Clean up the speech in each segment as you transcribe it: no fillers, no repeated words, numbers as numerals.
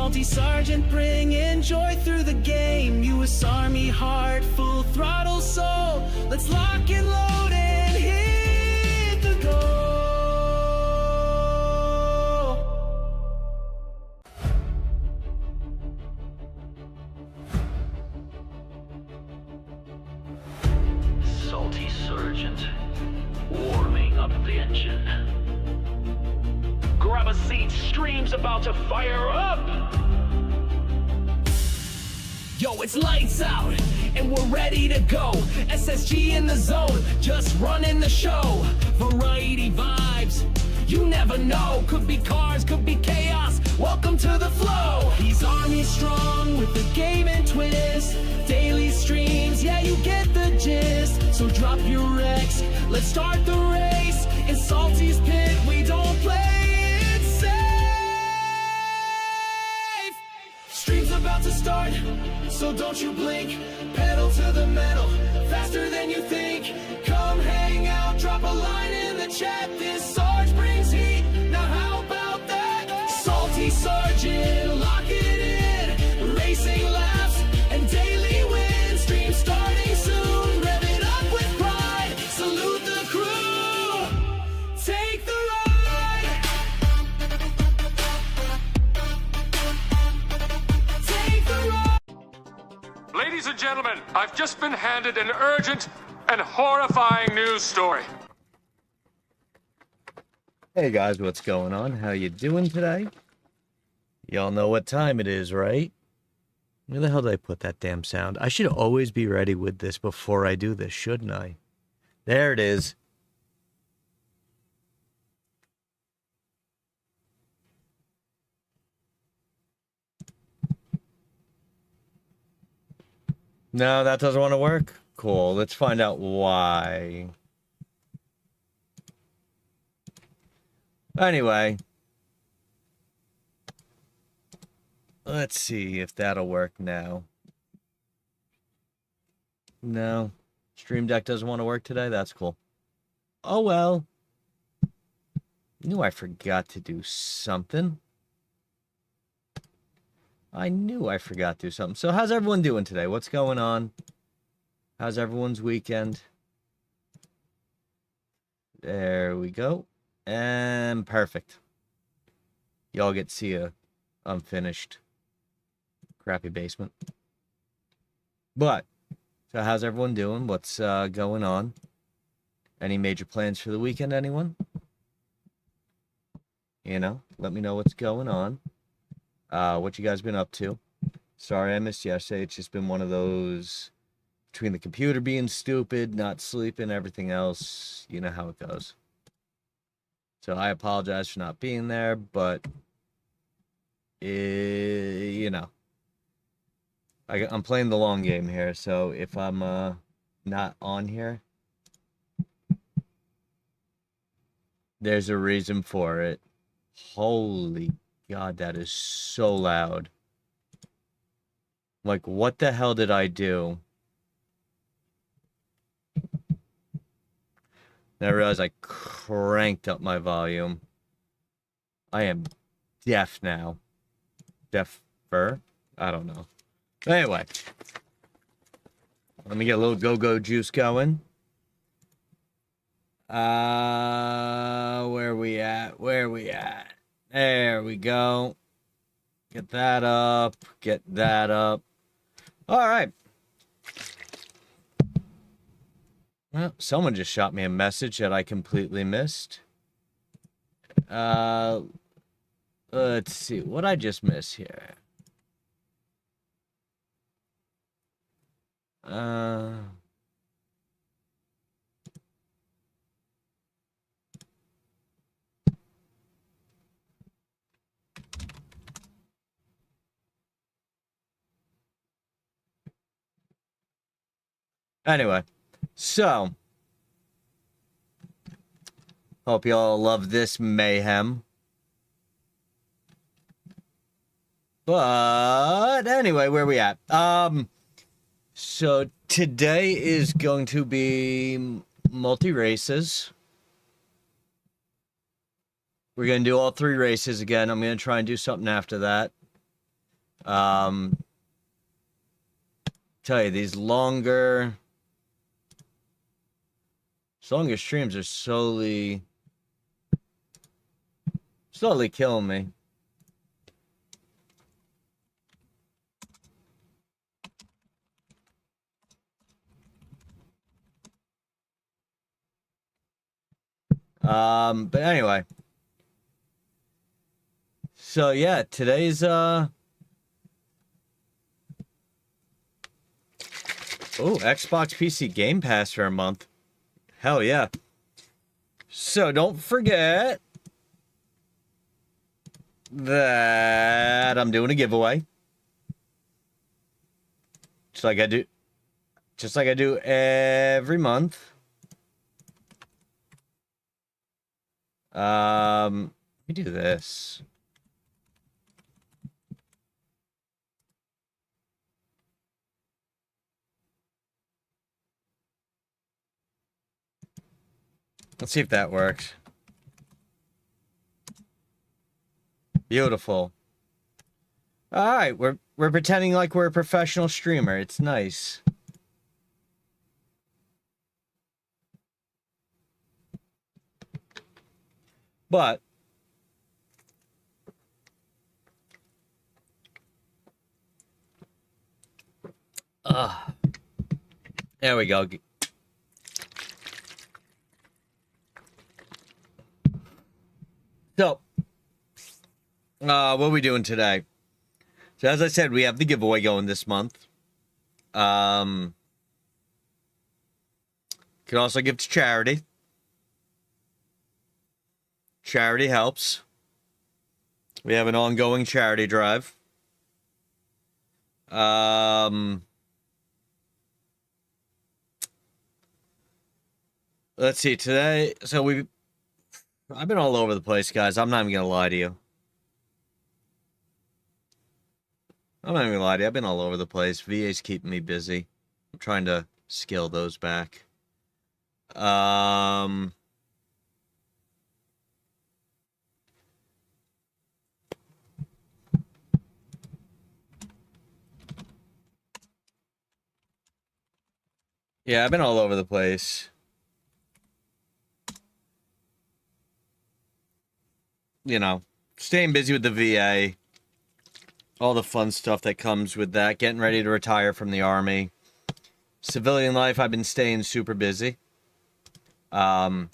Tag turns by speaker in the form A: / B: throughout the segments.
A: salty sergeant, bringing joy through the game. U.S. Army heart, full throttle soul. Let's lock and load and hit the goal.
B: Salty Sergeant, warming up the engine. Grab a seat, stream's about to fire up!
A: Yo, it's lights out, and we're ready to go. SSG in the zone, just running the show. Variety vibes, you never know. Could be cars, could be chaos. Welcome to the flow. He's Army strong with the game and twist. Daily streams, yeah, you get the gist. So drop your Rex, let's start the race. In Salty's pit, we don't play it safe. Stream's about to start, so don't you blink. Pedal to the metal, faster than you think. Come hang out, drop a line in the chat. This Sarge brings heat, now how about that? Salty Sergeant, lock it in. Racing laps and daily wins. Stream starting soon, rev it up with pride. Salute the crew, take the ride. Take the ride.
C: Ladies and gentlemen, I've just been handed an urgent and horrifying news story.
D: Hey guys, what's going on? How you doing today? Y'all know what time it is, right? Where the hell did I put that damn sound? I should always be ready with this before I do this, shouldn't I? There it is. No, that doesn't want to work? Cool, let's find out why. Anyway. Let's see if that'll work now. No. Stream Deck doesn't want to work today? That's cool. Oh well. Knew I forgot to do something. I knew I forgot to do something. So how's everyone doing today? What's going on? How's everyone's weekend? There we go. And perfect. Y'all get to see a unfinished crappy basement. But, so how's everyone doing? What's going on? Any major plans for the weekend, anyone? You know, let me know what's going on. What you guys been up to? Sorry I missed yesterday. It's just been one of those, between the computer being stupid, not sleeping, everything else, you know how it goes. So I apologize for not being there, but you know, I'm playing the long game here, so if I'm not on here, there's a reason for it. Holy God, that is so loud. Like, what the hell did I do? I realized I cranked up my volume. I am deaf now. Deafer? I don't know. Anyway. Let me get a little go-go juice going. Where we at? Where we at? There we go. Get that up. Get that up. All right. Well, someone just shot me a message that I completely missed. Let's see. What I just miss here? Anyway, so hope y'all love this mayhem. But anyway, where we at? So today is going to be multi-races. We're going to do all 3 races again. I'm going to try and do something after that. Tell you, these longer streams are slowly killing me. But anyway. So yeah, today's oh, Xbox PC Game Pass for a month. Hell yeah. So don't forget that I'm doing a giveaway. Just like I do every month. Let me do this. Let's see if that works. Beautiful. All right, we're pretending like we're a professional streamer. It's nice. But there we go. So, what are we doing today? So, as I said, we have the giveaway going this month. Could also give to charity. Charity helps. We have an ongoing charity drive. Let's see, today, so I've been all over the place, guys. I'm not even gonna lie to you. I'm not even gonna lie to you. I've been all over the place. VA's keeping me busy. I'm trying to scale those back. Yeah, I've been all over the place. You know, staying busy with the VA. All the fun stuff that comes with that. Getting ready to retire from the Army. Civilian life, I've been staying super busy. Like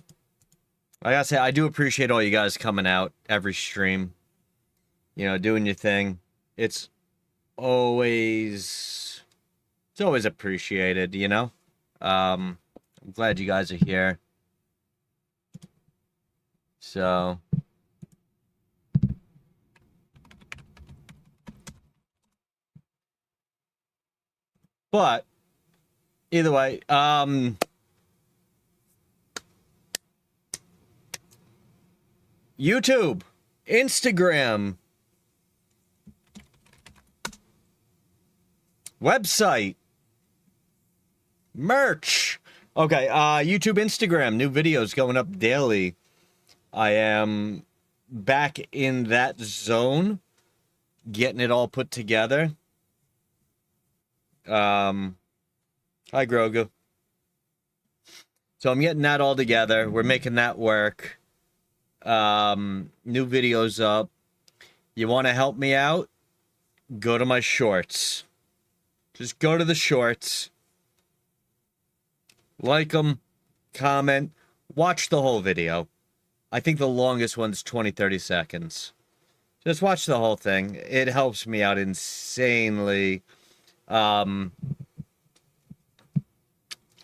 D: I say, I do appreciate all you guys coming out every stream. You know, doing your thing. It's always appreciated, you know? I'm glad you guys are here. So, but either way, YouTube, Instagram, website, merch. Okay, YouTube, Instagram, new videos going up daily. I am back in that zone, getting it all put together. Hi, Grogu. So I'm getting that all together. We're making that work. New videos up. You want to help me out? Go to my shorts. Just go to the shorts. Like them. Comment. Watch the whole video. I think the longest one's 20-30 seconds. Just watch the whole thing. It helps me out insanely. I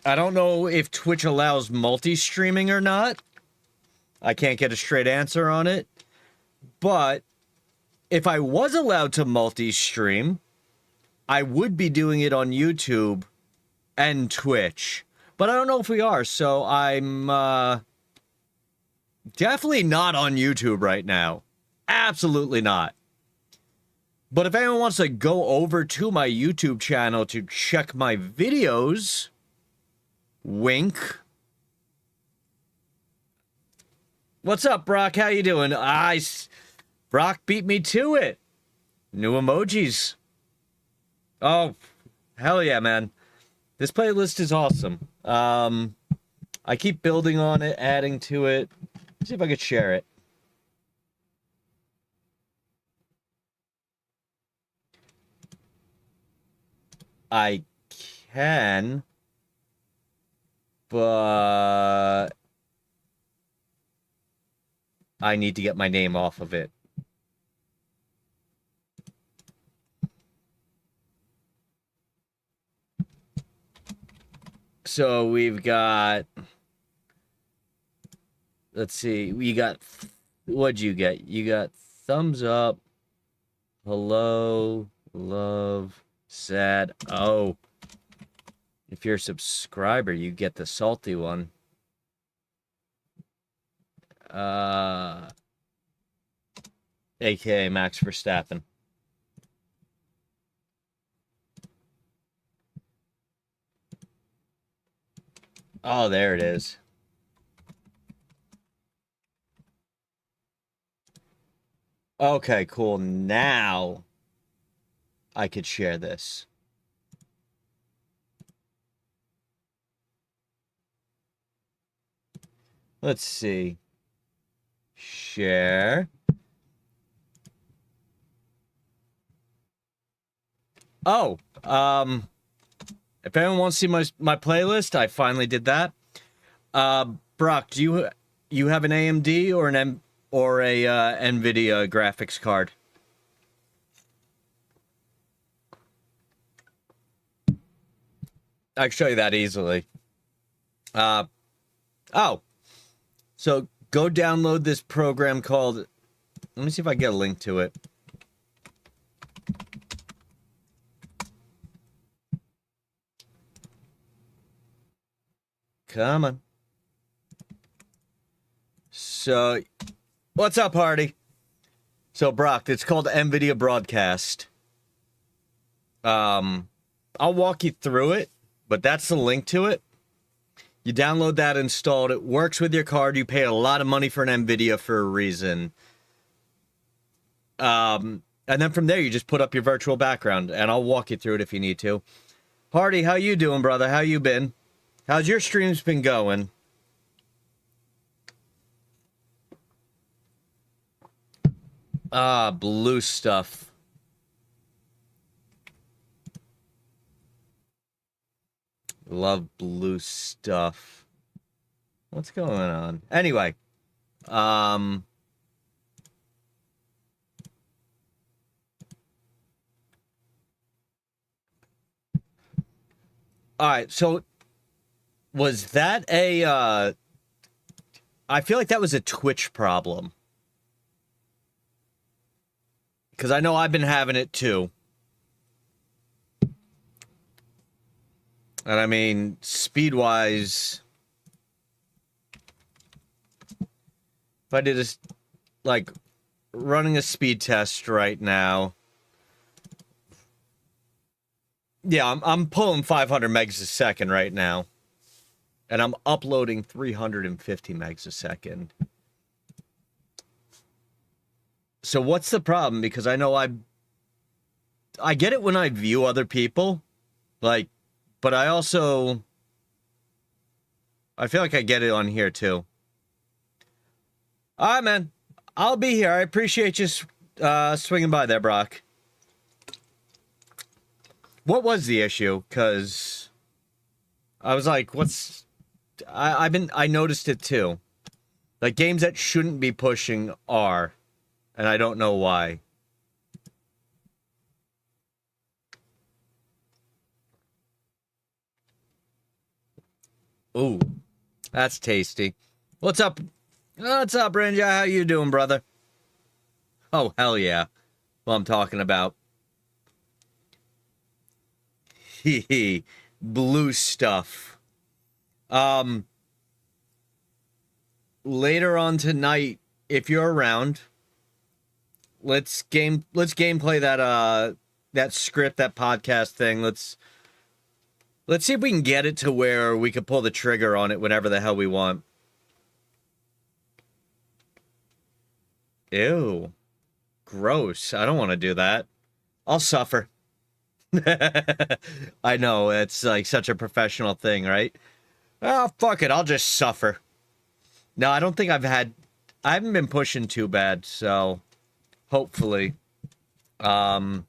D: don't know if Twitch allows multi-streaming or not. I can't get a straight answer on it. But if I was allowed to multi-stream, I would be doing it on YouTube and Twitch. But I don't know if we are, so I'm definitely not on YouTube right now. Absolutely not. But if anyone wants to go over to my YouTube channel to check my videos, wink. What's up, Brock? How you doing? Brock beat me to it. New emojis. Oh, hell yeah, man. This playlist is awesome. I keep building on it, adding to it. See if I could share it. I can, but I need to get my name off of it. So we've got, let's see, we got, what'd you get? You got thumbs up, hello, love, sad. Oh, if you're a subscriber, you get the salty one. AKA Max Verstappen. Oh, there it is. Okay, cool. Now I could share this. Let's see. Share. Oh, if anyone wants to see my playlist, I finally did that. Brock, do you have an AMD or an NVIDIA graphics card? I can show you that easily. Oh, so go download this program called. Let me see if I get a link to it. Come on. So, what's up, Hardy? So, Brock, it's called NVIDIA Broadcast. I'll walk you through it, but that's the link to it. You download that, install it. It works with your card. You pay a lot of money for an NVIDIA for a reason. And then from there, you just put up your virtual background, and I'll walk you through it if you need to. Hardy, how you doing, brother? How you been? How's your streams been going? Blue stuff. Love blue stuff. What's going on? Anyway, all right, so was that a I feel like that was a Twitch problem. Because I know I've been having it too. And I mean, speed-wise, if I did this, like, running a speed test right now, yeah, I'm pulling 500 megs a second right now. And I'm uploading 350 megs a second. So what's the problem? Because I know I get it when I view other people, like, but I feel like I get it on here too. All right, man. I'll be here. I appreciate you swinging by there, Brock. What was the issue? Because I was like, what's... I noticed it too. Like, games that shouldn't be pushing are, and I don't know why. Ooh, that's tasty. What's up? What's up, Renja? How you doing, brother? Oh, hell yeah. Well, I'm talking about. Hee blue stuff. Later on tonight, if you're around, let's gameplay that script, that podcast thing. Let's see if we can get it to where we could pull the trigger on it whenever the hell we want. Ew. Gross. I don't want to do that. I'll suffer. I know, it's like such a professional thing, right? Oh, fuck it, I'll just suffer. No, I don't think I haven't been pushing too bad, so hopefully. I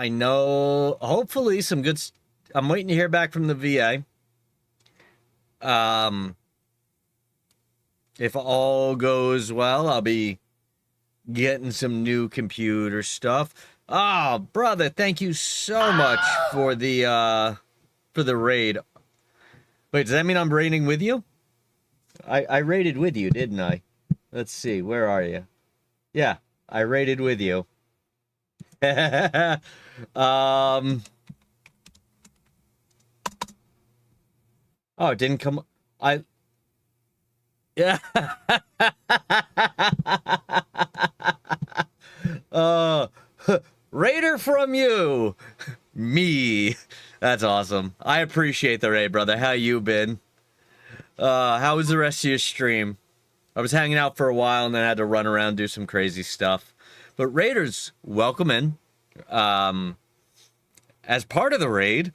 D: know, hopefully some good, I'm waiting to hear back from the VA. If all goes well, I'll be getting some new computer stuff. Oh, brother, thank you so much for the raid. Wait, does that mean I'm raiding with you? I raided with you, didn't I? Let's see, where are you? Yeah, I raided with you. Oh, it didn't come. Yeah. Raider from you. Me. That's awesome. I appreciate the raid, brother. How you been? How was the rest of your stream? I was hanging out for a while and then I had to run around do some crazy stuff. But raiders, welcome in. As part of the raid,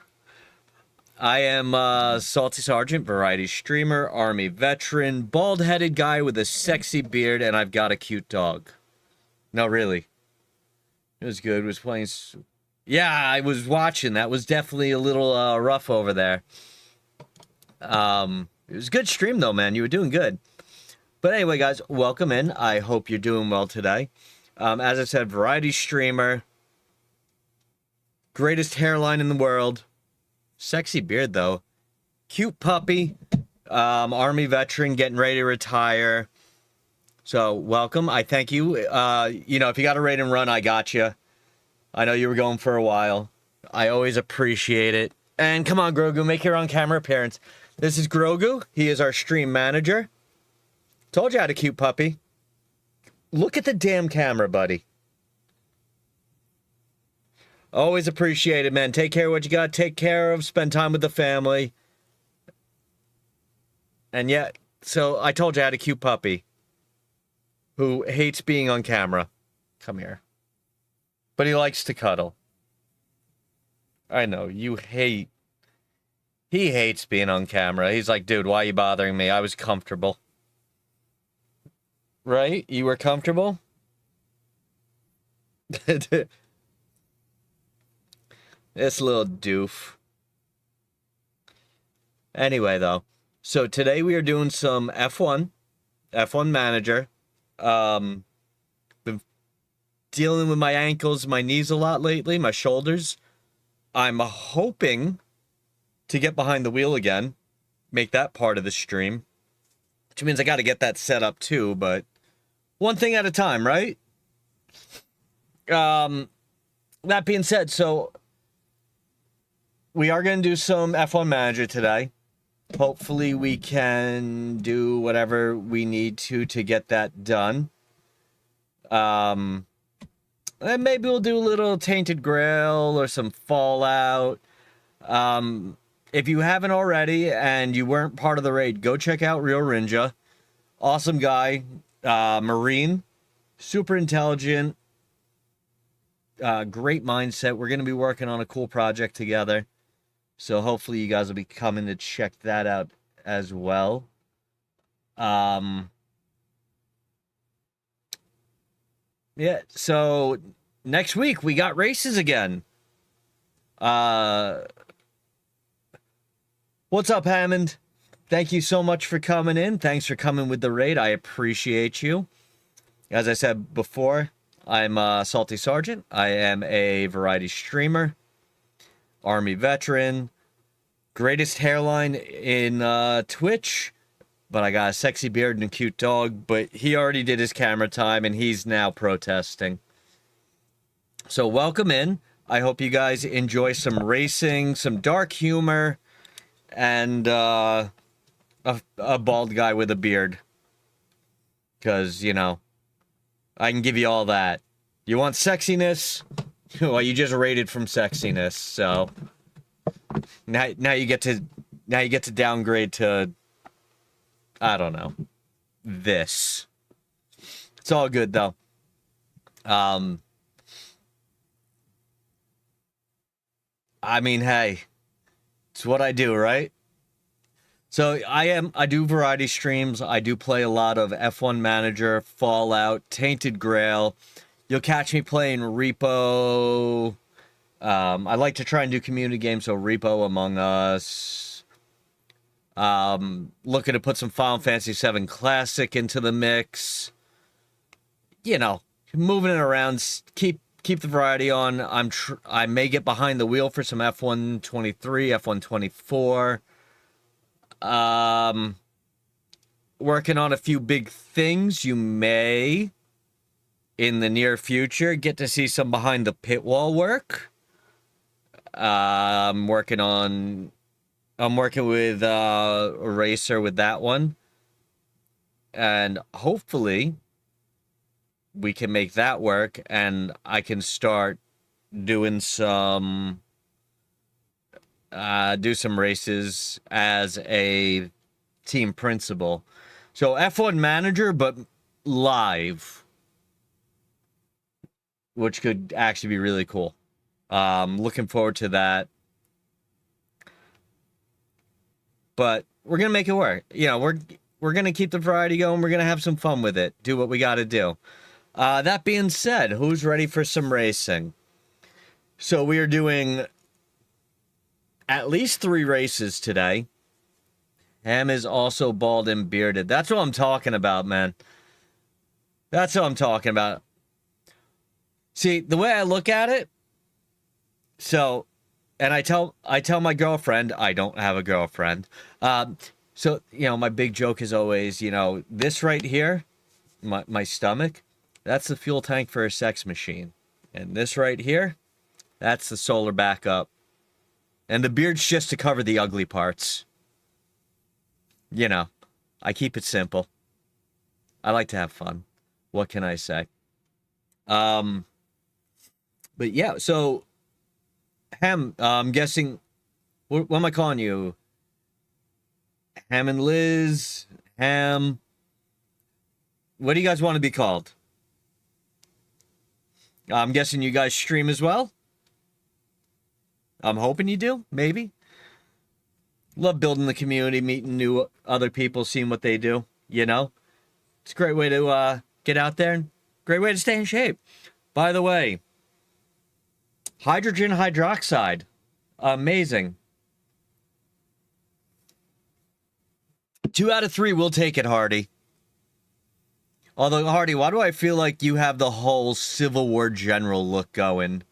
D: I am Salty Sergeant, variety streamer, army veteran, bald-headed guy with a sexy beard, and I've got a cute dog. No, really. It was good. It was playing... Yeah, I was watching. That was definitely a little rough over there. It was a good stream, though, man. You were doing good. But anyway, guys, welcome in. I hope you're doing well today. As I said, variety streamer. Greatest hairline in the world. Sexy beard, though. Cute puppy. Army veteran getting ready to retire. So, welcome. I thank you. You know, if you got a raid and run, I got you. I know you were going for a while. I always appreciate it. And come on, Grogu, make your on-camera appearance. This is Grogu. He is our stream manager. Told you I had a cute puppy. Look at the damn camera, buddy. Always appreciate it, man. Take care of what you got to take care of. Spend time with the family. And yeah, so I told you I had a cute puppy who hates being on camera. Come here. But he likes to cuddle. I know, you hate... He hates being on camera. He's like, dude, why are you bothering me? I was comfortable. Right? You were comfortable? This little doof. Anyway, though. So today we are doing some F1 Manager. Been dealing with my ankles, my knees a lot lately, my shoulders. I'm hoping to get behind the wheel again. Make that part of the stream. Which means I got to get that set up too, but one thing at a time, right? That being said, so we are going to do some F1 Manager today. Hopefully we can do whatever we need to get that done. And maybe we'll do a little Tainted Grail or some Fallout. If you haven't already and you weren't part of the raid, go check out Real Rinja. Awesome guy. Marine. Super intelligent. Great mindset. We're going to be working on a cool project together. So hopefully you guys will be coming to check that out as well. Yeah, so next week we got races again. What's up, Hammond? Thank you so much for coming in. Thanks for coming with the raid. I appreciate you. As I said before, I'm Salty Sergeant. I am a variety streamer, Army veteran, greatest hairline in Twitch, but I got a sexy beard and a cute dog, but he already did his camera time and he's now protesting. So welcome in. I hope you guys enjoy some racing, some dark humor, and a bald guy with a beard. Because, you know, I can give you all that. You want sexiness? Well, you just rated from sexiness, so now you get to downgrade to, I don't know, this. It's all good though. I mean, hey, it's what I do, right? So I do variety streams. I do play a lot of F1 Manager, Fallout, Tainted Grail. You'll catch me playing Repo. I like to try and do community games, so Repo, Among Us. Looking to put some Final Fantasy VII Classic into the mix. You know, moving it around, keep the variety on. I may get behind the wheel for some F1 23, F1 24. Working on a few big things. You may, in the near future, get to see some behind the pit wall work. I'm working with a racer with that one. And hopefully we can make that work, and I can start doing some races as a team principal. So F1 Manager, but live, which could actually be really cool. Looking forward to that. But we're gonna make it work. You know, we're gonna keep the variety going. We're gonna have some fun with it. Do what we gotta do. That being said, who's ready for some racing? So we are doing at least 3 races today. Ham is also bald and bearded. That's what I'm talking about, man. That's what I'm talking about. See, the way I look at it, so, and I tell my girlfriend, I don't have a girlfriend. So, you know, my big joke is always, you know, this right here, my stomach, that's the fuel tank for a sex machine. And this right here, that's the solar backup. And the beard's just to cover the ugly parts. You know, I keep it simple. I like to have fun. What can I say? But yeah, so Ham, I'm guessing, what am I calling you? Ham and Liz, Ham. What do you guys want to be called? I'm guessing you guys stream as well? I'm hoping you do, maybe. Love building the community, meeting new other people, seeing what they do, you know? It's a great way to get out there, and great way to stay in shape. By the way, hydrogen hydroxide, amazing. 2 out of 3 will take it, Hardy. Although, Hardy, why do I feel like you have the whole Civil War general look going?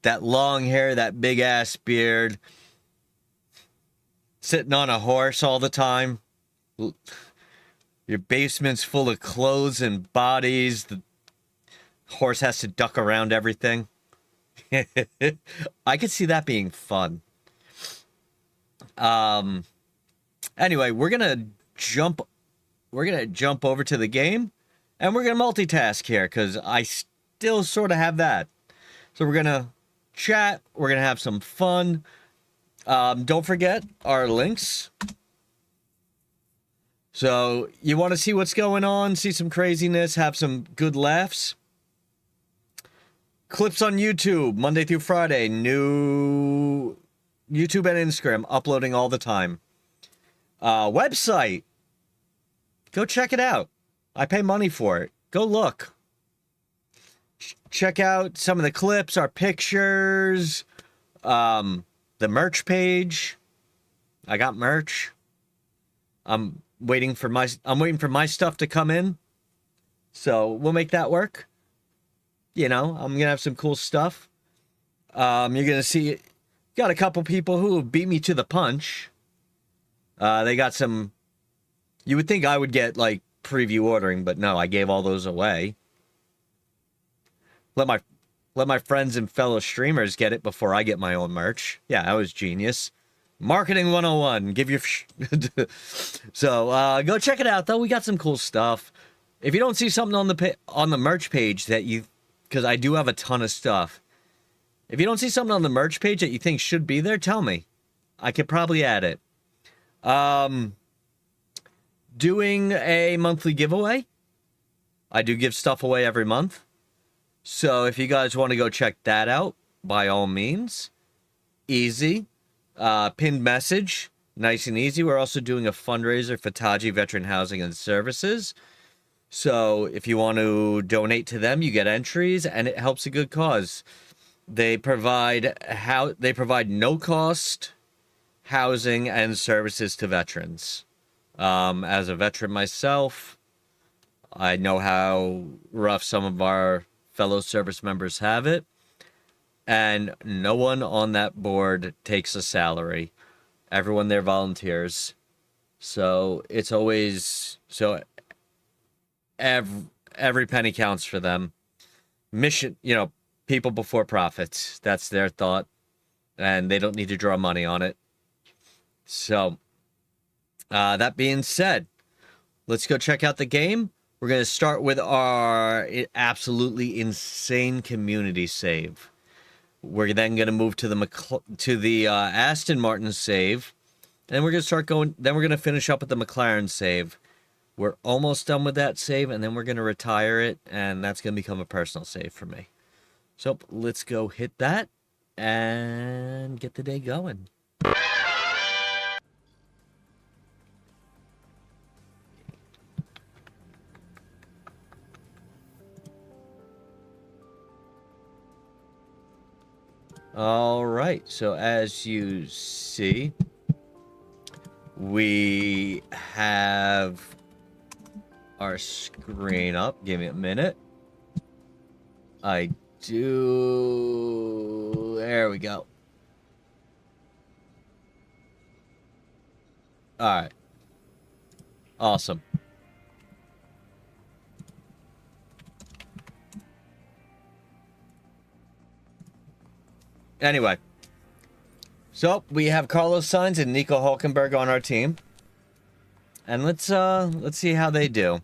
D: That long hair, that big-ass beard. Sitting on a horse all the time. Your basement's full of clothes and bodies. The horse has to duck around everything. I could see that being fun. Anyway, we're gonna jump over to the game, and we're gonna multitask here because I still sort of have that. So we're gonna chat. We're gonna have some fun. Don't forget our links. So you want to see what's going on, see some craziness, have some good laughs. Clips on YouTube, Monday through Friday. New YouTube and Instagram, uploading all the time. Website. Go check it out. I pay money for it. Go look. Check out some of the clips, our pictures, the merch page. I got merch. I'm waiting for my stuff to come in. So we'll make that work. You know, I'm gonna have some cool stuff. You're gonna see, got a couple people who beat me to the punch. They got some. You would think I would get like preview ordering, but no, I gave all those away. Let my friends and fellow streamers get it before I get my own merch. Yeah, that was genius. Marketing 101. Give your So go check it out though. We got some cool stuff. If you don't see something on the merch page that you, because I do have a ton of stuff. If you don't see something on the merch page that you think should be there, tell me. I could probably add it. Doing a monthly giveaway. I do give stuff away every month. So if you guys want to go check that out, by all means. Easy. Pinned message. Nice and easy. We're also doing a fundraiser for Taji Veteran Housing and Services. So if you want to donate to them, you get entries, and it helps a good cause. They provide no cost housing and services to veterans. As a veteran myself, I know how rough some of our fellow service members have it, and no one on that board takes a salary. Everyone there volunteers. So it's always every penny counts for them. Mission, people before profits. That's their thought, and they don't need to draw money on it. So, that being said, let's go check out the game. We're going to start with our absolutely insane community save. We're then going to move to the Aston Martin save, and we're going to start going. Then we're going to finish up with the McLaren save. We're almost done with that save, and then we're going to retire it, and that's going to become a personal save for me. So let's go hit that and get the day going. All right, so as you see, we have our screen up. Give me a minute. I do. There we go. All right. Awesome. Anyway, so we have Carlos Sainz and Nico Hulkenberg on our team, and let's see how they do.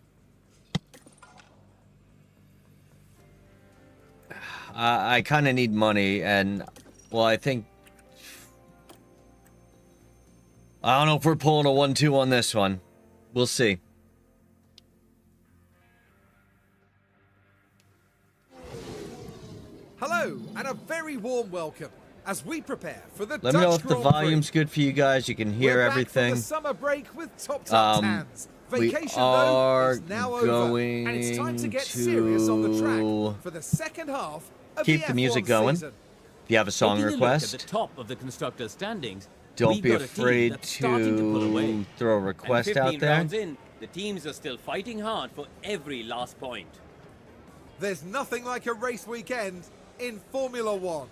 D: I kind of need money, and well, I don't know if we're pulling a 1-2 on this one. We'll see.
E: Hello, and a very warm welcome as we prepare for the
D: Let me know if the volume's good for you guys. You can hear everything.
E: We're back from the summer break with top tans. Vacation,
D: though,
E: is now over, and it's time to get serious on the track for the second half of
D: keep the music going.
E: Season.
D: If you have a song request,
F: at the top of the constructors' standings,
D: don't be afraid to throw a request out there.
F: Rounds in, the teams are still fighting hard for every last point.
E: There's nothing like a race weekend in Formula One.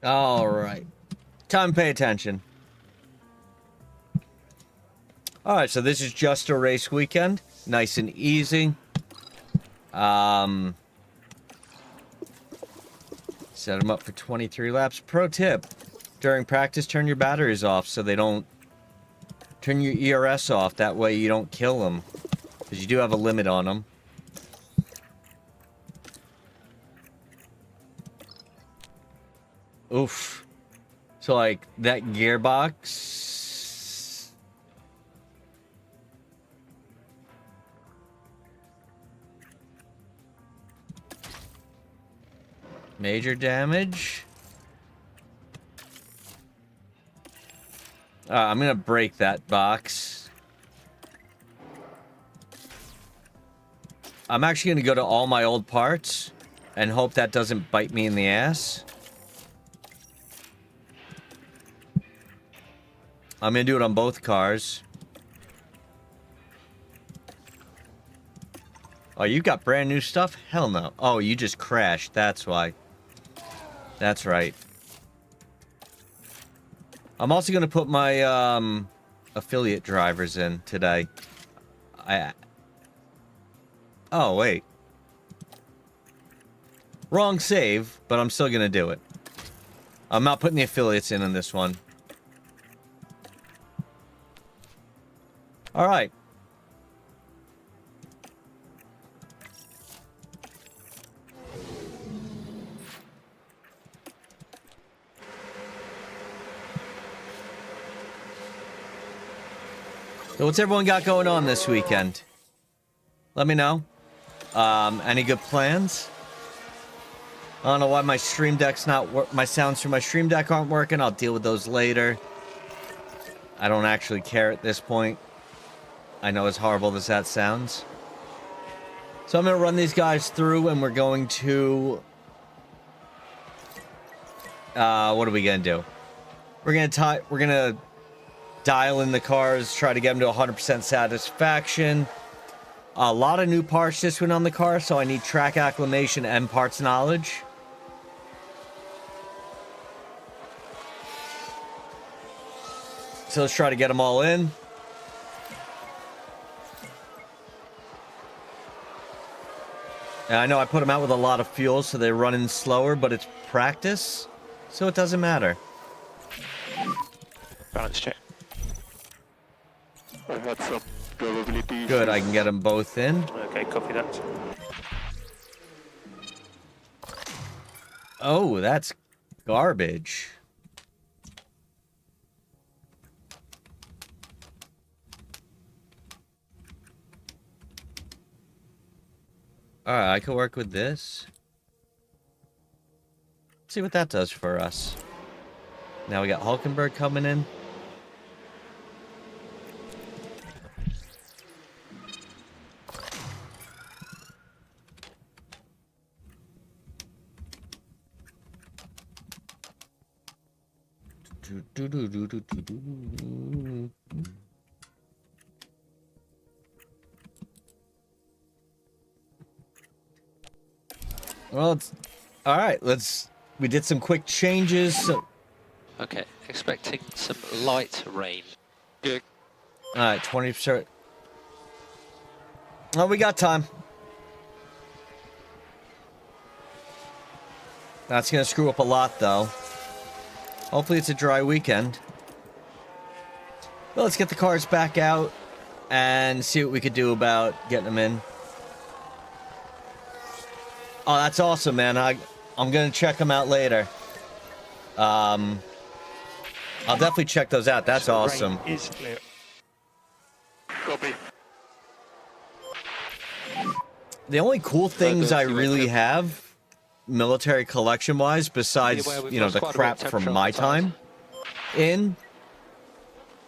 D: All right. Time to pay attention. All right, so this is just a race weekend. Nice and easy. Set them up for 23 laps. Pro tip. During practice, turn your batteries off so they don't... Turn your ERS off. That way you don't kill them. Because you do have a limit on them. Oof. So, like, that gearbox... Major damage. I'm gonna break that box. I'm actually gonna go to all my old parts and hope that doesn't bite me in the ass. I'm gonna do it on both cars. Oh, you got brand new stuff? Hell no. Oh, you just crashed. That's why. That's right. I'm also gonna put my affiliate drivers in today. Oh, wait. Wrong save, but I'm still gonna do it. I'm not putting the affiliates in this one. All right. So what's everyone got going on this weekend? Let me know. Any good plans? I don't know why my stream deck's not my sounds from my stream deck aren't working. I'll deal with those later. I don't actually care at this point. I know as horrible as that sounds. So I'm gonna run these guys through and we're going to what are we gonna do? We're gonna dial in the cars, try to get them to 100% satisfaction. A lot of new parts just went on the car, so I need track acclimation and parts knowledge. So let's try to get them all in. And I know I put them out with a lot of fuel, so they're running slower, but it's practice, so it doesn't matter.
G: Balance check. I had some probability.
D: Good, I can get them both in.
G: Okay, copy that.
D: Oh, that's garbage. Alright, I can work with this. Let's see what that does for us. Now we got Hulkenberg coming in. Well, it's all right. We did some quick changes. So,
H: Okay, expecting some light rain.
G: Yeah.
D: all right, 20%. Oh, we got time. That's gonna screw up a lot, though. Hopefully, it's a dry weekend. Well, let's get the cars back out and see what we could do about getting them in. Oh, that's awesome, man. I'm gonna check them out later. I'll definitely check those out. That's awesome.
G: Rain is clear. Copy.
D: The only cool things I really have, military collection-wise, besides, you know, the crap from my time in,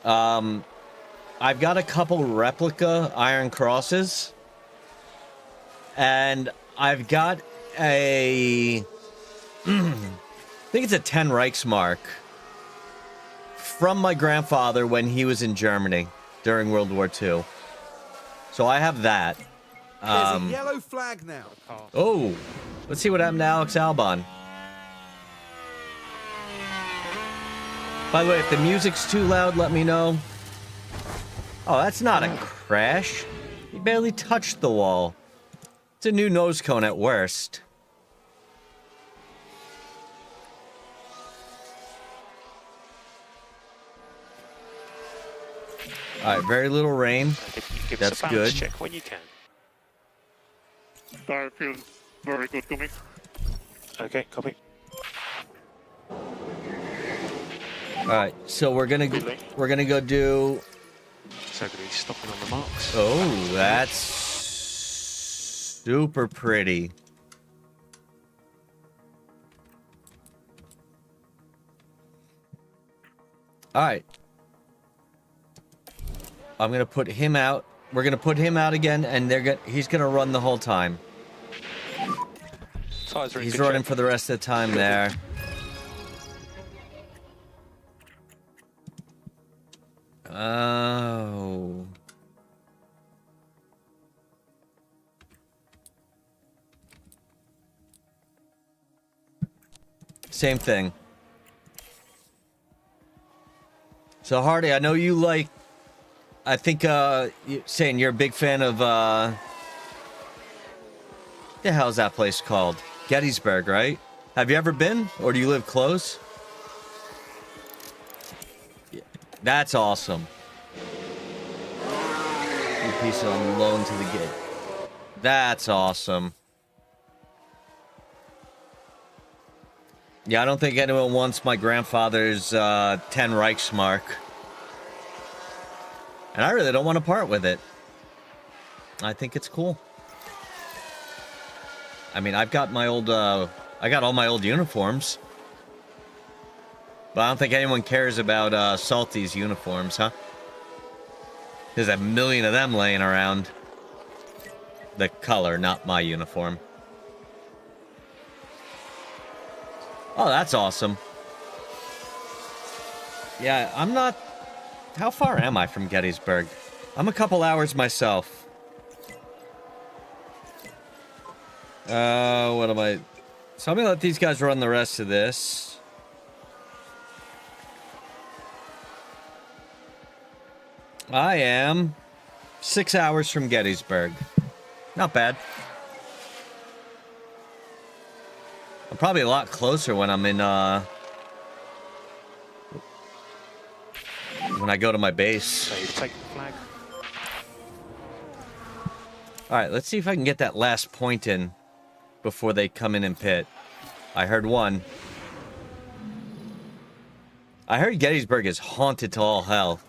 D: I've got a couple replica Iron Crosses, and I've got a, I think it's a 10 Reichsmark from my grandfather when he was in Germany during World War II. So I have that.
E: There's a yellow flag now.
D: Oh, let's see what happened to Alex Albon. By the way, if the music's too loud, let me know. Oh, that's not a crash. He barely touched the wall. It's a new nose cone at worst. All right, very little rain.
G: Give
D: That's
G: us a balance
D: good.
G: check when you can. That feels very good to me. Okay, copy.
D: All right, so we're gonna go do.
G: So good, he's stopping on the marks.
D: Oh, that's super pretty. All right. I'm going to put him out. We're going to put him out again, and he's going to run the whole time.
G: Tires are in
D: He's
G: good
D: running
G: shape.
D: for the rest of the time there. Oh. Same thing. So Hardy, I know you like, I think you saying you're a big fan of the hell's that place called? Gettysburg, right? Have you ever been, or do you live close? Yeah, that's awesome. piece on loan to the gate. That's awesome. Yeah, I don't think anyone wants my grandfather's 10 Reichsmark. And I really don't want to part with it. I think it's cool. I mean, I've got my old, I got all my old uniforms. But I don't think anyone cares about Salty's uniforms, huh? There's a million of them laying around. The color, not my uniform. Oh, that's awesome. Yeah, I'm not... How far am I from Gettysburg? I'm a couple hours myself. What am I... So I'm gonna let these guys run the rest of this. I am 6 hours from Gettysburg. Not bad. I'm probably a lot closer when I'm in, when I go to my base.
G: So you take the flag.
D: Alright, let's see if I can get that last point in before they come in and pit. I heard one. I heard Gettysburg is haunted to all hell.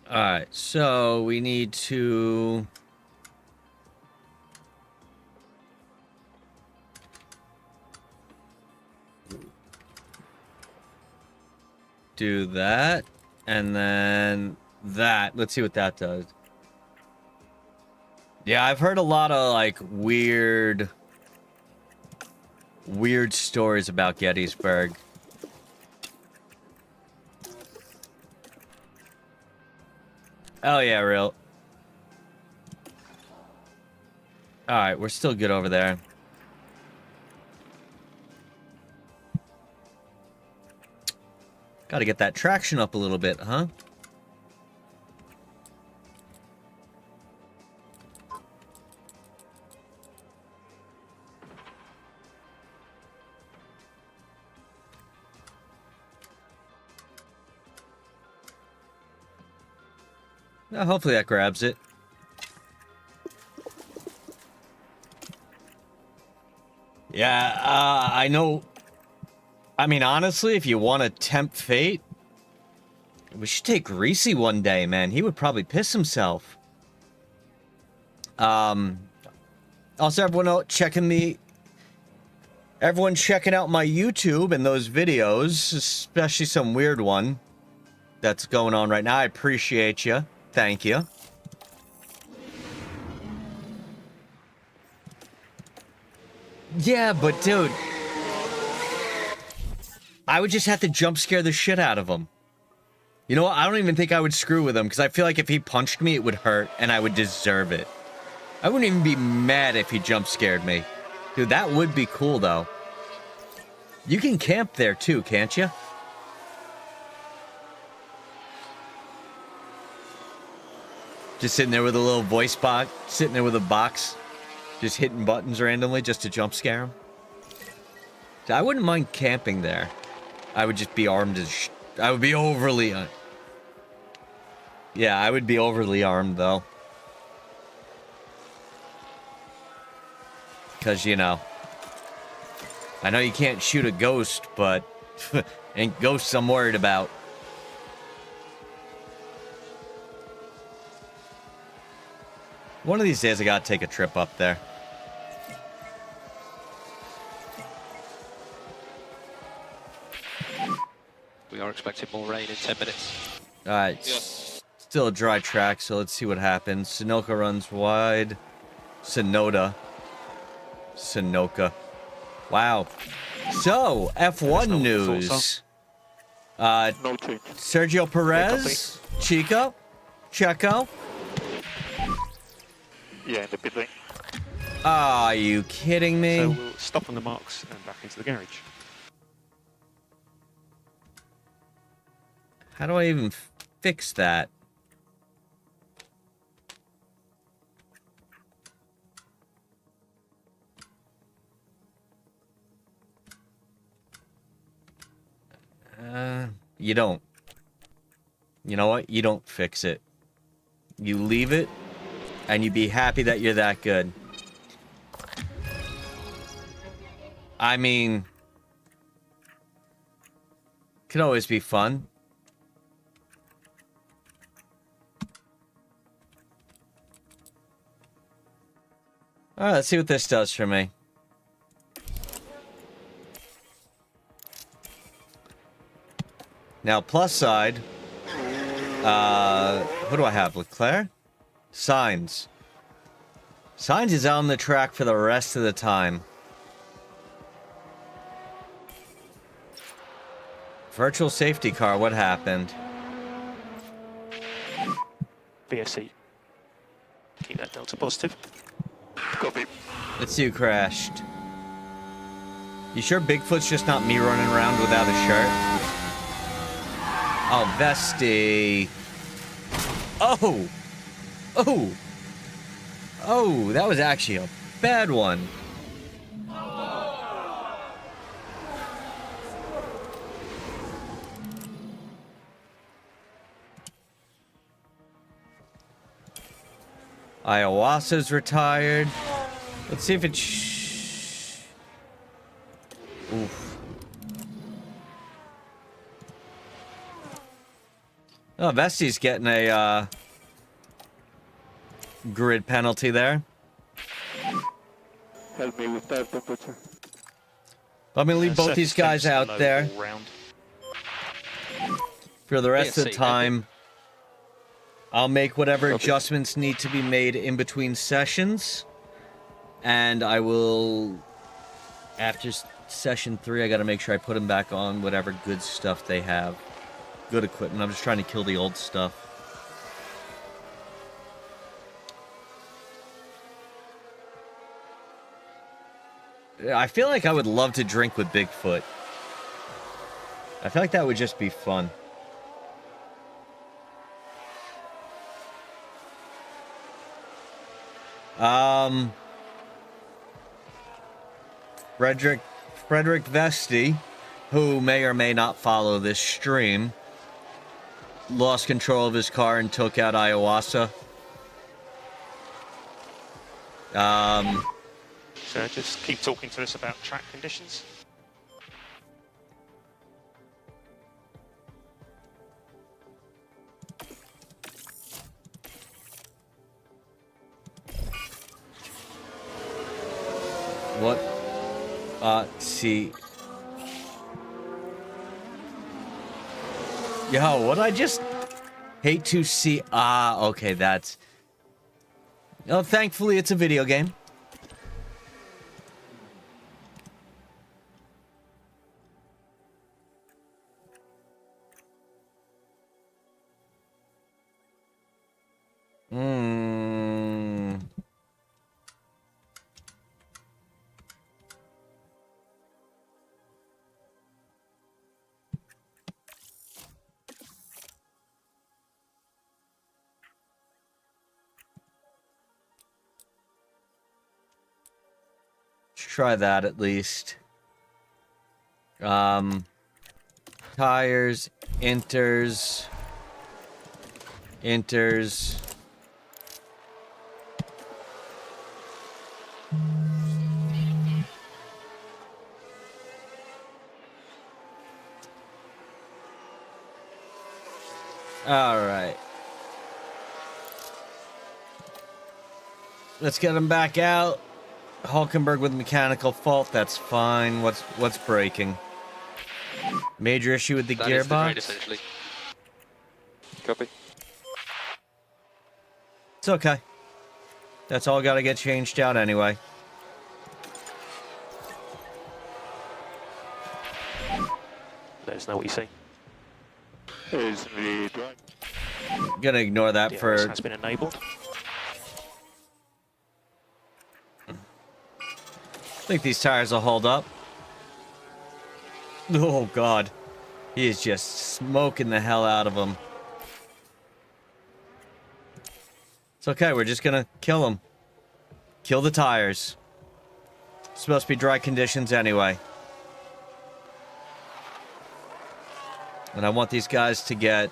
D: Alright, so we need to... do that, and then that. Let's see what that does. Yeah, I've heard a lot of, like, weird stories about Gettysburg. Oh, yeah, real. Alright, we're still good over there. Gotta get that traction up a little bit, huh? Hopefully that grabs it. Yeah, I know. I mean, honestly, if you want to tempt fate, we should take Reese one day, man. He would probably piss himself. Also, everyone out everyone checking out my YouTube and those videos, especially some weird one that's going on right now. I appreciate you. Thank you. Yeah, but dude, I would just have to jump scare the shit out of him. You know what? I don't even think I would screw with him because I feel like if he punched me, it would hurt and I would deserve it. I wouldn't even be mad if he jump scared me. Dude, that would be cool though. You can camp there too, can't you? Just sitting there with a little voice box, sitting there with a box, just hitting buttons randomly just to jump scare him. I wouldn't mind camping there. I would just be armed as I would be overly... yeah, I would be overly armed, though. Because, you know... I know you can't shoot a ghost, but... ain't ghosts I'm worried about. One of these days I gotta take a trip up there.
H: We are expecting more rain in 10 minutes.
D: Alright, still a dry track, so let's see what happens. Sunoka runs wide. Sonoka. Wow. So, F1 news.
G: No team.
D: Sergio Perez, Checo.
G: Yeah, in the pit lane.
D: Are you kidding me?
G: So we'll stop on the marks and back into the garage.
D: How do I even fix that? You don't. You know what? You don't fix it. You leave it, and you be happy that you're that good. I mean, could always be fun. Alright, let's see what this does for me. Now, plus side. Who do I have? Leclerc? Signs. Signs is out on the track for the rest of the time. Virtual safety car, what happened?
G: BSC. Keep that delta positive. Copy.
D: Let's see who crashed. You sure Bigfoot's just not me running around without a shirt? Oh, Vesty. Oh! Oh! Oh, that was actually a bad one. Ayahuasca's retired. Let's see if it's... Oof. Oh, Vesty's getting a, grid penalty there.
G: Help me with that temperature.
D: Let me leave both these guys out there for the rest of the time. I'll make whatever adjustments need to be made in between sessions. And I will... After session 3, I gotta make sure I put them back on whatever good stuff they have. Good equipment. I'm just trying to kill the old stuff. I feel like I would love to drink with Bigfoot. I feel like that would just be fun. Frederick Vesty, who may or may not follow this stream, lost control of his car and took out ayahuasca.
G: So just keep talking to us about track conditions.
D: What? See. Yo, what I just hate to see. Ah, okay, that's. Oh, thankfully it's a video game. Try that at least. Tires, enters. All right. Let's get him back out. Hulkenberg with mechanical fault. That's fine. What's breaking? Major issue with the
H: That is the
D: gearbox.
H: grade, essentially. Copy.
D: It's okay. That's all got to get changed out anyway.
G: Let us know what you see. Is the drive.
D: Gonna ignore that
G: DRS
D: for.
G: has been enabled.
D: I think these tires will hold up. Oh god, he is just smoking the hell out of them. It's okay. We're just gonna kill him. Kill the tires. It's supposed to be dry conditions anyway. And I want these guys to get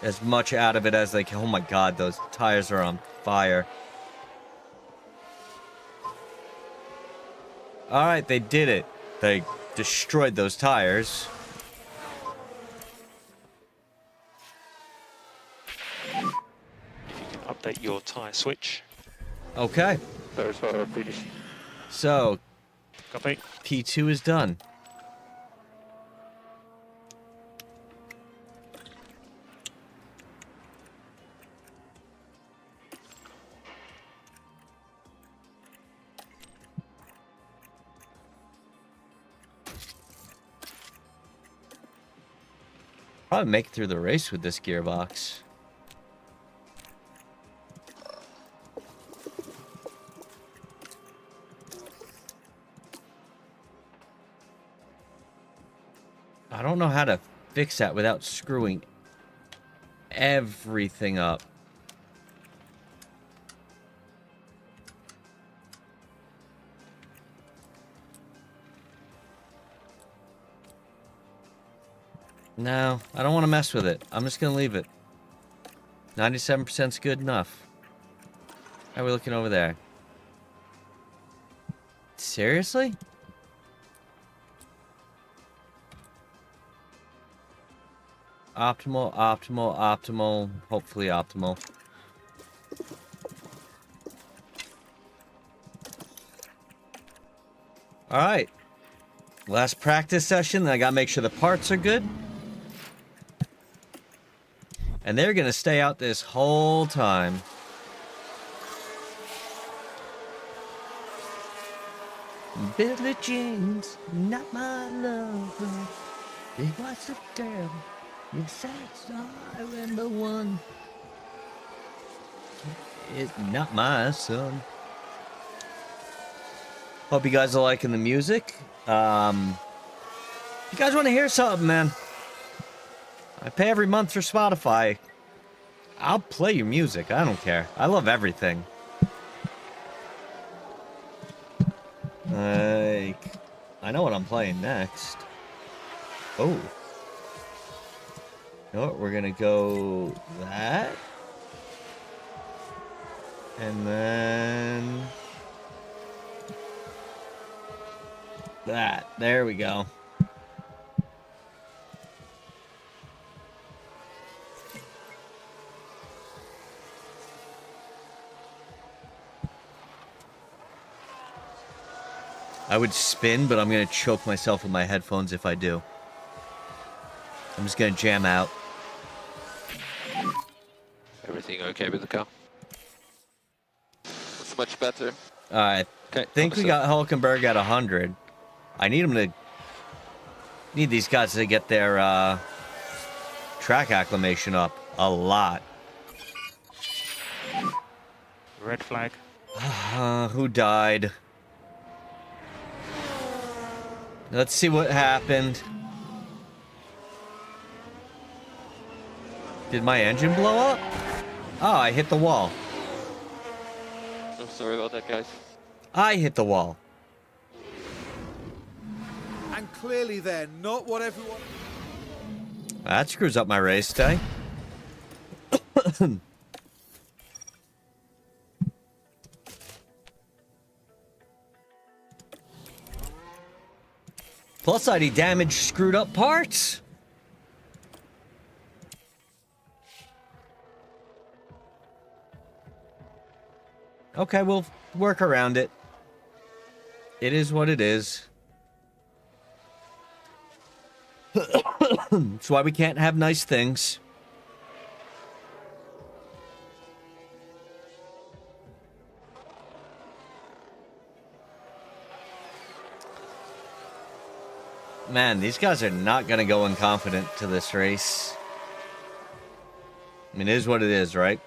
D: as much out of it as they can. Oh my god, those tires are on fire. Alright, they did it. They destroyed those tires.
G: If you can update your tyre switch.
D: Okay.
G: There's finished.
D: So,
G: Copy.
D: P2 is done. Probably make it through the race with this gearbox. I don't know how to fix that without screwing everything up. No, I don't want to mess with it. I'm just going to leave it. 97% is good enough. How are we looking over there? Seriously? Optimal, optimal, optimal. Hopefully optimal. Alright. Last practice session. I gotta make sure the parts are good. And they're gonna stay out this whole time. Billie Jean's not my lover. It was a girl. Yes, I remember one. It's not my son. Hope you guys are liking the music. You guys want to hear something, man? I pay every month for Spotify. I'll play your music. I don't care. I love everything. Like, I know what I'm playing next. Oh. You know what? We're gonna go that. And then that. There we go. I would spin, but I'm gonna choke myself with my headphones if I do. I'm just gonna jam out.
H: Everything okay with the car?
I: It's much better.
D: I think we got Hulkenberg at 100. I need him to... Need these guys to get their track acclimation up a lot.
G: Red flag.
D: Who died? Let's see what happened. Did my engine blow up? Oh, I hit the wall.
I: I'm sorry about that, guys.
D: I hit the wall.
E: And clearly they're not what everyone...
D: That screws up my race day. Plus, ID damage screwed up parts. Okay, we'll work around it. It is what it is. That's why we can't have nice things. Man, these guys are not going to go unconfident to this race. I mean, it is what it is, right?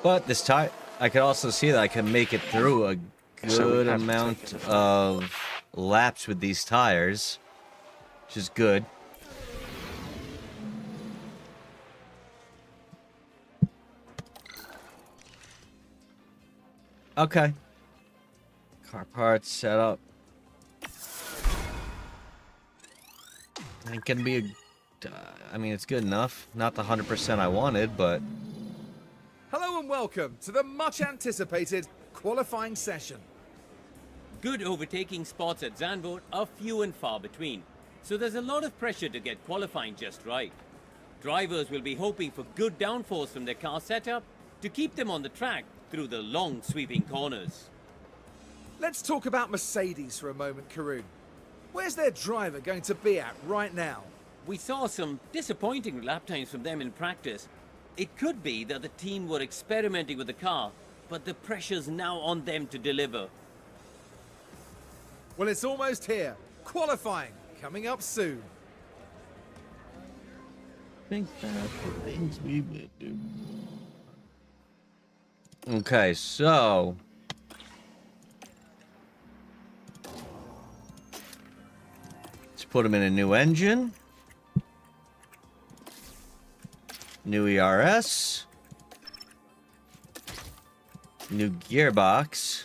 D: But this time, I could also see that I can make it through a good amount of laps with these tires. which is good. Okay. Car parts set up. It can be a... I mean, it's good enough. Not the 100% I wanted, but...
E: Hello and welcome to the much anticipated qualifying session.
F: Good overtaking spots at Zandvoort are few and far between, so there's a lot of pressure to get qualifying just right. Drivers will be hoping for good downforce from their car setup to keep them on the track through the long sweeping corners.
E: Let's talk about Mercedes for a moment, Karun. Where's their driver going to be at right now?
F: We saw some disappointing lap times from them in practice. It could be that the team were experimenting with the car, but the pressure's now on them to deliver.
E: Well, it's almost here. Qualifying coming up soon.
D: Think about the things we would do. Okay, so... let's put them in a new engine. New ERS. New gearbox.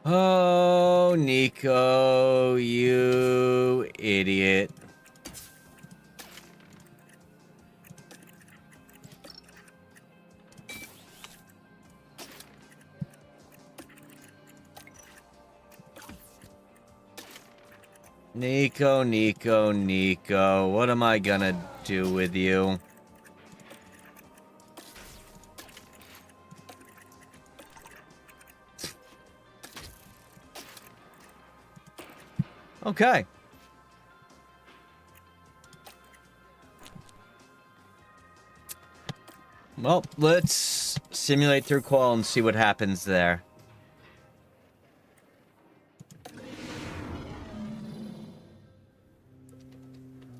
D: Oh, Nico, you idiot. Nico, Nico, Nico, what am I gonna do with you? Okay. Well, let's simulate through qual and see what happens there.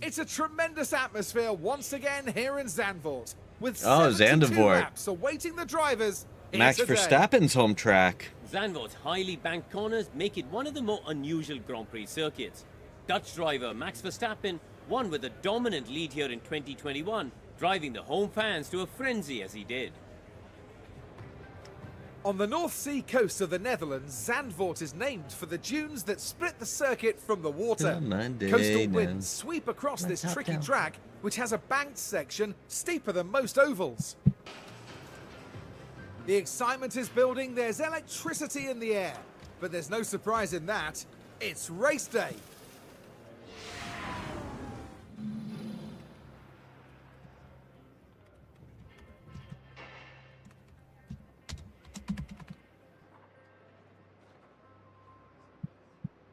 E: It's a tremendous atmosphere once again here in Zandvoort, with 72
D: Zandvoort.
E: laps awaiting the drivers.
D: Max
E: here today.
D: Verstappen's home track.
F: Zandvoort's highly banked corners make it one of the more unusual Grand Prix circuits. Dutch driver Max Verstappen won with a dominant lead here in 2021, driving the home fans to a frenzy as he did.
E: On the North Sea coast of the Netherlands, Zandvoort is named for the dunes that split the circuit from the water.
D: Come on,
E: Coastal
D: Dana.
E: winds sweep across this
D: Top
E: tricky
D: down.
E: track, which has a banked section steeper than most ovals. The excitement is building, there's electricity in the air. But there's no surprise in that, it's race day.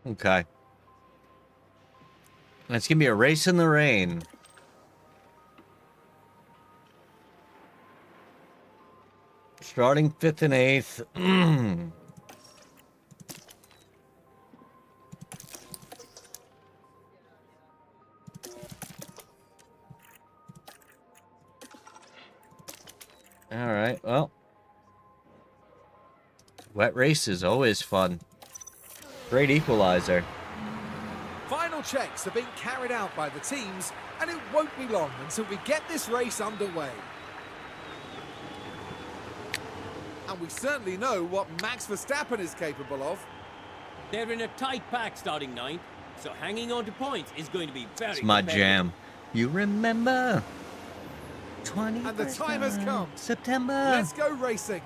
D: Okay. It's gonna be a race in the rain. Starting 5th and 8th. Alright, well. Wet race is always fun. Great equalizer.
E: Final checks are being carried out by the teams, and it won't be long until we get this race underway. And we certainly know what Max Verstappen is capable of.
F: They're in a tight pack starting 9th, so hanging on to points is going to be very
D: It's my
F: competitive.
D: jam. You remember? 20
E: And the time has come.
D: September.
E: Let's go racing.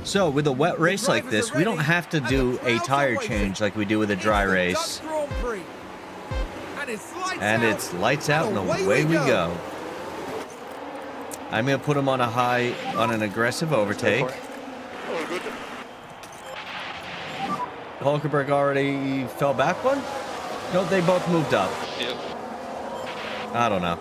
D: So with a wet race like
E: drivers
D: this,
E: are
D: we don't
E: ready,
D: have to
E: and
D: do
E: the
D: a
E: crowds are
D: tire
E: waiting.
D: change like we do with a dry
E: It's the
D: race.
E: Dutch Grand Prix.
D: And it's lights out and away we go. I'm gonna put him on an aggressive overtake.
G: Oh, good.
D: Hulkenberg already fell back one? No, they both moved up.
I: Yep.
D: I don't know.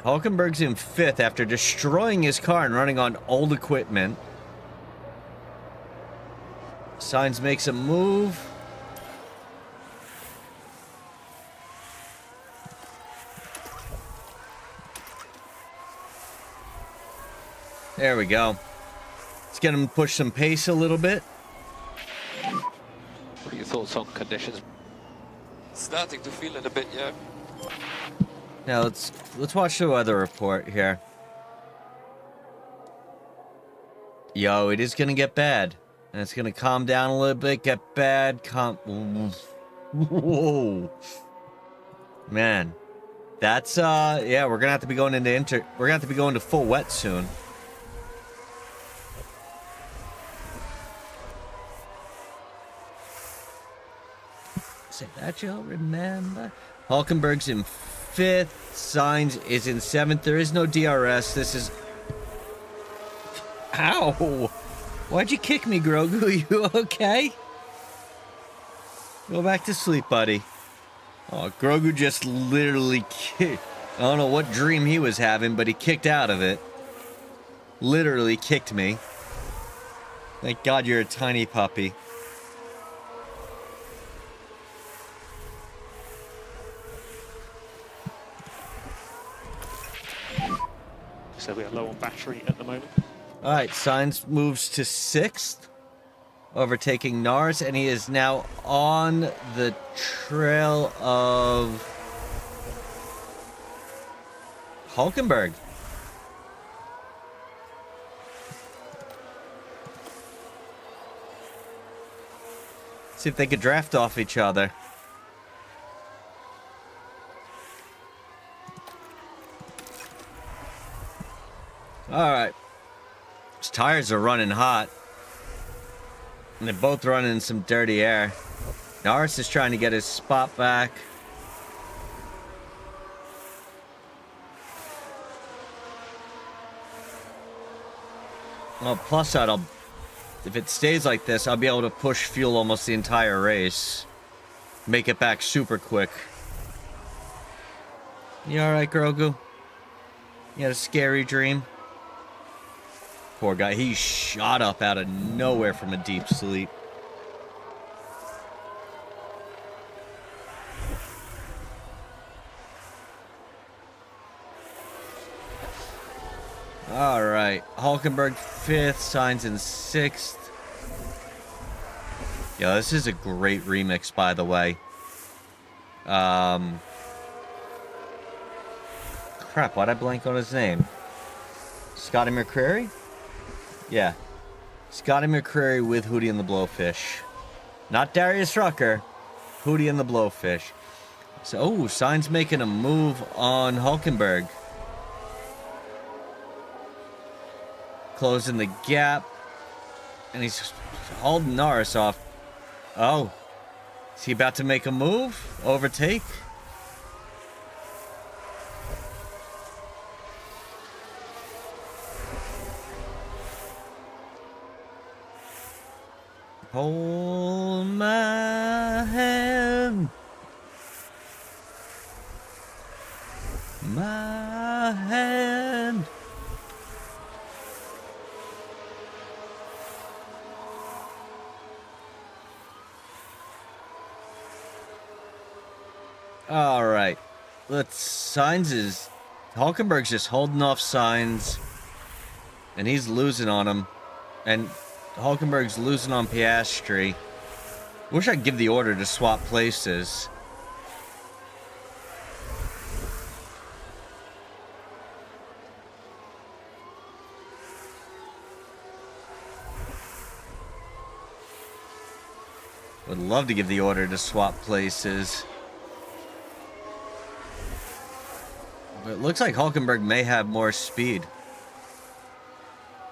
D: Hulkenberg's in 5th after destroying his car and running on old equipment. Sainz makes a move. we go. Let's get him to push some pace a little bit.
H: What are your thoughts on conditions?
I: Starting to feel it a bit, yeah.
D: Now let's watch the weather report here. Yo, it is gonna get bad. And it's gonna calm down a little bit, get bad, whoa. Man. That's yeah, we're gonna have to be going into full wet soon. Say that you'll remember. Hulkenberg's in 5th. Sainz is in 7th. There is no DRS. This is... Ow! Why'd you kick me, Grogu? You okay? Go back to sleep, buddy. Oh, Grogu just literally kicked... I don't know what dream he was having, but he kicked out of it. Literally kicked me. Thank God you're a tiny puppy.
G: So we are low on battery at the moment.
D: All right, Sainz moves to 6th, overtaking Norris, and he is now on the trail of Hulkenberg. See if they could draft off each other. All right. His tires are running hot. And they're both running in some dirty air. Norris is trying to get his spot back. Well, plus side, if it stays like this, I'll be able to push fuel almost the entire race. Make it back super quick. You alright, Grogu? You had a scary dream? Poor guy, he shot up out of nowhere from a deep sleep. Alright, Hulkenberg 5th, Sainz in 6th. Yo, this is a great remix, by the way. Crap, why'd I blank on his name? Scotty McCreery? Yeah. Scotty McCreery with Hootie and the Blowfish. Not Darius Rucker. Hootie and the Blowfish. So, oh, Sainz making a move on Hulkenberg. Closing the gap. And he's holding Norris off. Oh. Is he about to make a move? Overtake? Hold my hand. My hand. All right. Hulkenberg's just holding off Sainz, and he's losing on him, and Hulkenberg's losing on Piastri. Wish I could give the order to swap places. Would love to give the order to swap places. But it looks like Hulkenberg may have more speed.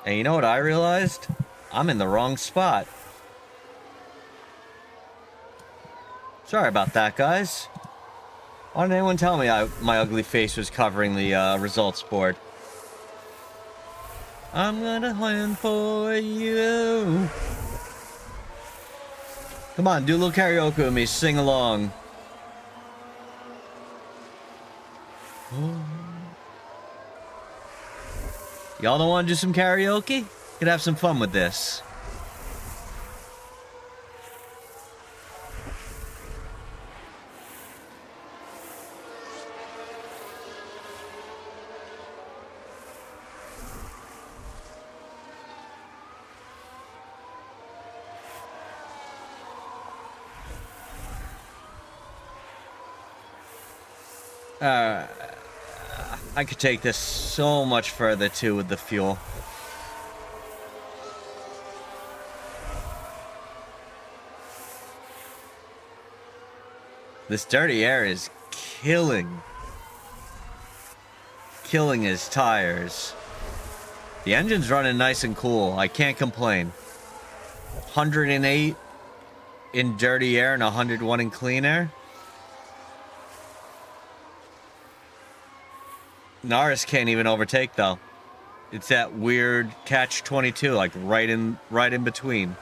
D: And you know what I realized? I'm in the wrong spot. Sorry about that, guys. Why didn't anyone tell me my ugly face was covering the results board? I'm gonna win for you. Come on, do a little karaoke with me. Sing along. Y'all don't want to do some karaoke? Could have some fun with this. I could take this so much further too with the fuel. This dirty air is killing his tires. The engine's running nice and cool. I can't complain. 108 in dirty air and 101 in clean air. Norris can't even overtake though. It's that weird catch-22, like right in between.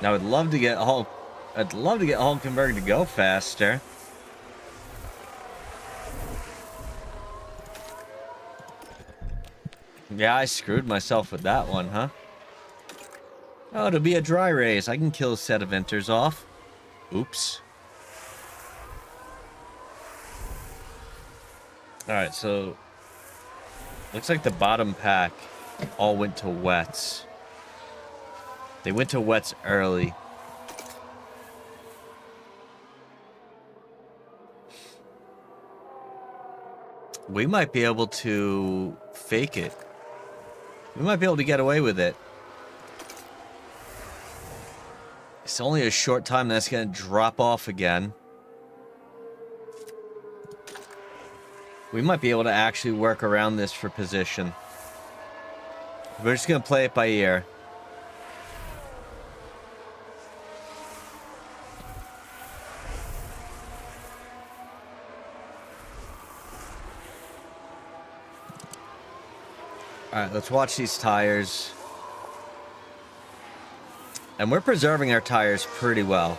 D: Now I'd love to get Hulkenberg to go faster. Yeah, I screwed myself with that one, huh? Oh, it'll be a dry race. I can kill a set of Inters off. Oops. Alright, so... looks like the bottom pack all went to wets. They went to wets early. We might be able to fake it. We might be able to get away with it. It's only a short time that's going to drop off again. We might be able to actually work around this for position. We're just going to play it by ear. Alright, let's watch these tires. And we're preserving our tires pretty well.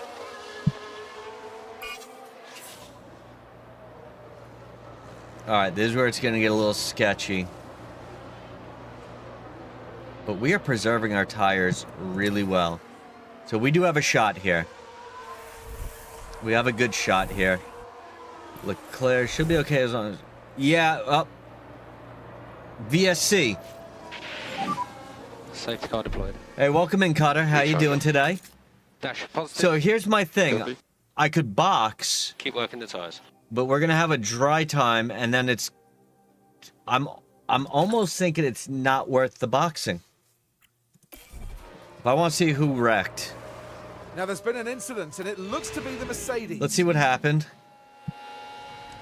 D: Alright, this is where it's going to get a little sketchy. But we are preserving our tires really well. So we do have a shot here. We have a good shot here. Leclerc should be okay as long as... yeah, up. VSC.
H: Safety car deployed.
D: Hey, welcome in, Cutter. How you doing today?
H: Dash positive.
D: So here's my thing. I could box,
H: Keep working the tyres.
D: but we're gonna have a dry time, and then it's... I'm almost thinking it's not worth the boxing. I want to see who wrecked.
E: Now there's been an incident, and it looks to be the Mercedes.
D: Let's see what happened.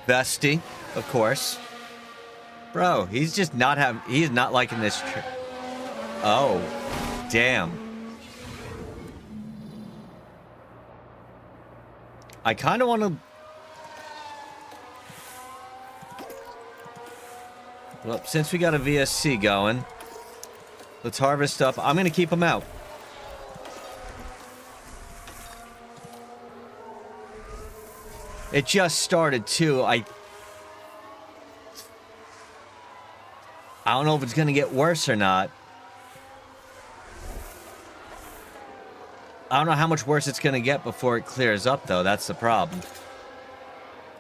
D: Vesty, of course. Bro, he's just not he's not liking this trip. Oh, damn. I kind of want to... well, since we got a VSC going, let's harvest up. I'm going to keep him out. It just started, too. I don't know if it's going to get worse or not. I don't know how much worse it's going to get before it clears up, though. That's the problem.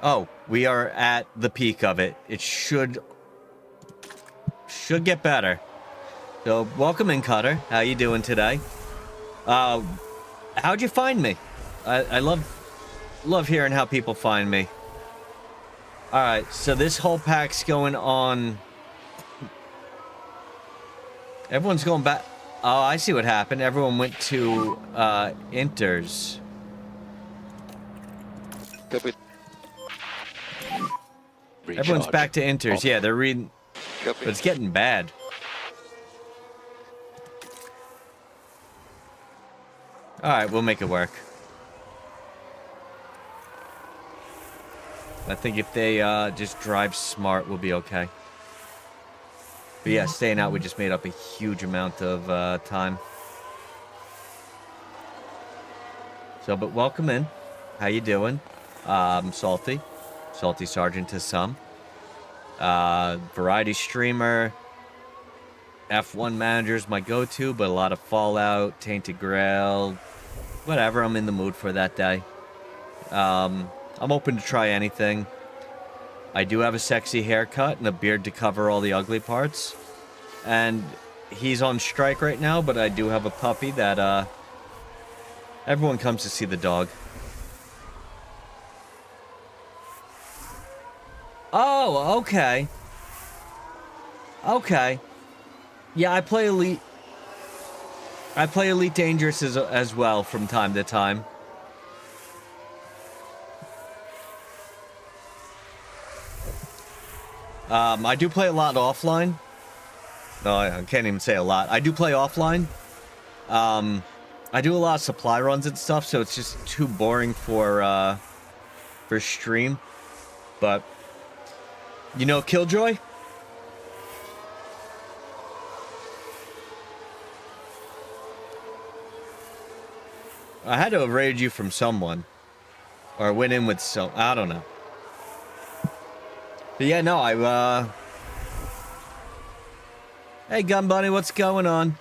D: Oh, we are at the peak of it. It should get better. So, welcome in, Cutter. How you doing today? How'd you find me? I love hearing how people find me. All right, so this whole pack's going on... everyone's going back. Oh, I see what happened. Everyone went to Inters.
H: Copy.
D: Everyone's back to Inters. Yeah, they're reading.
H: Copy.
D: But it's getting bad. All right, we'll make it work. I think if they just drive smart, we'll be okay. But yeah, staying out, we just made up a huge amount of time. So, but welcome in. How you doing? Salty. Salty Sergeant to some. Variety streamer. F1 manager is my go-to, but a lot of Fallout, Tainted Grail. Whatever I'm in the mood for that day. I'm open to try anything. I do have a sexy haircut and a beard to cover all the ugly parts. And he's on strike right now, but I do have a puppy that Everyone comes to see the dog. Oh, okay. Okay. Yeah, I play Elite. I play Elite Dangerous as well from time to time. I do play a lot offline. No, I can't even say a lot. I do play offline. I do a lot of supply runs and stuff, so it's just too boring for stream. But you know Killjoy? I had to have raided you from someone. Or went in with some... I don't know. But yeah, no, Hey, Gun Bunny, what's going on?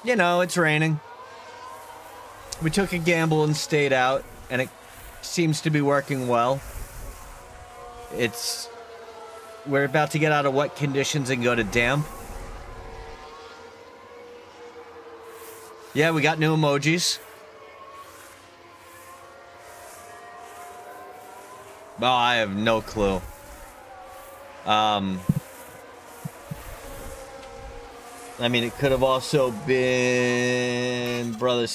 D: You know, it's raining. We took a gamble and stayed out, and it seems to be working well. We're about to get out of wet conditions and go to damp. Yeah, we got new emojis. Oh, I have no clue. I mean, it could have also been Brother...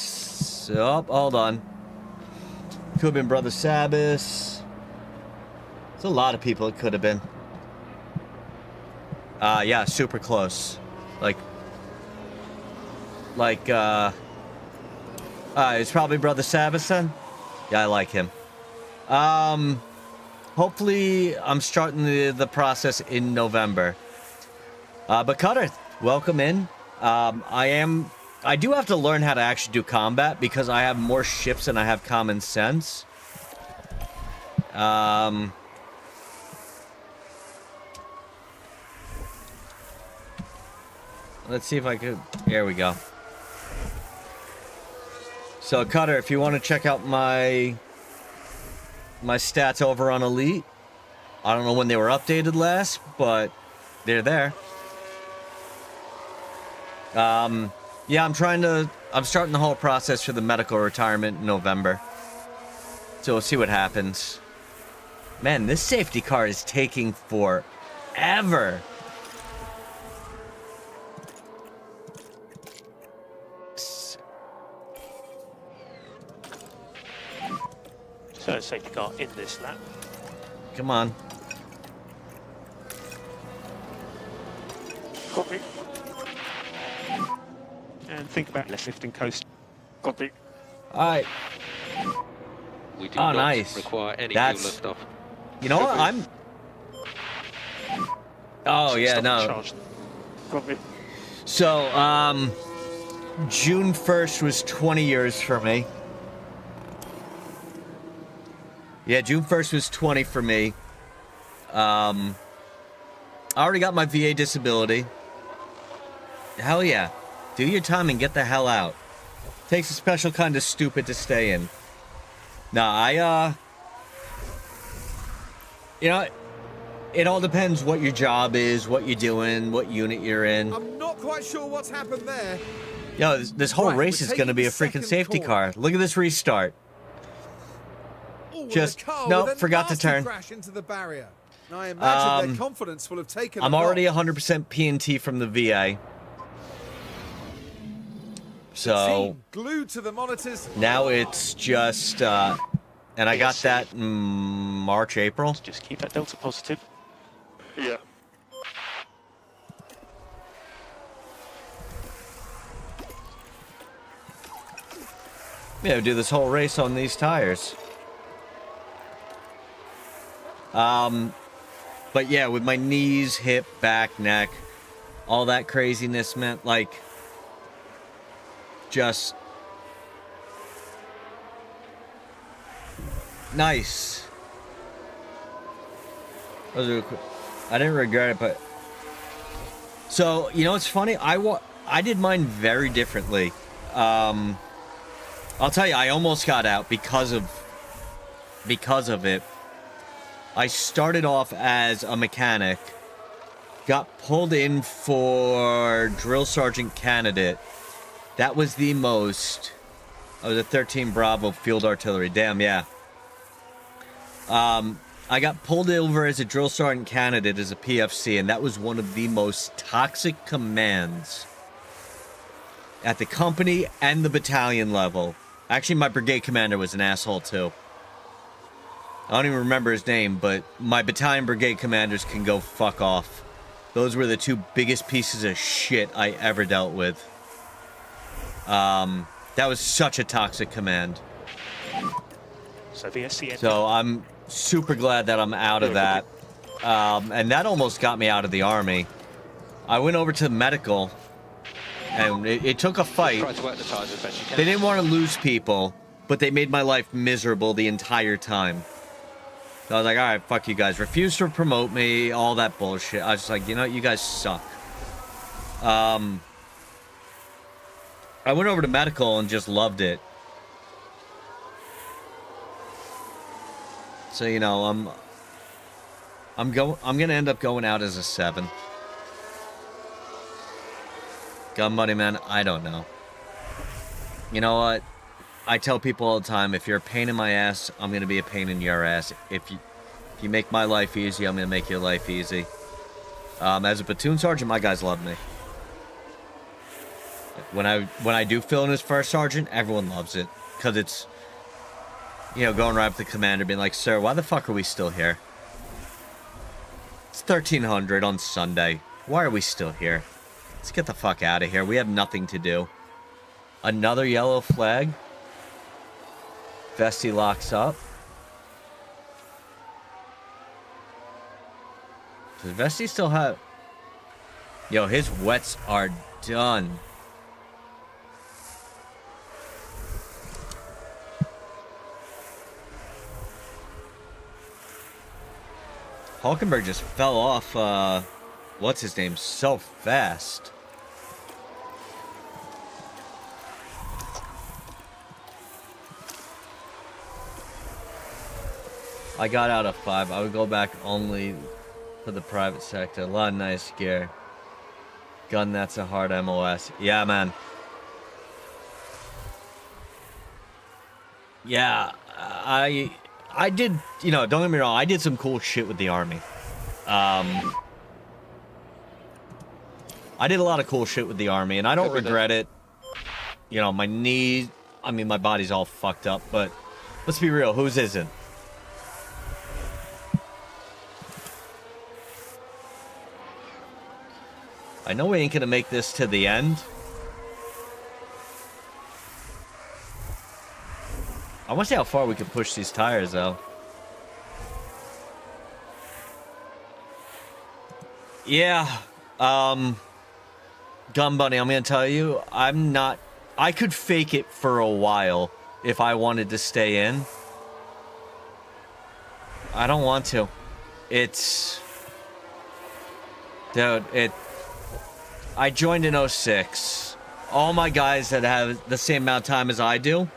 D: Oh, hold on. Could have been Brother Sabbath. There's a lot of people it could have been. Yeah, super close. It's probably Brother Sabbath then? Yeah, I like him. Hopefully I'm starting the process in November. But Cutter, welcome in. I do have to learn how to actually do combat because I have more ships than I have common sense. Let's see if I could... There we go. So, Cutter, if you want to check out my stats over on Elite, I don't know when they were updated last, but they're there. Yeah, I'm starting the whole process for the medical retirement in November. So we'll see what happens. Man, this safety car is taking forever.
G: So safety car in this lap.
D: Come on.
G: Copy. And think about left lifting coast. Copy.
D: Alright.
H: We do not
D: nice.
H: require any
D: That's...
H: fuel liftoff.
D: You know what? I'm... Oh, yeah, no.
G: Charge. Copy.
D: So, June 1st was 20 years for me. Yeah, June 1st was 20 for me. I already got my VA disability. Hell yeah. Do your time and get the hell out. Takes a special kind of stupid to stay in. Nah, you know, it all depends what your job is, what you're doing, what unit you're in.
E: I'm not quite sure what's happened there.
D: Yo, this whole race is going to be a freaking safety car. Look at this restart.
E: Ooh,
D: Just,
E: car
D: nope, forgot to turn.
E: Crash into the barrier. Now, I imagine their confidence will have taken
D: I'm already 100% P&T from the VA. So,
E: glued to the monitors.
D: now it's just, and I got that in March, April.
G: Just keep that delta positive. Yeah.
D: Yeah, do this whole race on these tires. But yeah, with my knees, hip, back, neck, all that craziness meant, like, just nice. I didn't regret it, but so you know, it's funny. I did mine very differently. I'll tell you, I almost got out because of it. I started off as a mechanic, got pulled in for drill sergeant candidate. That was the most I was a 13 Bravo Field Artillery. Damn, yeah. I got pulled over as a drill sergeant candidate as a PFC, and that was one of the most toxic commands at the company and the battalion level. Actually, my brigade commander was an asshole, too. I don't even remember his name, but my battalion brigade commanders can go fuck off. Those were the two biggest pieces of shit I ever dealt with. That was such a toxic command.
G: So the SCN.
D: So I'm super glad that I'm out of that. And that almost got me out of the Army. I went over to medical, and it took a fight.
H: Try to work the tires as best you can.
D: They didn't want to lose people, but they made my life miserable the entire time. So I was like, all right, fuck you guys. Refuse to promote me, all that bullshit. I was just like, you know what, you guys suck. I went over to medical and just loved it. So, you know, I'm gonna end up going out as a 7. Gun buddy, man, I don't know. You know what? I tell people all the time, if you're a pain in my ass, I'm gonna be a pain in your ass. If you make my life easy, I'm gonna make your life easy. As a platoon sergeant, my guys love me. When I do fill in as first sergeant, everyone loves it. Because it's, you know, going right up to the commander being like, sir, why the fuck are we still here? It's 1300 on Sunday. Why are we still here? Let's get the fuck out of here. We have nothing to do. Another yellow flag. Vesty locks up. Does Vesty still have... Yo, his wets are done. Hulkenberg just fell off, what's his name, so fast. I got out of 5. I would go back only for the private sector. A lot of nice gear. Gun, that's a hard MOS. Yeah, man. Yeah, I did, you know, don't get me wrong, I did some cool shit with the Army. I did a lot of cool shit with the Army, and I don't regret it. You know, my knees, I mean, my body's all fucked up, but let's be real, whose isn't? I know we ain't gonna make this to the end. I want to see how far we can push these tires, though. Yeah, Gun Bunny, I'm going to tell you, I could fake it for a while if I wanted to stay in. I don't want to. Dude, I joined in 06. All my guys that have the same amount of time as I do,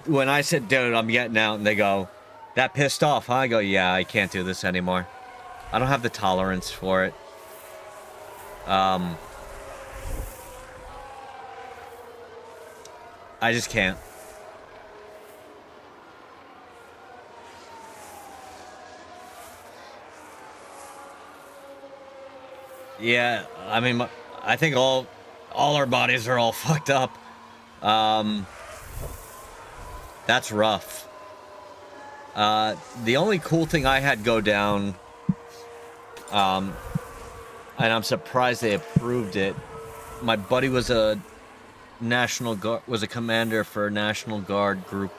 D: when I said, dude, I'm getting out, and they go, that pissed off, huh? I go, yeah, I can't do this anymore. I don't have the tolerance for it. I just can't. Yeah, I mean, I think all our bodies are all fucked up. That's rough. The only cool thing I had go down, and I'm surprised they approved it. My buddy was a commander for a National Guard group,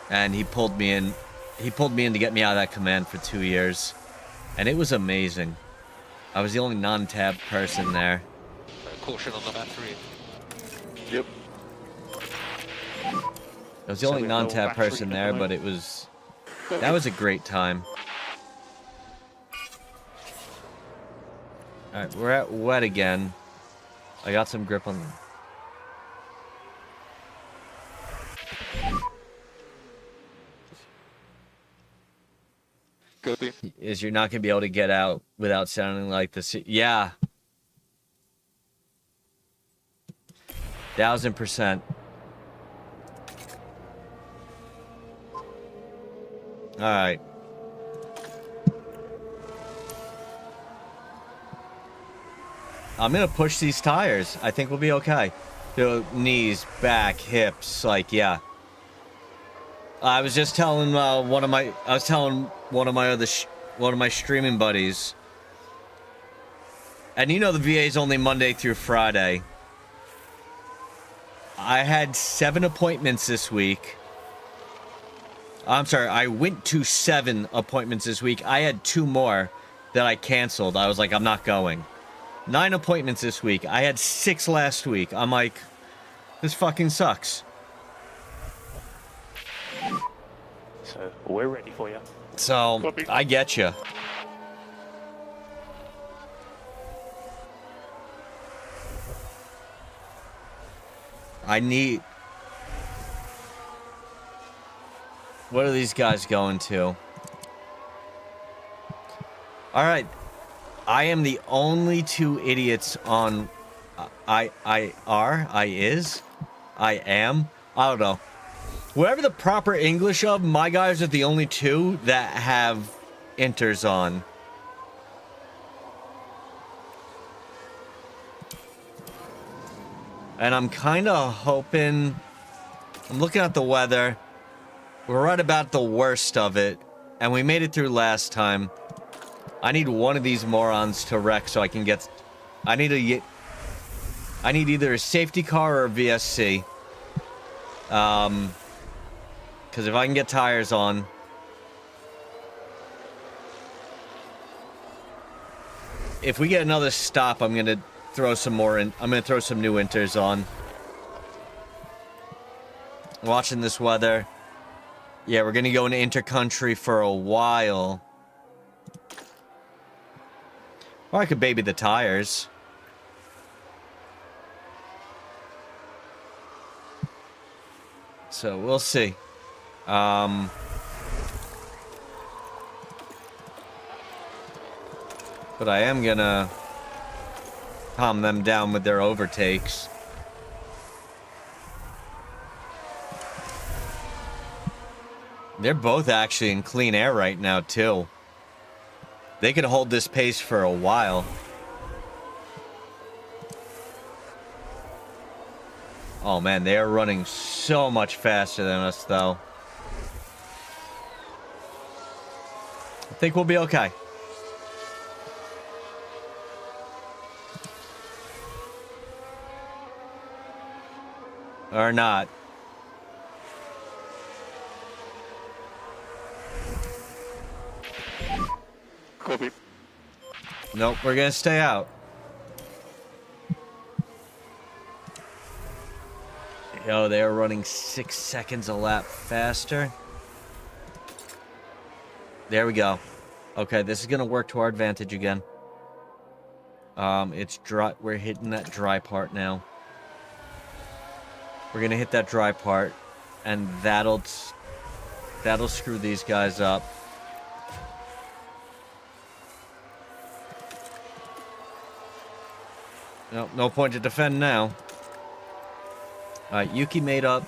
D: and he pulled me in. He pulled me in to get me out of that command for 2 years, and it was amazing. I was the only non-tab person there.
H: Caution on the battery.
G: Yep.
D: I was the only non-tab person there, but that was a great time. Alright, we're at wet again. I got some grip on them.
I: Good.
D: Is you're not going to be able to get out without sounding like this. Yeah. 1000%. All right. I'm gonna push these tires. I think we'll be okay. The knees, back, hips, like, yeah. I was just telling one of my streaming buddies, and you know the VA is only Monday through Friday. I had 7 appointments this week. I'm sorry, I went to 7 appointments this week. I had 2 more that I canceled. I was like, I'm not going. 9 appointments this week. I had 6 last week. I'm like, this fucking sucks.
G: So we're ready for you.
D: So,
G: Copy.
D: I get you. I need... What are these guys going to? Alright. I am the only 2 idiots on... I am? I don't know. Whatever the proper English of, my guys are the only 2 that have inters on. And I'm kind of hoping... I'm looking at the weather. We're right about the worst of it. And we made it through last time. I need one of these morons to wreck so I can get... I need either a safety car or a VSC. Because if I can get tires on... If we get another stop, I'm going to throw some more in. I'm going to throw some new inters on. Watching this weather. Yeah, we're going to go into intercountry for a while. Or I could baby the tires. So, we'll see. But I am gonna calm them down with their overtakes. They're both actually in clean air right now, too. They could hold this pace for a while. Oh man, they are running so much faster than us, though. I think we'll be okay. Or not.
G: Copy.
D: Nope, we're gonna stay out. Yo, they are running 6 seconds a lap faster. There we go. Okay, this is gonna work to our advantage again. It's dry. We're hitting that dry part now. We're gonna hit that dry part, and that'll screw these guys up. Nope, no point to defend now. Alright, Yuki made up.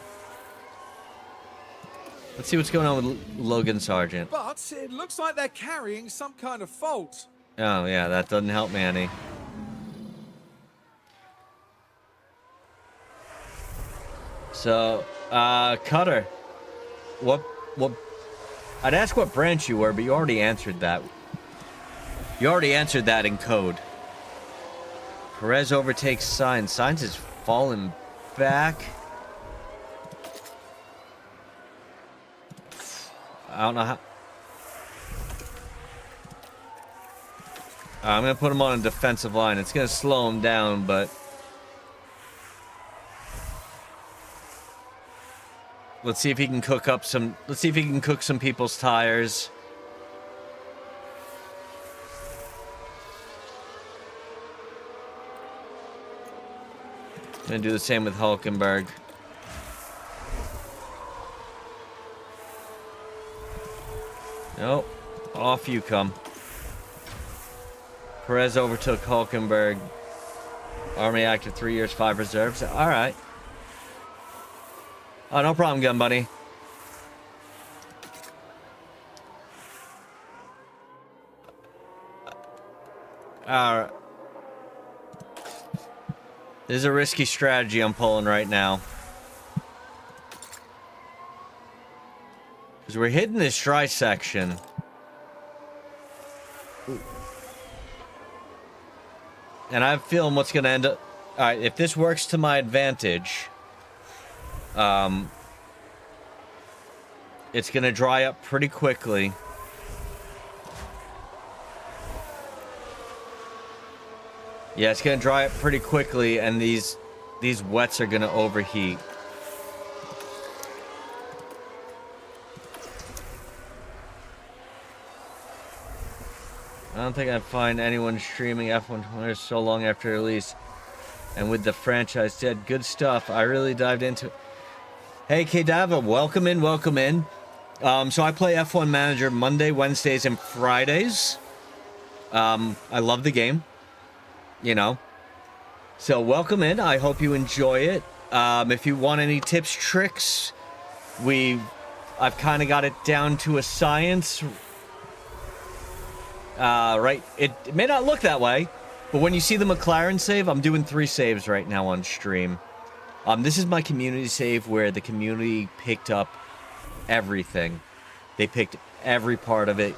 D: Let's see what's going on with Logan Sargent.
E: But it looks like they're carrying some kind of fault.
D: Oh, yeah, that doesn't help me any. So, Cutter. What... I'd ask what branch you were, but you already answered that. You already answered that in code. Perez overtakes Sainz. Sainz is falling back. I don't know how... I'm going to put him on a defensive line. It's going to slow him down, but... Let's see if he can cook up some... Let's see if he can cook some people's tires. Gonna do the same with Hulkenberg. Nope. Off you come. Perez overtook Hulkenberg. Army active 3 years, 5 reserves. Alright. Oh, no problem, gun buddy. Alright. This is a risky strategy I'm pulling right now. Because we're hitting this dry section. And I have a feeling what's going to end up... Alright, if this works to my advantage... it's going to dry up pretty quickly. Yeah, it's going to dry up pretty quickly, and these wets are going to overheat. I don't think I'd find anyone streaming F1 so long after release. And with the franchise dead, good stuff. I really dived into it. Hey, K-Dava, welcome in, welcome in. So I play F1 Manager Monday, Wednesdays, and Fridays. I love the game. You know. So welcome in. I hope you enjoy it. If you want any tips, tricks, I've kind of got it down to a science. Right. It may not look that way, but when you see the McLaren save, I'm doing 3 saves right now on stream. This is my community save where the community picked up everything. They picked every part of it.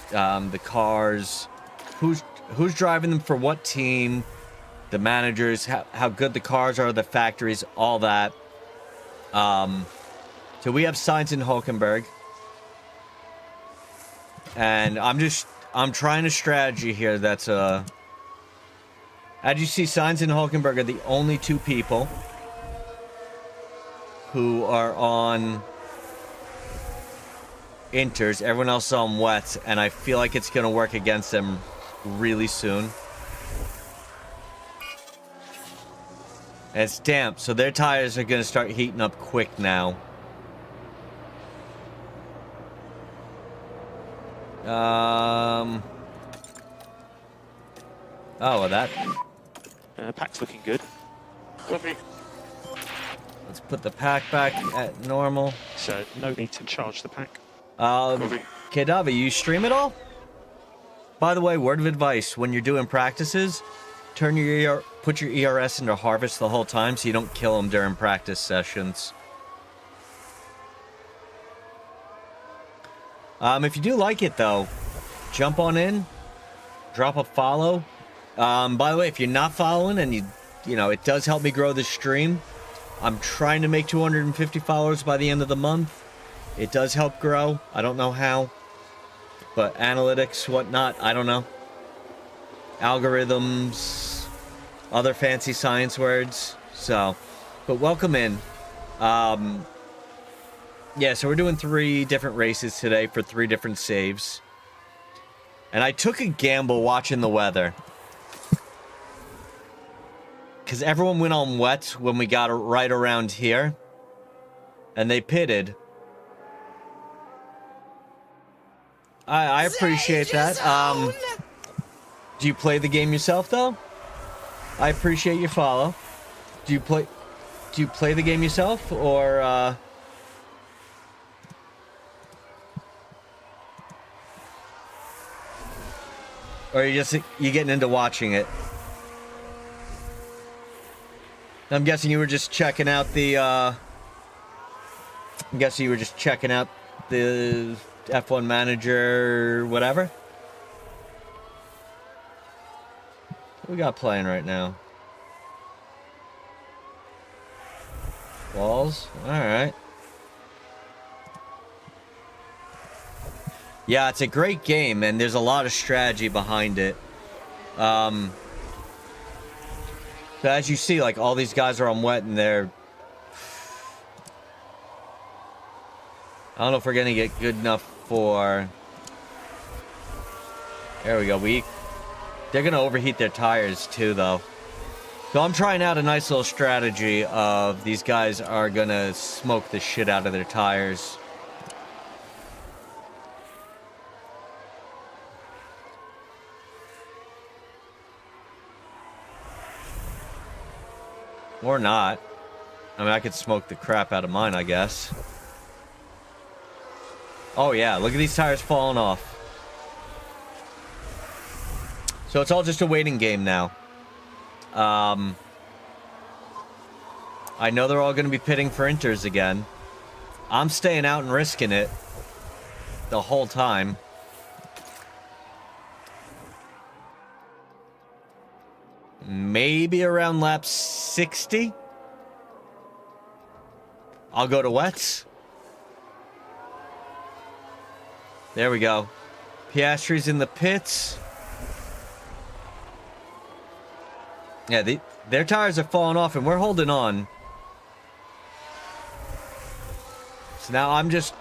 D: The cars, who's driving them for what team, the managers, how good the cars are, the factories, all that. So we have Sainz and Hulkenberg. And I'm trying a strategy here that's as you see, Sainz and Hulkenberg are the only 2 people who are on inters. Everyone else is on wets, and I feel like it's going to work against them really soon. And it's damp, so their tires are going to start heating up quick now. Oh, well, that...
G: Pack's looking good. Copy.
D: Let's put the pack back at normal.
G: So, no need to charge the pack.
D: Kedavi, you stream at all? By the way, word of advice, when you're doing practices, put your ERS into harvest the whole time so you don't kill them during practice sessions. If you do like it, though, jump on in, drop a follow. By the way, if you're not following and you know, it does help me grow the stream. I'm trying to make 250 followers by the end of the month. It does help grow. I don't know how, but analytics, whatnot, I don't know. Algorithms, other fancy science words. So, but welcome in. Yeah, so we're doing 3 different races today for 3 different saves. And I took a gamble watching the weather. Because everyone went on wet when we got right around here. And they pitted. I appreciate that. Do you play the game yourself, though? I appreciate your follow. Do you play the game yourself, or are you getting into watching it? I'm guessing you were just checking out the F1 Manager, whatever. What we got playing right now? Walls? Alright. Yeah, it's a great game, and there's a lot of strategy behind it. So as you see, like, all these guys are on wet, and they're... I don't know if we're gonna get good enough for... There we go. They're gonna overheat their tires, too, though. So I'm trying out a nice little strategy of these guys are gonna smoke the shit out of their tires. Or not. I mean, I could smoke the crap out of mine, I guess. Oh, yeah. Look at these tires falling off. So it's all just a waiting game now. I know they're all going to be pitting for inters again. I'm staying out and risking it the whole time. Maybe around lap 60. I'll go to wets. There we go. Piastri's in the pits. Yeah, their tires are falling off and we're holding on. So now I'm just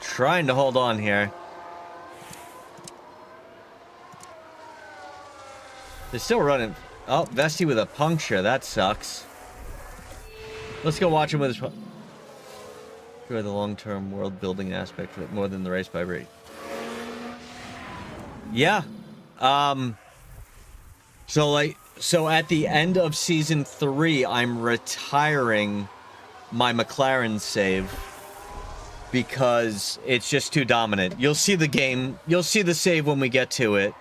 D: trying to hold on here. They're still running. Oh, Vesti with a puncture. That sucks. Let's go watch him with his... Enjoy the long-term world-building aspect of it more than the race by rate. Yeah. So at the end of season 3, I'm retiring my McLaren save because it's just too dominant. You'll see the game. You'll see the save when we get to it.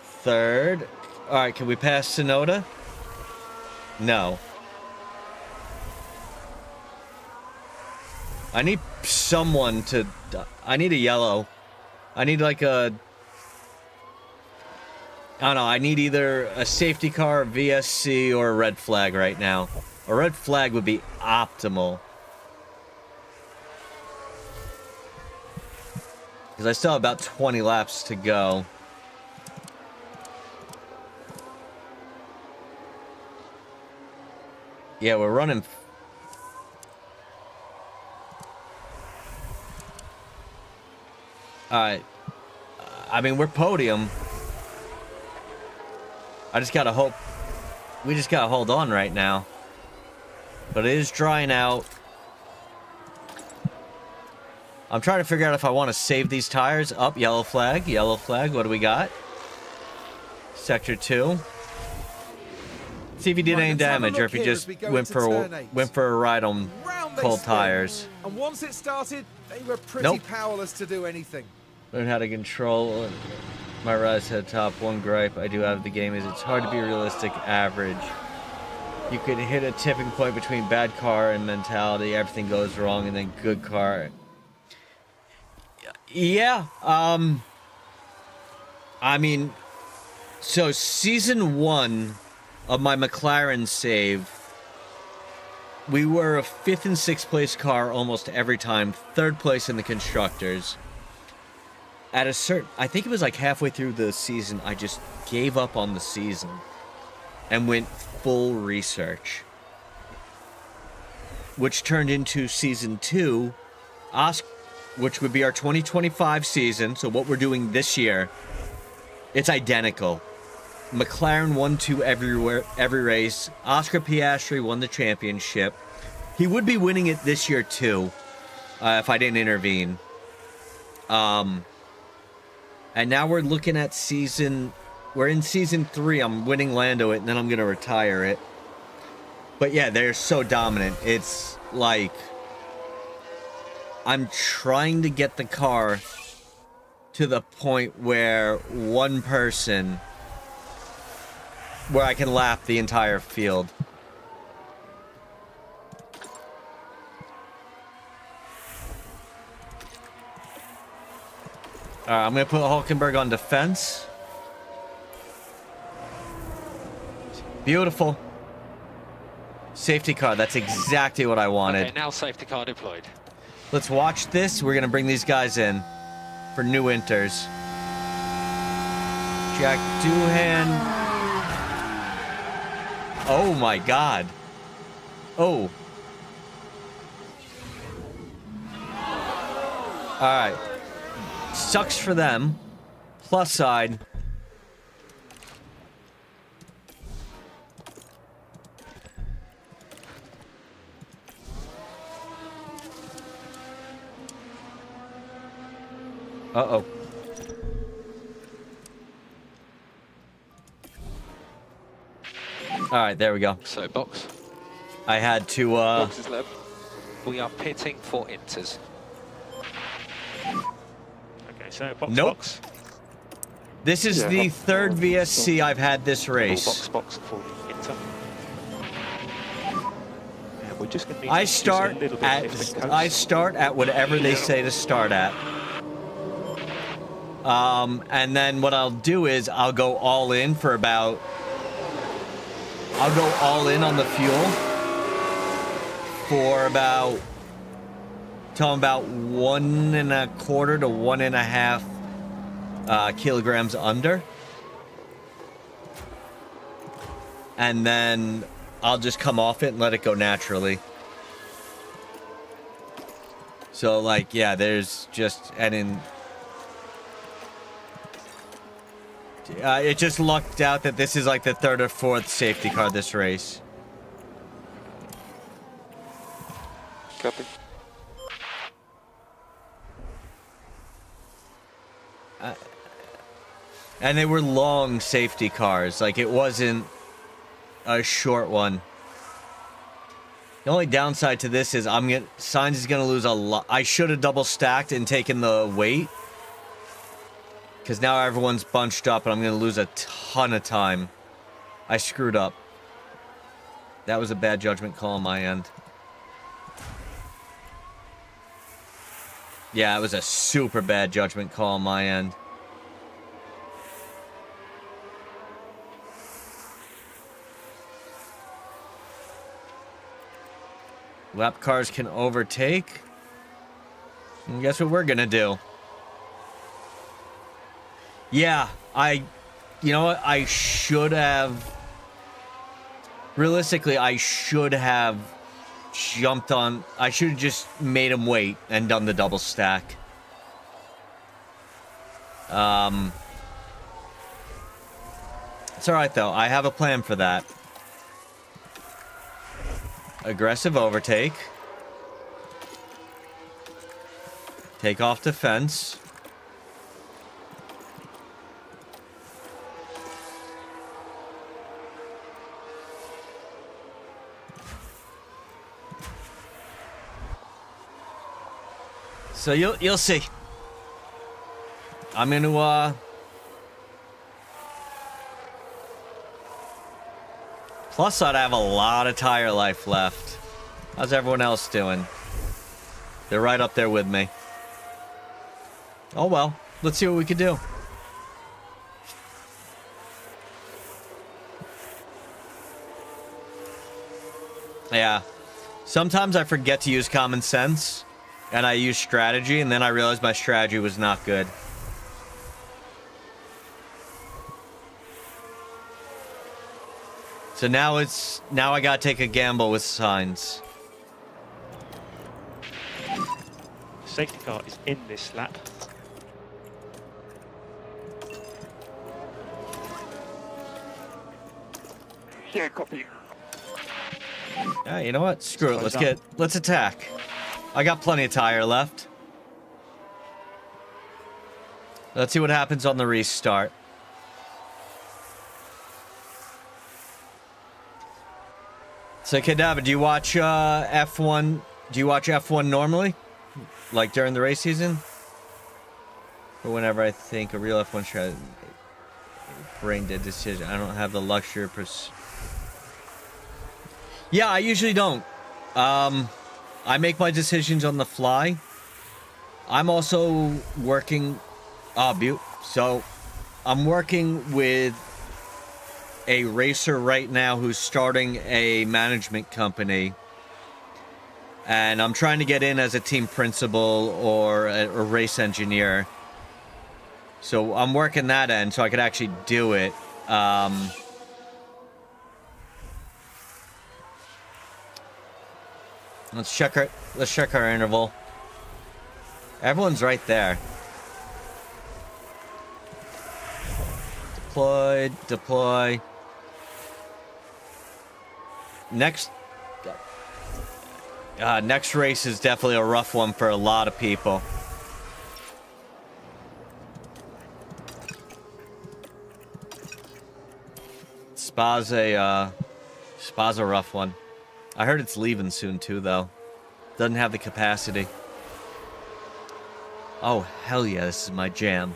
D: Third. All right, can we pass Sonoda? No. I need someone to... I need a yellow. I need like a... I don't know, I need either a safety car, a VSC, or a red flag right now. A red flag would be optimal. Because I still have about 20 laps to go. Yeah, we're running... Alright. I mean, we're podium. I just gotta hope. We just gotta hold on right now. But it is drying out. I'm trying to figure out if I want to save these tires. Up, yellow flag. Yellow flag. What do we got? Sector 2. See if he did any damage or if he just went for a ride on cold tires.
E: And once it started, they were pretty powerless to do anything.
D: Learn how to control my rise head top. One gripe I do have of the game is it's hard to be realistic average. You could hit a tipping point between bad car and mentality. Everything goes wrong, and then good car. Yeah. I mean, so season 1 of my McLaren save, we were a 5th and 6th place car almost every time. 3rd place in the constructors. At a certain, I think it was like halfway through the season, I just gave up on the season and went full research, which turned into season 2, which would be our 2025 season. So what we're doing this year, it's identical. McLaren won 2 every race. Oscar Piastri won the championship. He would be winning it this year too, if I didn't intervene. And now we're looking at we're in season 3. I'm winning Lando it, and then I'm going to retire it. But yeah, they're so dominant. It's like, I'm trying to get the car to the point where one person, where I can lap the entire field. I'm going to put Hulkenberg on defense. Beautiful. Safety car. That's exactly what I wanted.
H: Okay, now safety car deployed.
D: Let's watch this. We're going to bring these guys in for new inters. Jack Doohan. Oh, my God. Oh. All right. Sucks for them. Plus side. Uh-oh. All right, there we go.
H: So box.
D: I had to.
I: Box is left.
H: We are pitting for inters.
G: Okay, so box,
D: Nope.
G: box.
D: This is
I: Yeah,
D: the
I: box,
D: third VSC I've had this race.
G: Box, box for inter. And we're just going to need
D: I
G: to reduce
D: start
G: a little bit
D: at
G: of lifting
D: I
G: coast.
D: start at whatever they say to start at. And then what I'll do is I'll go all in for about. I'll go all in on the fuel for about. Till I'm about 1.25 to 1.5 kilograms under. And then I'll just come off it and let it go naturally. So, like, yeah, there's just, and in, it just lucked out that this is like the third or fourth safety car this race.
I: Copy.
D: And they were long safety cars. Like, it wasn't a short one. The only downside to this is Sainz is gonna lose a lot. I should have double stacked and taken the weight, because now everyone's bunched up and I'm gonna lose a ton of time. I screwed up. That was a bad judgment call on my end. Yeah, it was a super bad judgment call on my end. Lap cars can overtake. And guess what we're gonna do? Yeah, you know what? I should have. Realistically, I should have jumped on. I should have just made him wait and done the double stack. It's alright though. I have a plan for that. Aggressive overtake. Take off the fence. So you'll see. I'm gonna plus I'd have a lot of tire life left. How's everyone else doing? They're right up there with me. Oh well, let's see what we can do. Yeah. Sometimes I forget to use common sense. And I use strategy, and then I realized my strategy was not good. So now I gotta take a gamble with Sainz.
G: Safety car is in this lap. Yeah, copy.
D: Yeah, you know what? Screw it. Let's attack. I got plenty of tire left. Let's see what happens on the restart. So, Kadaver, do you watch F1? Do you watch F1 normally? Like during the race season? Or whenever I think a real F1 strategy, brain dead decision. I don't have the luxury of Yeah, I usually don't. I make my decisions on the fly. I'm also working... So, I'm working with a racer right now who's starting a management company. And I'm trying to get in as a team principal or a race engineer. So, I'm working that end so I could actually do it. Let's check our interval. Everyone's right there. Deploy. Next race is definitely a rough one for a lot of people. Spa's a Spa's a rough one. I heard it's leaving soon too, though. Doesn't have the capacity. Oh, hell yeah, this is my jam.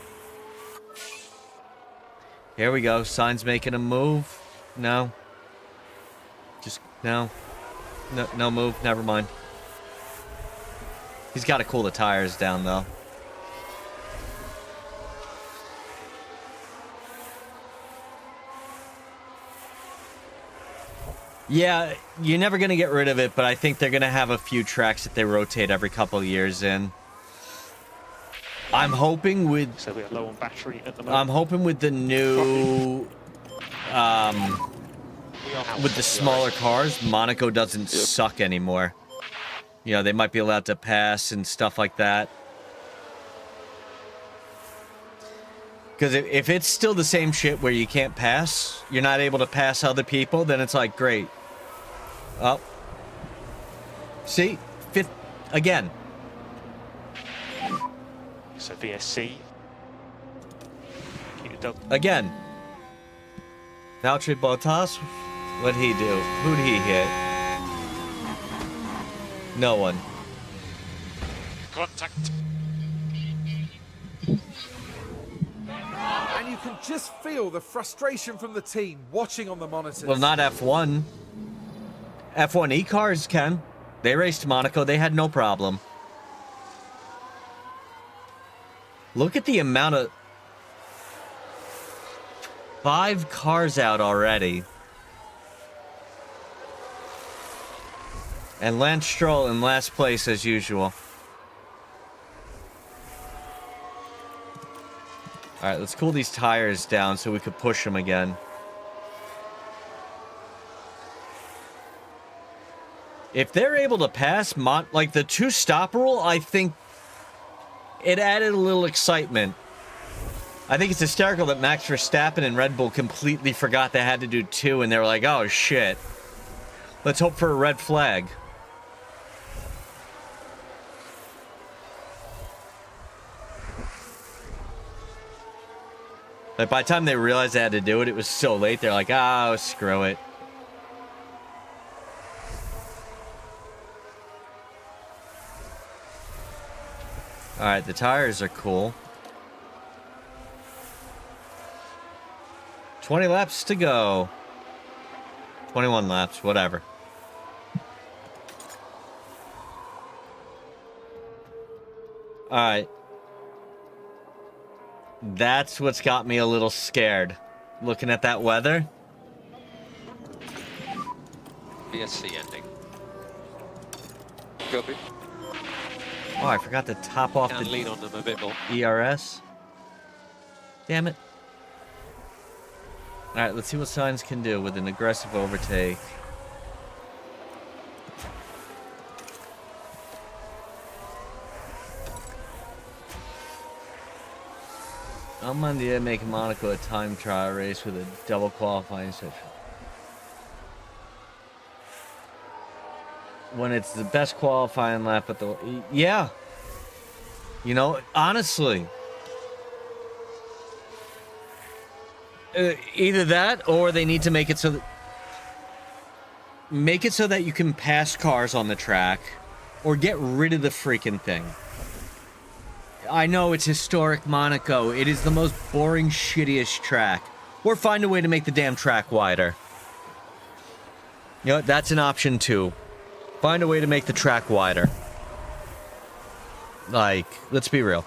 D: Here we go. Sign's making a move. No. Just, no. No move. Never mind. He's got to cool the tires down, though. Yeah, you're never going to get rid of it, but I think they're going to have a few tracks that they rotate every couple of years in. I'm hoping with...
G: So we are low on battery at the moment.
D: I'm hoping with the new... with the smaller cars, Monaco doesn't suck anymore. You know, they might be allowed to pass and stuff like that. Because if it's still the same shit where you can't pass, you're not able to pass other people, then it's like, great. Oh. See? Fifth, again.
G: So VSC.
D: Again. Valtteri Bottas, what'd he do? Who'd he hit? No one.
G: Contact.
E: And you can just feel the frustration from the team watching on the monitors.
D: Well, not F1. F1 cars can. They raced Monaco. They had no problem. Look at the amount of... 5 cars out already. And Lance Stroll in last place as usual. Alright, let's cool these tires down so we could push them again. If they're able to pass, like the 2-stop rule, I think it added a little excitement. I think it's hysterical that Max Verstappen and Red Bull completely forgot they had to do 2, and they were like, oh shit. Let's hope for a red flag. Like, by the time they realized they had to do it, it was so late. They're like, oh, screw it. Alright, the tires are cool. 20 laps to go. 21 laps, whatever. Alright. That's what's got me a little scared. Looking at that weather.
H: VSC ending.
I: Copy.
D: Oh, I forgot to top off
H: Can
D: the
H: lean on them a bit more.
D: ERS. Damn it. Alright, let's see what Sainz can do with an aggressive overtake. On Monday, I make Monaco a time trial race with a double qualifying session. When it's the best qualifying lap at the... Yeah. You know, honestly. Either that, or they need to make it so that... Make it so that you can pass cars on the track, or get rid of the freaking thing. I know it's historic Monaco. It is the most boring, shittiest track. Or find a way to make the damn track wider. You know what? That's an option too. Find a way to make the track wider. Like, let's be real.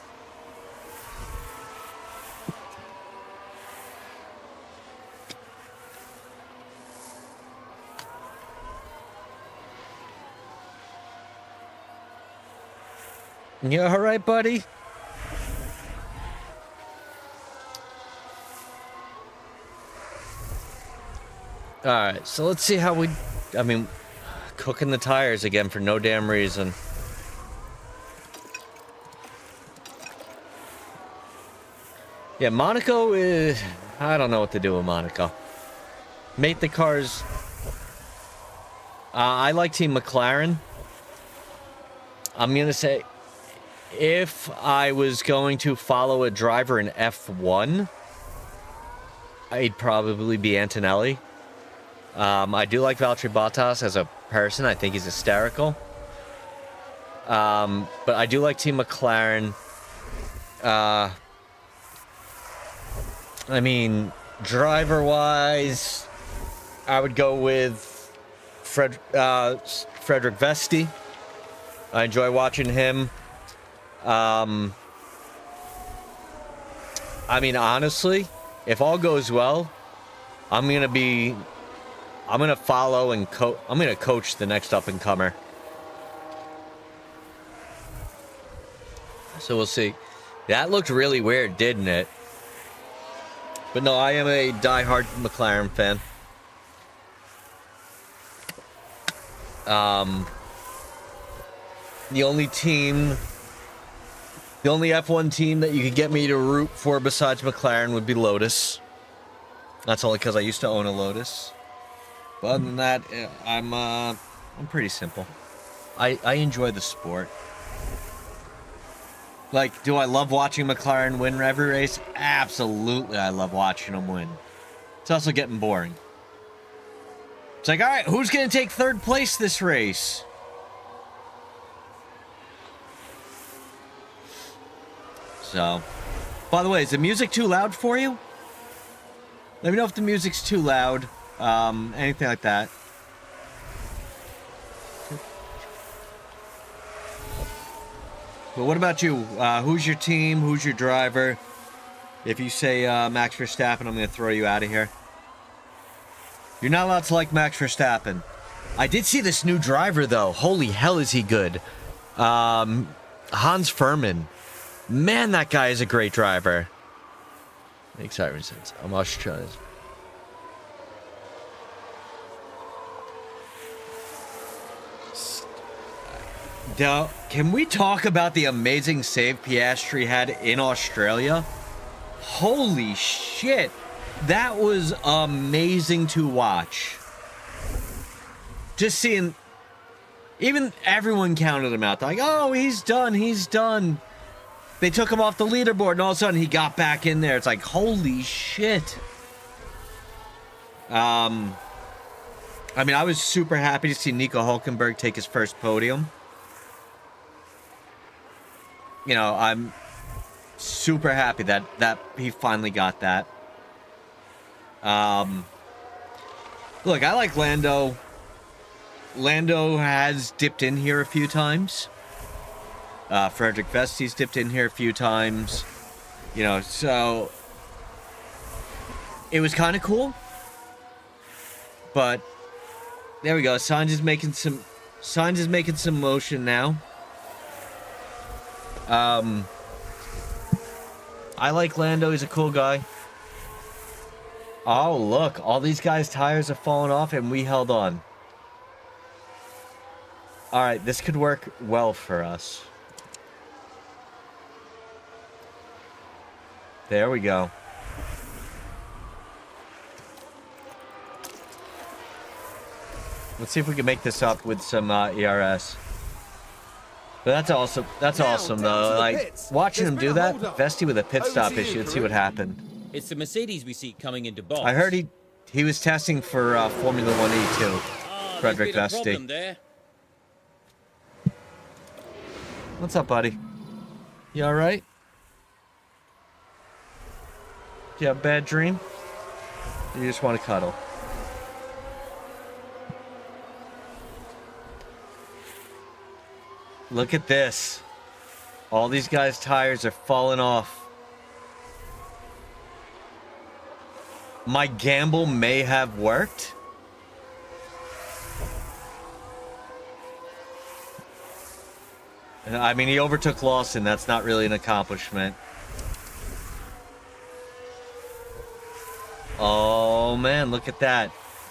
D: You alright, buddy? Alright, so let's see how we... I mean, cooking the tires again for no damn reason. Yeah, Monaco is... I don't know what to do with Monaco. Make the cars... I like Team McLaren. I'm going to say... If I was going to follow a driver in F1, I'd probably be Antonelli. I do like Valtteri Bottas as a person. I think he's hysterical. But I do like Team McLaren. I mean, driver-wise, I would go with Frederick Vesti. I enjoy watching him. I mean, honestly, if all goes well, I'm gonna follow and I'm gonna coach the next up-and-comer. So we'll see. That looked really weird, didn't it? But no, I am a die-hard McLaren fan. The only F1 team that you could get me to root for besides McLaren would be Lotus. That's only because I used to own a Lotus. But other than that, I'm pretty simple. I enjoy the sport. Like, do I love watching McLaren win every race? Absolutely, I love watching them win. It's also getting boring. It's like, all right, who's going to take third place this race? So, by the way, is the music too loud for you? Let me know if the music's too loud. Anything like that. But what about you? Who's your team? Who's your driver? If you say Max Verstappen, I'm going to throw you out of here. You're not allowed to like Max Verstappen. I did see this new driver, though. Holy hell, is he good. Hans Furman. Man, that guy is a great driver. Makes sense. I'm Australian. Can we talk about the amazing save Piastri had in Australia? Holy shit. That was amazing to watch. Just seeing... Even everyone counted him out. They're like, oh, he's done. They took him off the leaderboard, and all of a sudden he got back in there. It's like, holy shit. I mean, I was super happy to see Nico Hulkenberg take his first podium. You know, I'm super happy that he finally got that. Look, I like Lando. Lando has dipped in here a few times. Frederick Vesti's dipped in here a few times. You know, so it was kind of cool. But there we go. Sainz is making some motion now. I like Lando. He's a cool guy. Oh, look. All these guys' tires have fallen off, and we held on. All right, this could work well for us. There we go. Let's see if we can make this up with some ERS. But that's awesome. That's awesome, though. Like, watching him do that, Vesti with a pit stop issue. Let's see what happened.
F: It's the Mercedes we see coming into box.
D: I heard he was testing for Formula 1E too. Frederick Vesti. What's up, buddy? You all right? Do you have a bad dream? Or you just want to cuddle? Look at this. All these guys' tires are falling off. My gamble may have worked. I mean, he overtook Lawson. That's not really an accomplishment. Oh, man, look at that.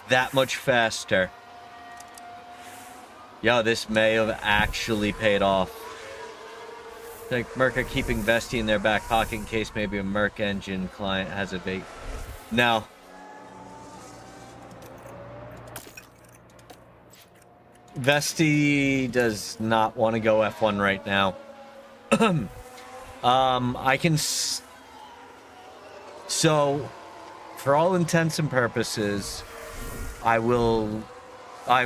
D: That much faster. Yo, this may have actually paid off. I think Merc are keeping Vesti in their back pocket in case maybe a Merc engine client has a big... No. Vesti does not want to go F1 right now. I can... So, for all intents and purposes, I'm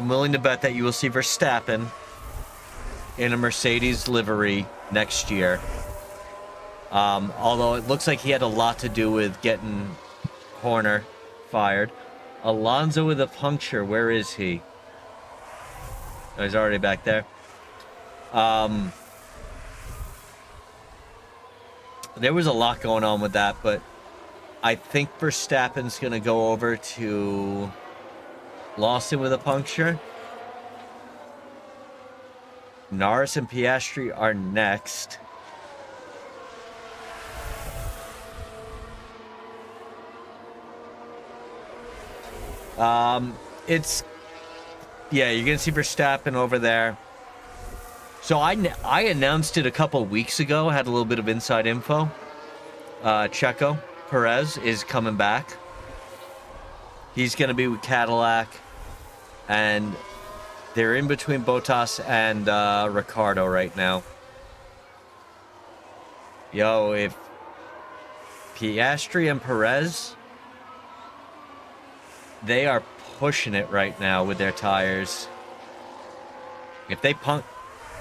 D: willing to bet that you will see Verstappen in a Mercedes livery next year. Although it looks like he had a lot to do with getting Horner fired. Alonso with a puncture. Where is he? Oh, he's already back there. There was a lot going on with that, but I think Verstappen's going to go over to Lawson with a puncture. Norris and Piastri are next. Yeah, you're going to see Verstappen over there. So I announced it a couple weeks ago, had a little bit of inside info. Checo Perez is coming back. He's going to be with Cadillac. And they're in between Bottas and Ricciardo right now. Yo, if Piastri and Perez, they are pushing it right now with their tires.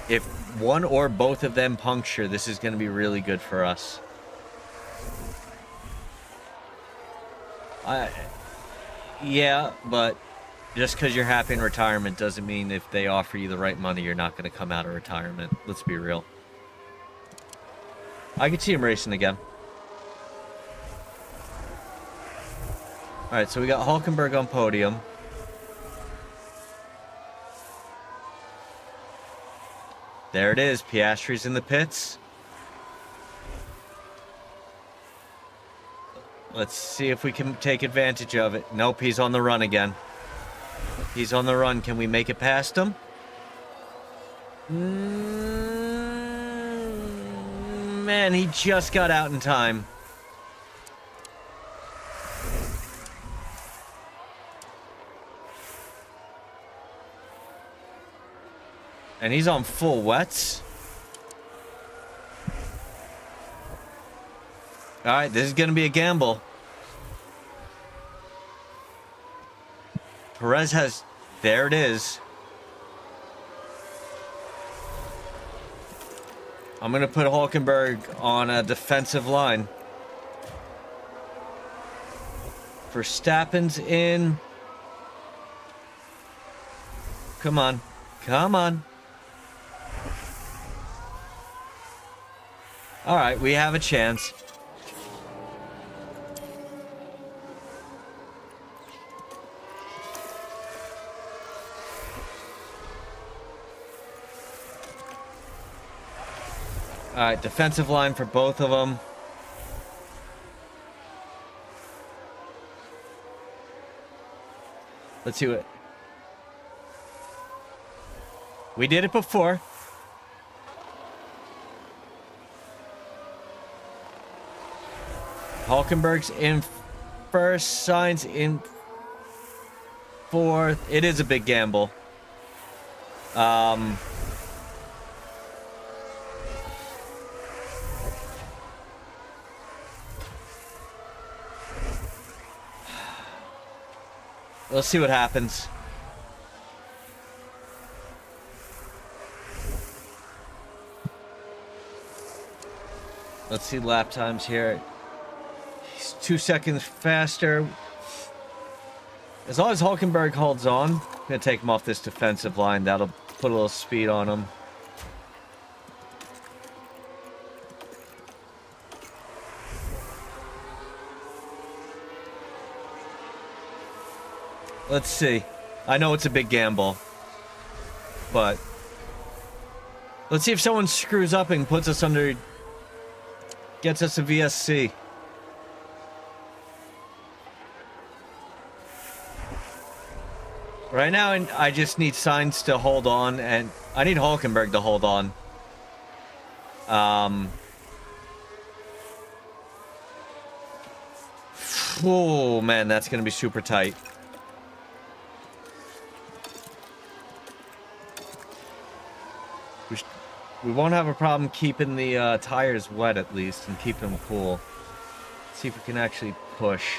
D: If one or both of them puncture, this is going to be really good for us. Yeah, but just because you're happy in retirement doesn't mean if they offer you the right money, you're not going to come out of retirement. Let's be real. I could see him racing again. Alright, so we got Hulkenberg on podium. There it is. Piastri's in the pits. Let's see if we can take advantage of it. Nope, he's on the run again. He's on the run. Can we make it past him? Man, he just got out in time. And he's on full wets. Alright, this is going to be a gamble. Perez has... There it is. I'm going to put Hulkenberg on a defensive line. Verstappen's in. Come on. Come on. Alright, we have a chance. Alright, defensive line for both of them. Let's do it. We did it before. Hulkenberg's in first, Sainz in fourth. It is a big gamble. Let's see what happens. Let's see lap times here. He's 2 seconds faster. As long as Hulkenberg holds on, I'm going to take him off this defensive line. That'll put a little speed on him. Let's see. I know it's a big gamble, but let's see if someone screws up and puts us under, gets us a VSC. Right now, I just need Sainz to hold on, and I need Hulkenberg to hold on. Oh man, that's going to be super tight. We won't have a problem keeping the tires wet at least and keeping them cool. See if we can actually push.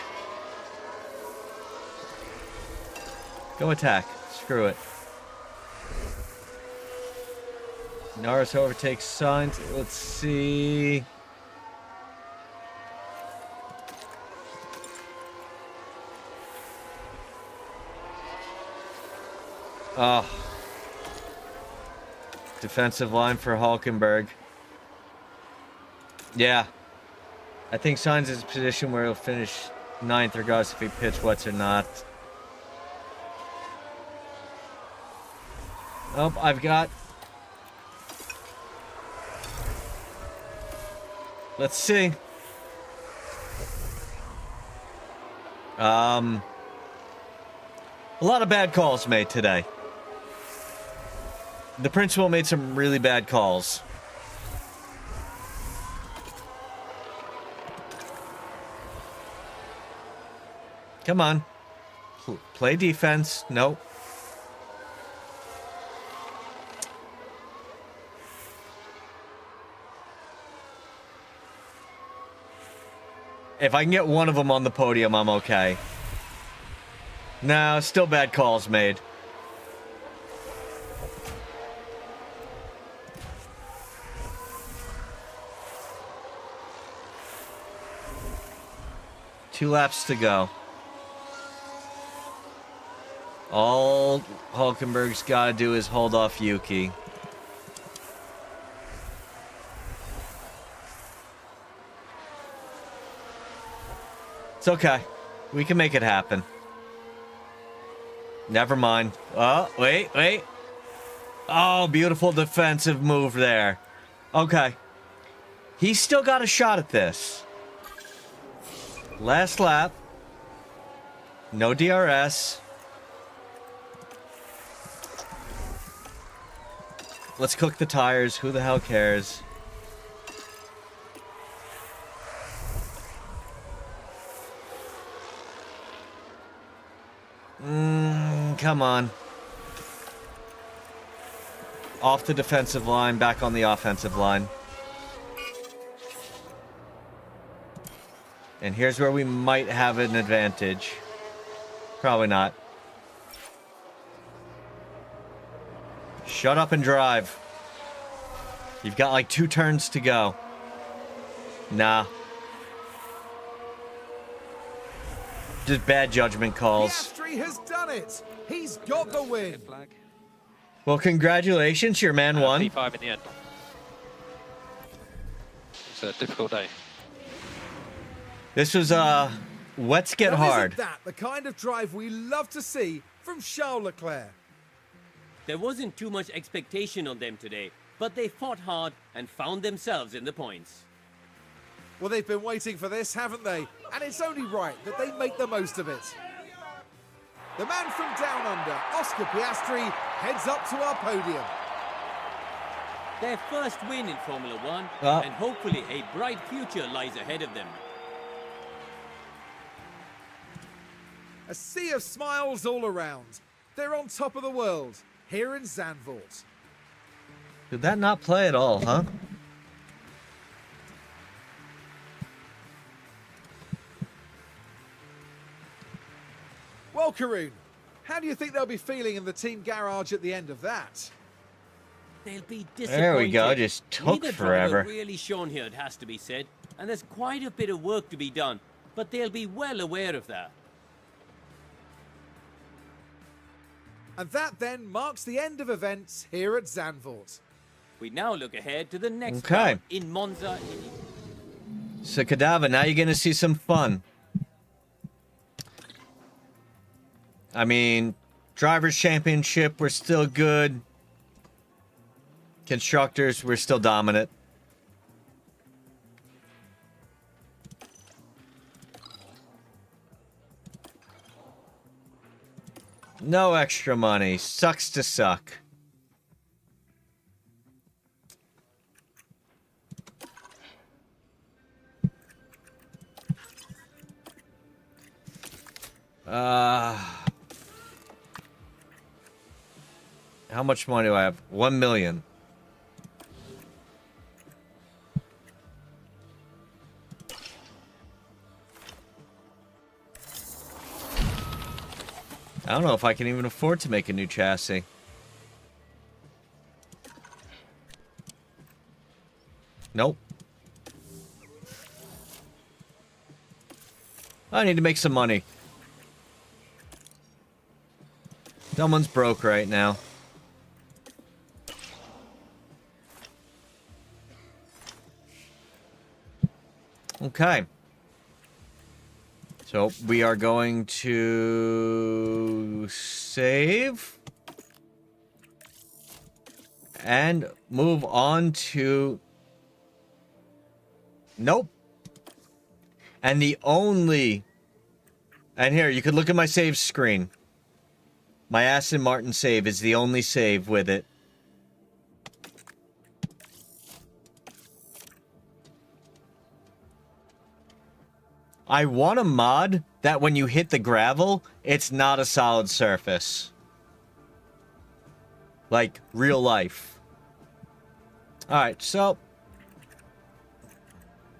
D: Go attack. Screw it. Norris overtakes Sainz. Let's see. Oh. Defensive line for Hulkenberg. Yeah. I think Sainz is in a position where he'll finish 9th regardless if he pits wets or not. Oh, I've got... Let's see. A lot of bad calls made today. The principal made some really bad calls. Come on. Play defense. Nope. If I can get one of them on the podium, I'm okay. No, still bad calls made. Two laps to go. All Hulkenberg's got to do is hold off Yuki. It's okay. We can make it happen. Never mind. Oh, wait. Oh, beautiful defensive move there. Okay. He's still got a shot at this. Last lap. No DRS. Let's cook the tires. Who the hell cares? Come on. Off the defensive line, back on the offensive line. And here's where we might have an advantage. Probably not. Shut up and drive. You've got like 2 turns to go. Nah. Just bad judgment calls.
E: Piastri has done it. He's got the win.
D: Well, congratulations, your man won.
H: P5 in the end. It's a difficult day.
D: This was let's get
E: Now,
D: hard.
E: Isn't that the kind of drive we love to see from Charles Leclerc?
F: There wasn't too much expectation on them today, but they fought hard and found themselves in the points.
E: Well, they've been waiting for this, haven't they? And it's only right that they make the most of it. The man from down under, Oscar Piastri, heads up to our podium.
F: Their first win in Formula One, and hopefully a bright future lies ahead of them.
E: A sea of smiles all around. They're on top of the world, here in Zandvoort.
D: Did that not play at all, huh?
E: Well, Karun, how do you think they'll be feeling in the team garage at the end of that?
F: They'll be disappointed.
D: There we go, just took
F: Neither
D: forever.
F: driver really shone here, it has to be said, and there's quite a bit of work to be done, but they'll be well aware of that.
E: And that then marks the end of events here at Zandvoort.
F: We now look ahead to the next
D: Okay.
F: round in Monza.
D: So, Kadava, now you're going to see some fun. I mean, Drivers' Championship, we're still good. Constructors, we're still dominant. No extra money. Sucks to suck. How much money do I have? 1 million. I don't know if I can even afford to make a new chassis. Nope. I need to make some money. Someone's broke right now. Okay. So we are going to save and move on to... Nope. And the only... And here, you could look at my save screen. My Aston Martin save is the only save with it. I want a mod that when you hit the gravel, it's not a solid surface. Like, real life. Alright, so...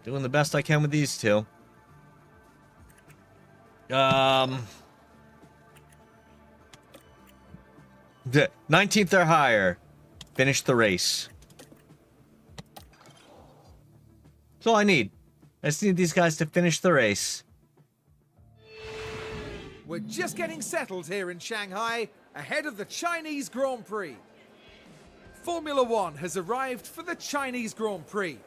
D: Doing the best I can with these two. 19th or higher. Finish the race. That's all I need. I just need these guys to finish the race.
E: We're just getting settled here in Shanghai, ahead of the Chinese Grand Prix. Formula One has arrived for the Chinese Grand Prix.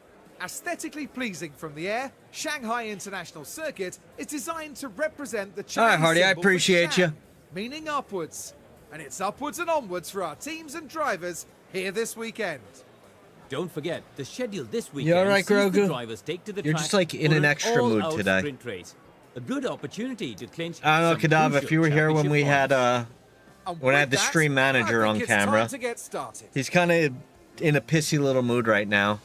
E: Aesthetically pleasing from the air, Shanghai International Circuit is designed to represent the Chinese
D: All right, Hardy, I
E: symbol for
D: appreciate
E: Shang,
D: you.
E: meaning upwards. And it's upwards and onwards for our teams and drivers here this weekend.
F: Don't forget, the schedule this weekend
D: You all right,
F: sees the
D: Grogu?
F: drivers take to the
D: You're
F: track
D: just, like, in
F: for
D: an extra mood
F: all-out
D: today.
F: sprint race. A good opportunity to clinch
D: I don't know,
F: some
D: Kadav, if
F: crucial
D: you were here when
F: championship
D: we had,
F: points.
E: And
D: when I had
E: with
D: the
E: that,
D: stream manager
E: I
D: on
E: think it's
D: camera.
E: time to get started.
D: He's kind of in a pissy little mood right now.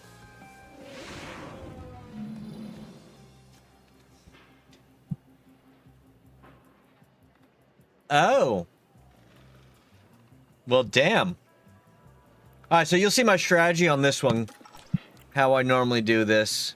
D: Oh. Well, damn. Alright, so you'll see my strategy on this one. How I normally do this.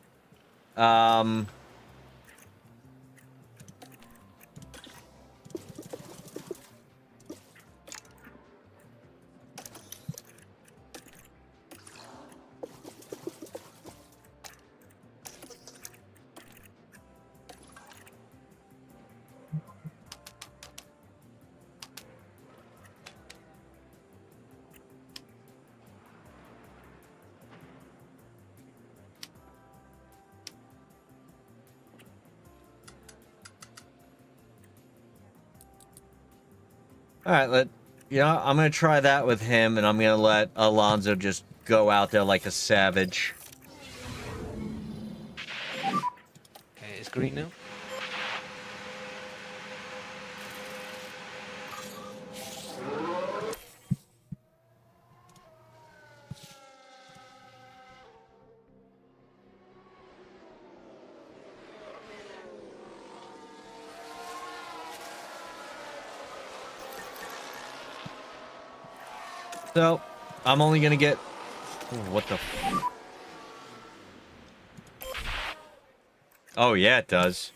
D: Alright, I'm gonna try that with him, and I'm gonna let Alonso just go out there like a savage.
H: Okay, it's green now.
D: So, I'm only gonna get... Ooh, what the... Oh, yeah, it does.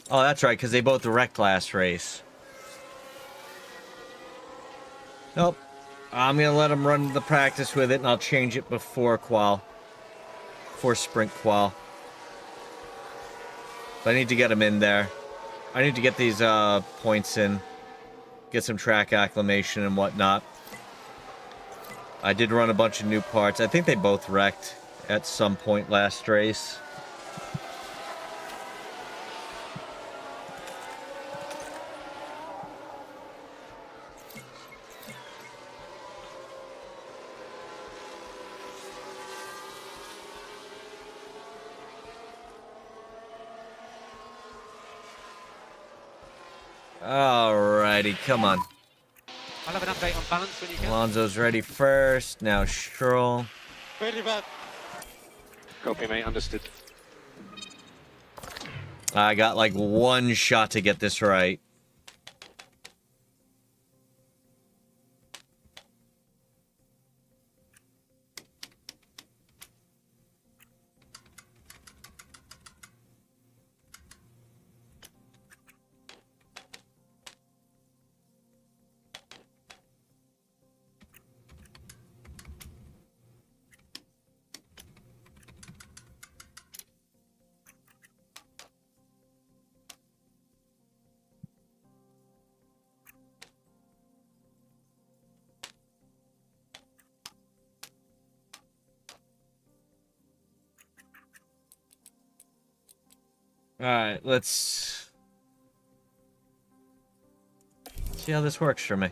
D: Oh, that's right, because they both wrecked last race. Nope. I'm gonna let them run the practice with it, and I'll change it before qual. Before sprint qual. But I need to get them in there. I need to get these points in. Get some track acclimation and whatnot. I did run a bunch of new parts. I think they both wrecked at some point last race. Alrighty, come on.
H: I'll have an update on balance when you can.
D: Alonso's ready first. Now Stroll.
I: Really bad.
G: Copy, mate. Understood.
D: I got like one shot to get this right. Alright, let's see how this works for me.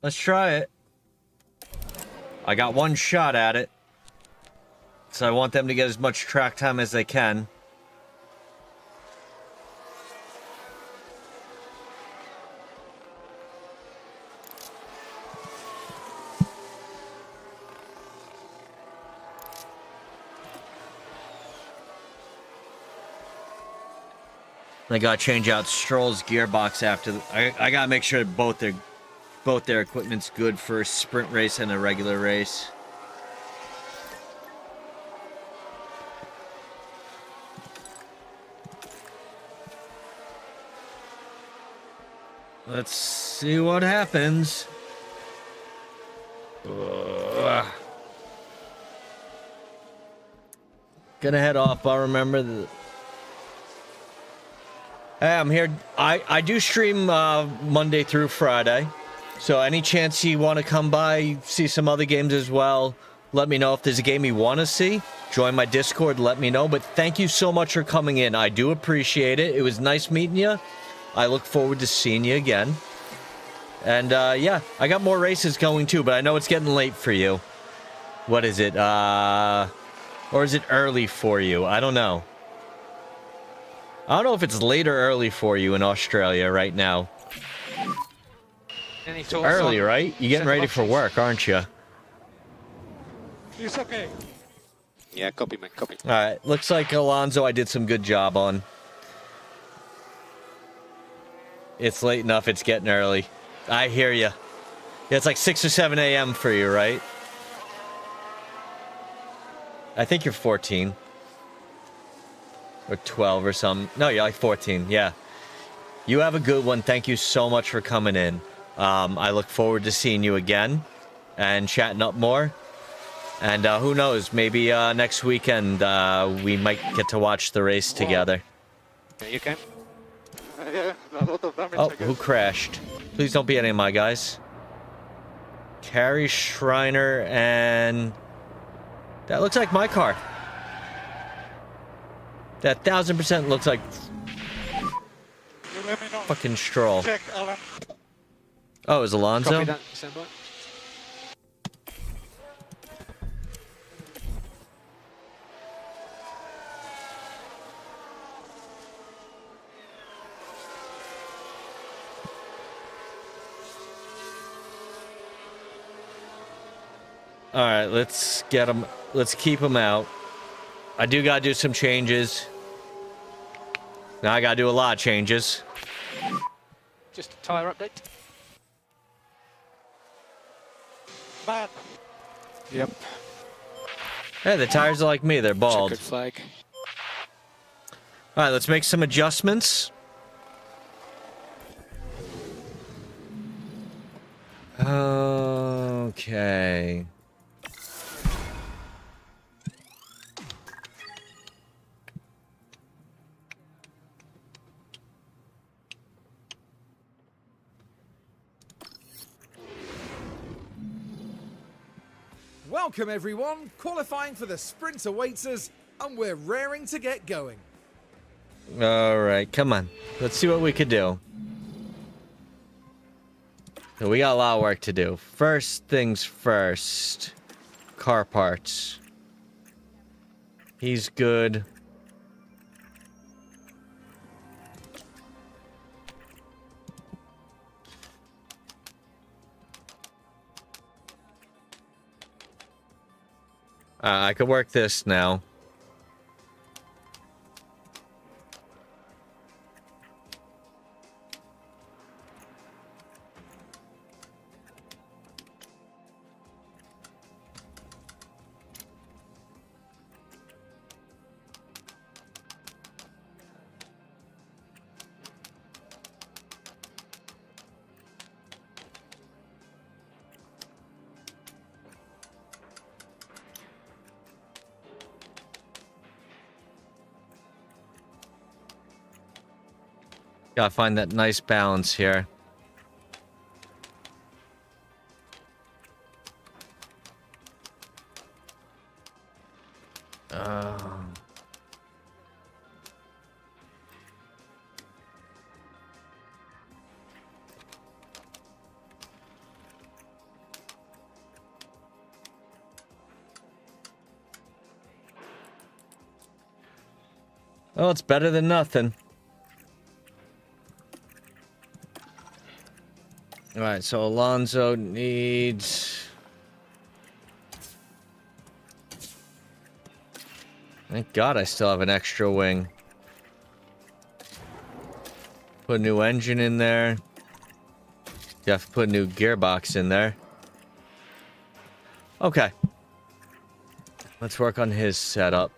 D: Let's try it. I got one shot at it. So I want them to get as much track time as they can. I gotta change out Stroll's gearbox after. I gotta make sure that both their equipment's good for a sprint race and a regular race. Let's see what happens. Gonna head off. I'll remember the. Hey, I'm here. I do stream Monday through Friday. So any chance you want to come by, see some other games as well, let me know. If there's a game you want to see, join my Discord, let me know. But thank you so much for coming in. I do appreciate it. It was nice meeting you. I look forward to seeing you again. And yeah, I got more races going too, but I know it's getting late for you. What is it? Or is it early for you? I don't know. I don't know if it's late or early for you in Australia right now.
I: Any thoughts
D: Early,
I: on
D: right? You're getting
I: set
D: ready
I: of
D: for
I: options?
D: work, aren't you?
I: It's okay. Yeah, copy, man, copy.
D: All right. Looks like Alonso, I did some good job on. It's late enough. It's getting early. I hear you. Yeah, it's like 6 or 7 a.m. for you, right? I think you're 14. Or 12 or something. No, you're like 14. Yeah. You have a good one. Thank you so much for coming in. I look forward to seeing you again and chatting up more. And who knows, maybe next weekend we might get to watch the race together.
I: Yeah, you can. Yeah, a lot of damage.
D: Oh, who crashed? Please don't be any of my guys. Carrie Schreiner and... That looks like my car. That 1000% looks like
I: You let me know.
D: fucking Stroll.
I: Check, Alan.
D: Oh, it was Alonso?
I: Copy that, standby.
D: All right, let's get him. Let's keep him out. I do gotta do some changes. Now I gotta do a lot of changes.
I: Just a tyre update. Man. Yep.
D: Hey, the tires are like me. They're bald.
I: Checkered flag.
D: All right, let's make some adjustments. Okay.
E: Welcome everyone, qualifying for the sprint awaits us, and we're raring to get going.
D: All right, come on. Let's see what we could do. So we got a lot of work to do. First things first. Car parts. He's good. I could work this now. Gotta find that nice balance here. Well, it's better than nothing. Alright, so Alonso needs... Thank God I still have an extra wing. Put a new engine in there. You have to put a new gearbox in there. Okay. Let's work on his setup.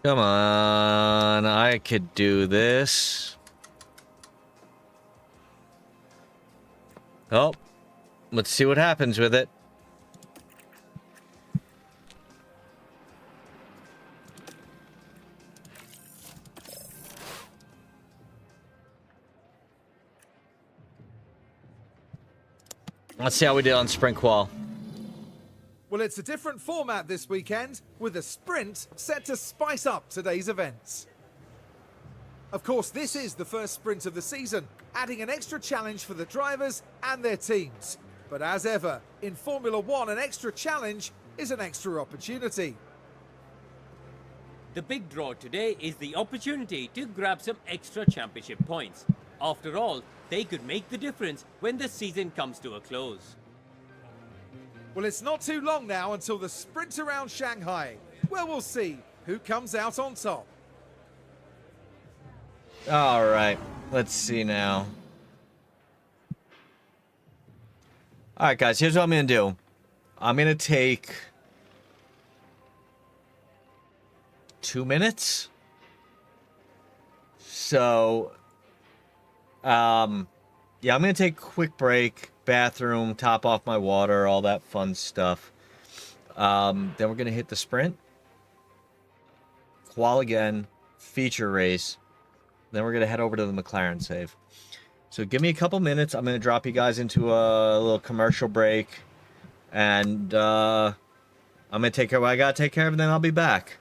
D: Come on, I could do this. Oh, let's see what happens with it. Let's see how we did on sprint qual.
E: Well, it's a different format this weekend, with a sprint set to spice up today's events. Of course, this is the first sprint of the season, adding an extra challenge for the drivers and their teams. But as ever, in Formula One, an extra challenge is an extra opportunity.
F: The big draw today is the opportunity to grab some extra championship points. After all, they could make the difference when the season comes to a close.
E: Well, it's not too long now until the sprint around Shanghai, where we'll see who comes out on top.
D: All right, let's see now. All right, guys, here's what I'm going to do. I'm going to take 2 minutes. So, yeah, I'm going to take a quick break, bathroom, top off my water, all that fun stuff. Then we're going to hit the sprint. Qual again, feature race. Then we're going to head over to the McLaren save. So give me a couple minutes. I'm going to drop you guys into a little commercial break. And I'm going to take care of what I got to take care of, and then I'll be back.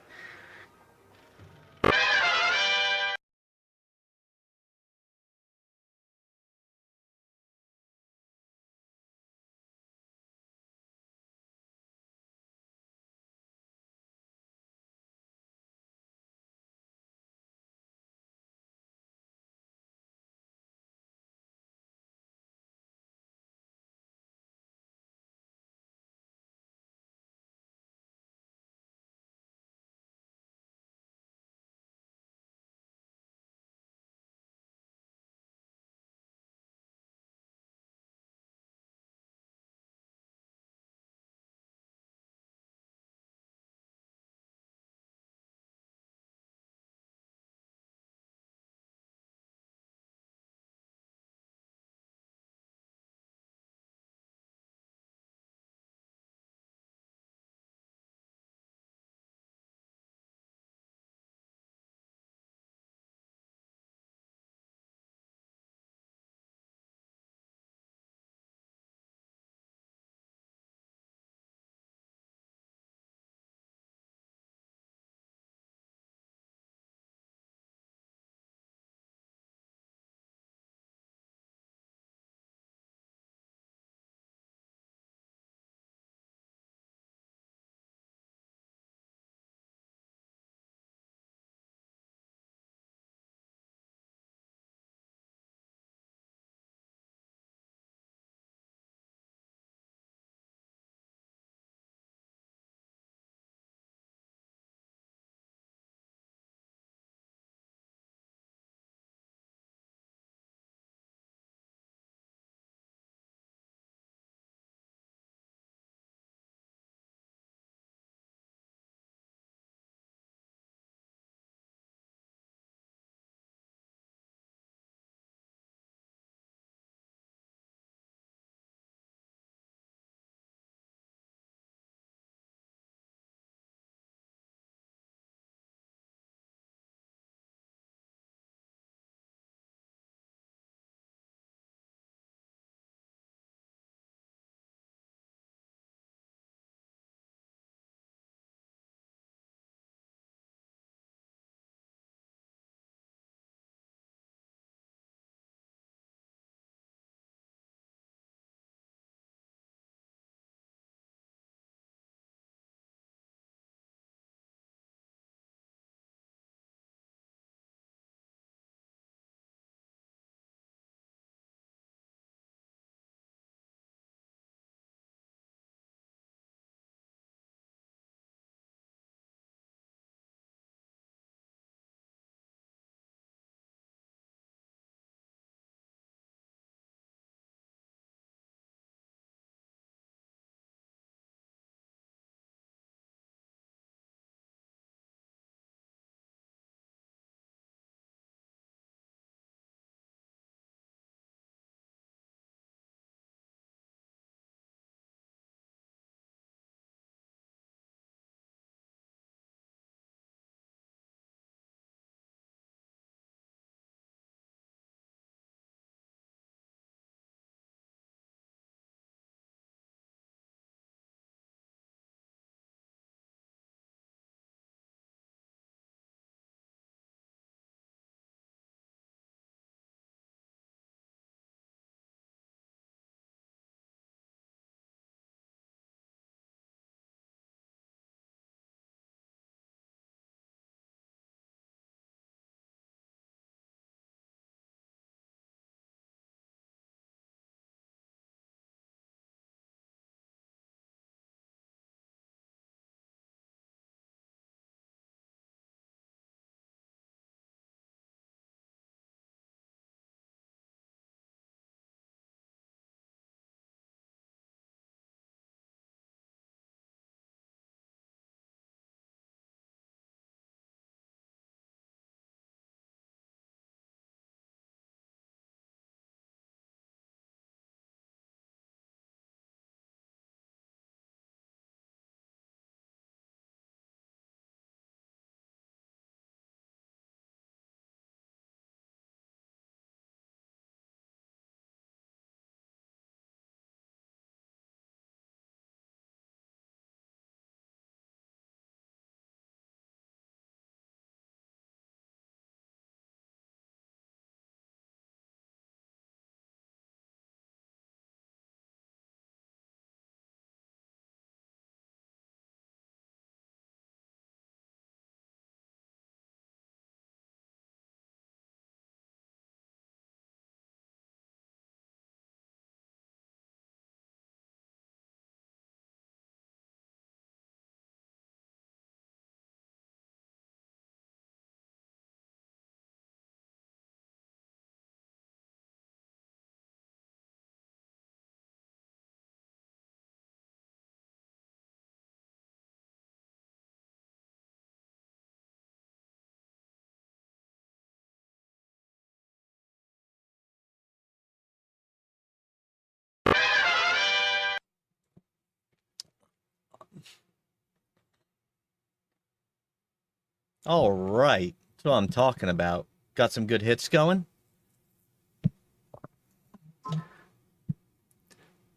D: All right. That's what I'm talking about. Got some good hits going.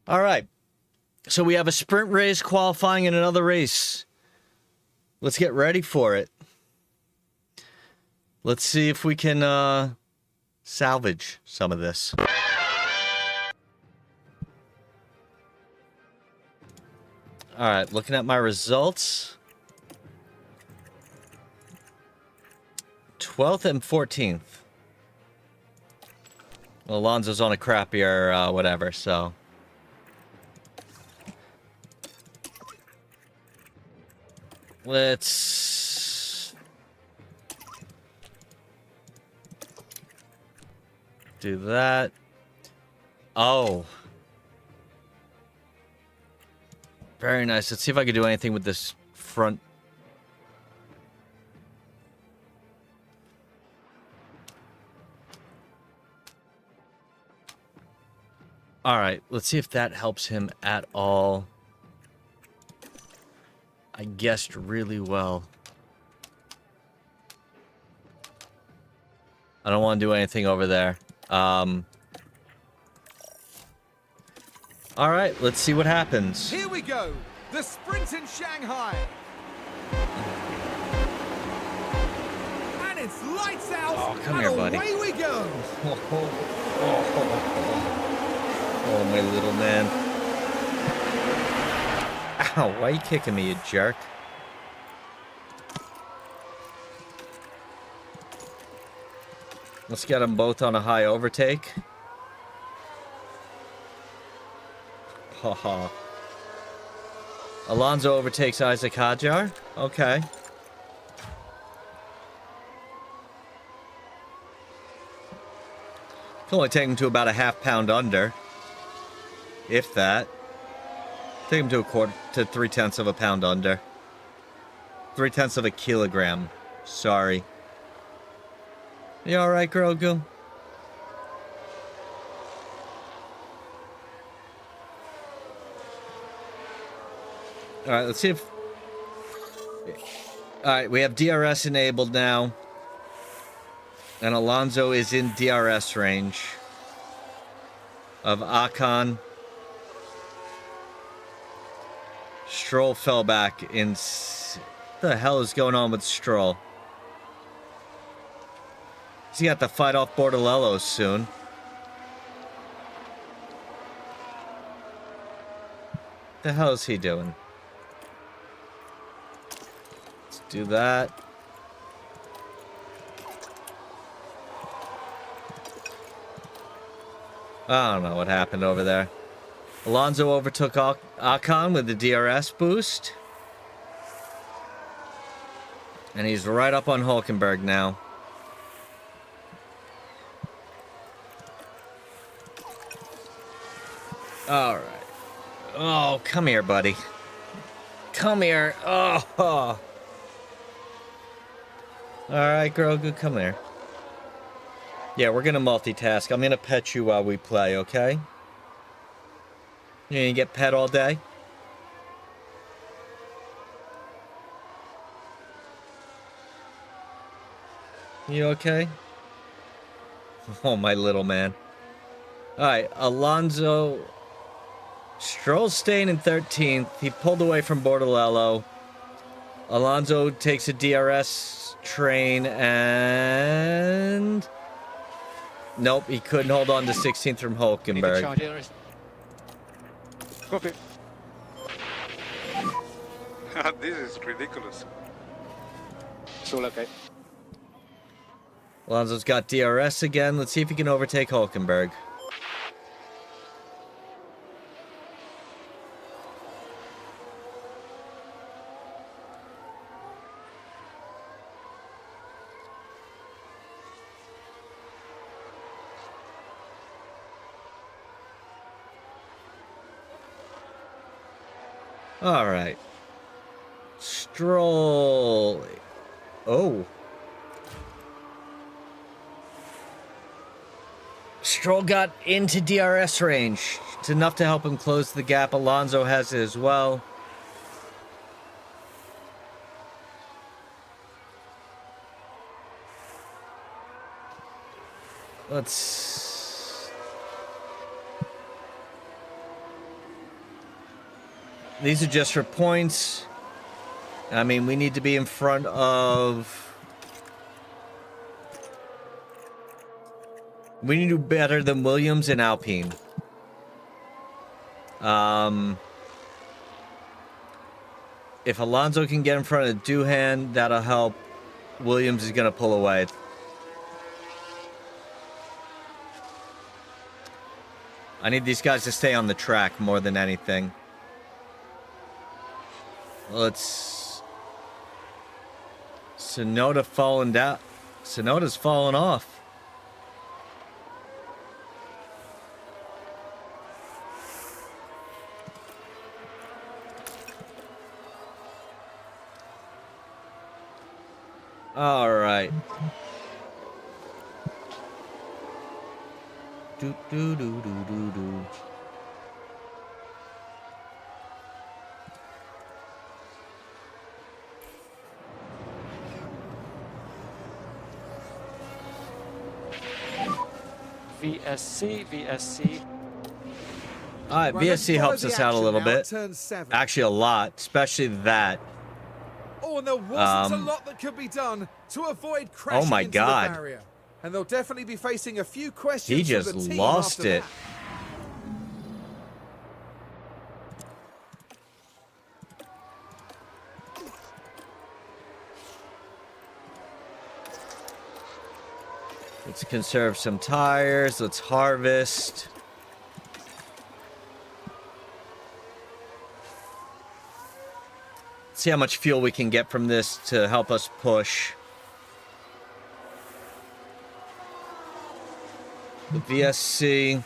D: All right. So we have a sprint race qualifying in another race. Let's get ready for it. Let's see if we can salvage some of this. All right, looking at my results. 12th and 14th. Well, Alonso's on a crappier whatever, so. Let's do that. Oh. Very nice. Let's see if I can do anything with this front. All right, let's see if that helps him at all. I guessed really well. I don't want to do anything over there. All right, let's see what happens.
E: Here we go, the sprint in Shanghai. And it's lights out.
D: Oh, come
E: and
D: here, buddy.
E: Away we go.
D: Oh, my little man. Ow, why are you kicking me, you jerk? Let's get them both on a high overtake. Haha. Alonso overtakes Isaac Hadjar. Okay. Can only take him to about a half pound under. If that. Take him to a quarter to 3/10 of a pound under. 3/10 of a kilogram. Sorry. You alright, Grogu? Alright, let's see if... Alright, we have DRS enabled now. And Alonso is in DRS range of Ocon. Stroll fell back in... What the hell is going on with Stroll? He's got to fight off Bordelello soon. What the hell is he doing? Let's do that. I don't know what happened over there. Alonso overtook Ocon with the DRS boost. And he's right up on Hulkenberg now. Alright. Oh, come here, buddy. Come here. Oh. Alright, Grogu, come here. Yeah, we're gonna multitask. I'm gonna pet you while we play, okay? You gonna get pet all day? You okay? Oh, my little man. Alright, Alonso... Stroll's staying in 13th. He pulled away from Bordelello. Alonso takes a DRS train and... Nope, he couldn't hold on to 16th from Hulkenberg.
I: Copy. This is ridiculous. It's all okay.
D: Alonso's got DRS again. Let's see if he can overtake Hulkenberg. All right. Stroll. Oh. Stroll got into DRS range. It's enough to help him close the gap. Alonso has it as well. Let's... These are just for points. I mean, we need to be in front of... We need to do better than Williams and Alpine. If Alonso can get in front of Doohan, that'll help. Williams is going to pull away. I need these guys to stay on the track more than anything. Let's... Sonoda falling down. Sonoda's falling off. All right. Do do do do do do.
G: VSC.
D: All right, VSC helps us out a little bit. Actually, a lot, especially that.
E: Oh, and there wasn't a lot that could be done to avoid crashing
D: my
E: into
D: God.
E: the barrier. And they'll definitely be facing a few questions.
D: He
E: from
D: just
E: the team
D: lost
E: after
D: it.
E: that.
D: Let's conserve some tires. Let's harvest. See how much fuel we can get from this to help us push. The VSC.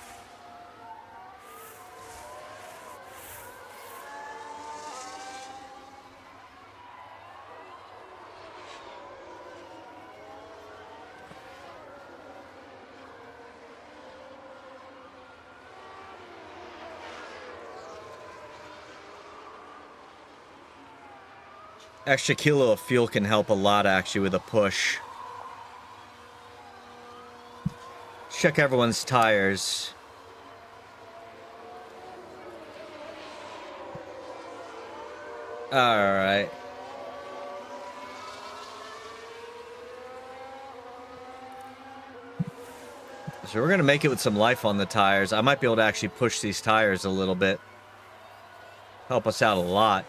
D: Extra kilo of fuel can help a lot, actually, with a push. Check everyone's tires. Alright. So we're going to make it with some life on the tires. I might be able to actually push these tires a little bit. Help us out a lot.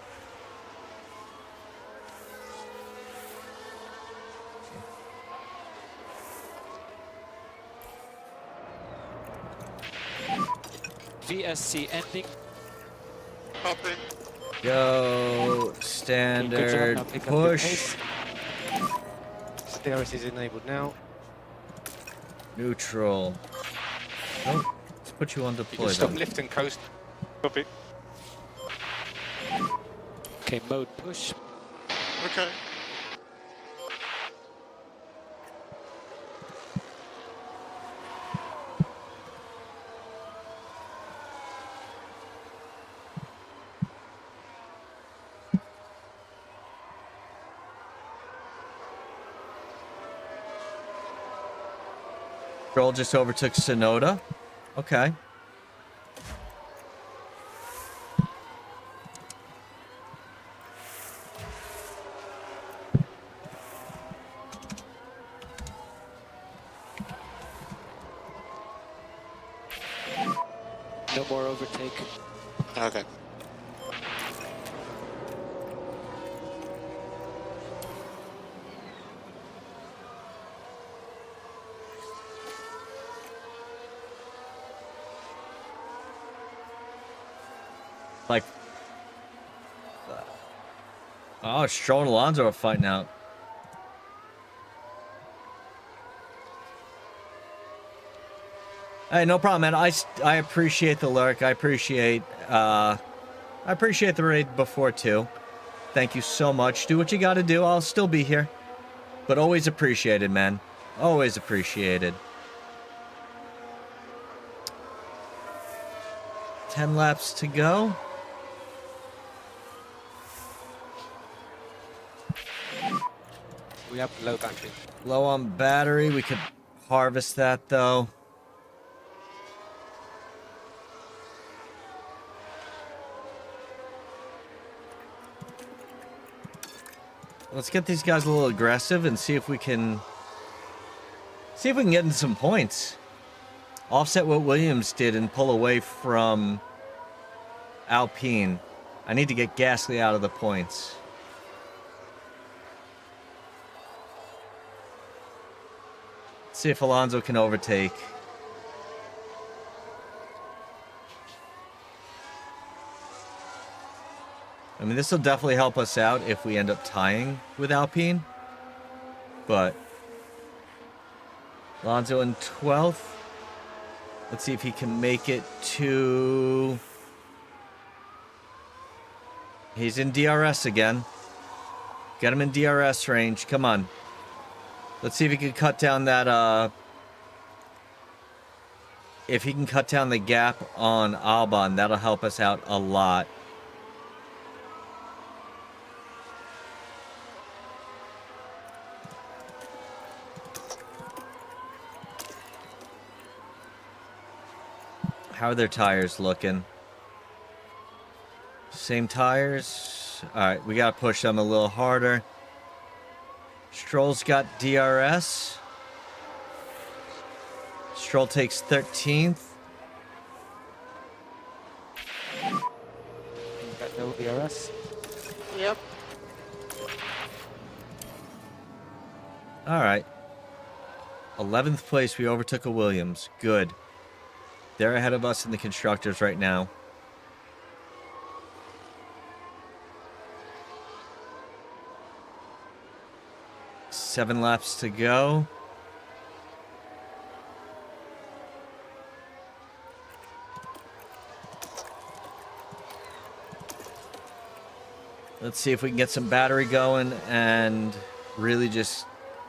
H: VSC ending.
I: Copy.
D: Go. Standard. Push.
G: DRS is enabled now.
D: Neutral. Oh, let's put you on
G: You
D: deploy
G: can stop
D: then.
G: lift and coast. Copy.
H: Okay, mode push.
I: Okay.
D: Stroll just overtook Sonoda. Okay.
H: No more overtake.
I: Okay.
D: Like, oh, Stroll and Alonso are fighting out. Hey, no problem, man. I appreciate the lurk. I appreciate the raid before too. Thank you so much. Do what you got to do. I'll still be here, but always appreciated, man. Always appreciated. 10 laps to go.
G: We have low battery.
D: Low on battery. We could harvest that though. let's get these guys a little aggressive and see if we can get into some points. Offset what Williams did and pull away from Alpine. I need to get Gasly out of the points. Let's see if Alonso can overtake. I mean, this will definitely help us out if we end up tying with Alpine. But Alonso in 12th. Let's see if he can make it to... He's in DRS again. Get him in DRS range. Come on. Let's see if he can cut down that, if he can cut down the gap on Albon, that'll help us out a lot. How are their tires looking? Same tires. Alright, we gotta push them a little harder. Stroll's got DRS. Stroll takes 13th.
I: Got no DRS.
J: Yep.
D: Alright. 11th place, we overtook a Williams. Good. They're ahead of us in the constructors right now. Seven laps to go. Let's see if we can get some battery going and really just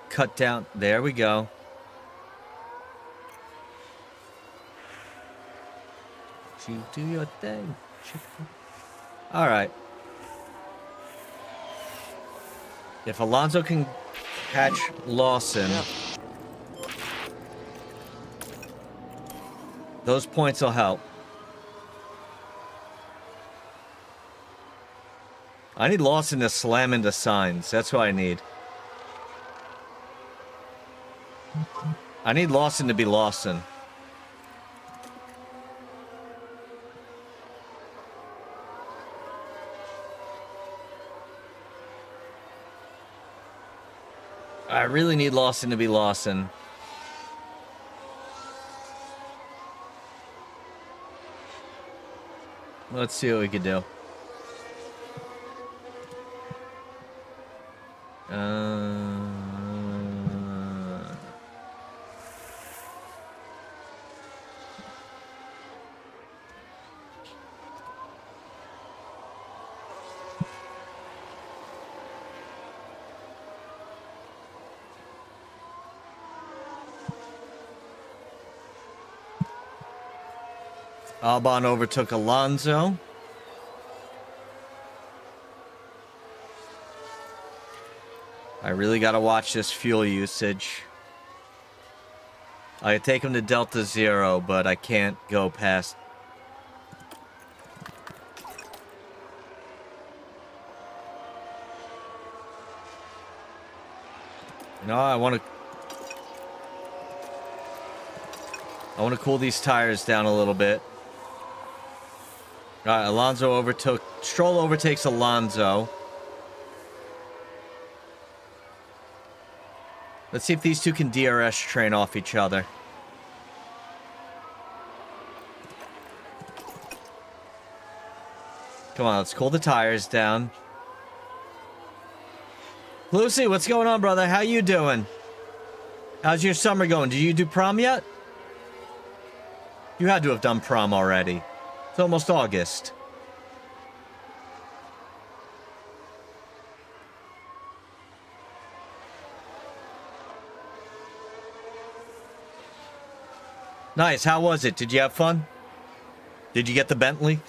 D: cut down. There we go. You do your thing. All right. If Alonso can catch Lawson, those points will help. I need Lawson to slam into signs. That's what I need. I need Lawson to be Lawson. I really need Lawson to be Lawson. Let's see what we can do. Albon overtook Alonso. I really got to watch this fuel usage. I could take him to Delta Zero, but I can't go past. No, I want to cool these tires down a little bit. All right, Stroll overtakes Alonso. Let's see if these two can DRS train off each other. Come on, let's cool the tires down. Lucy, what's going on, brother? How you doing? How's your summer going? Did you do prom yet? You had to have done prom already. It's almost August. Nice. How was it? Did you have fun? Did you get the Bentley?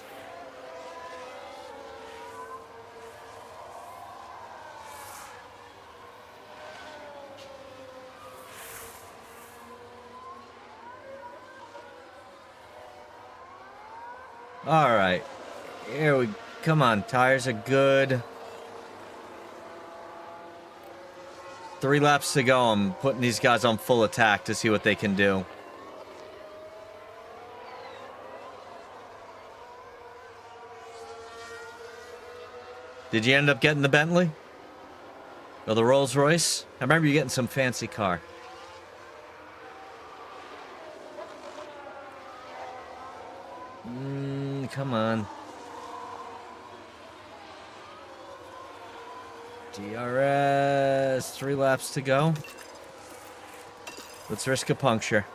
D: All right. Here we come on. Tires are good. 3 laps to go. I'm putting these guys on full attack to see what they can do. Did you end up getting the Bentley? Or the Rolls Royce? I remember you getting some fancy car. Come on. DRS, 3 laps to go. Let's risk a puncture.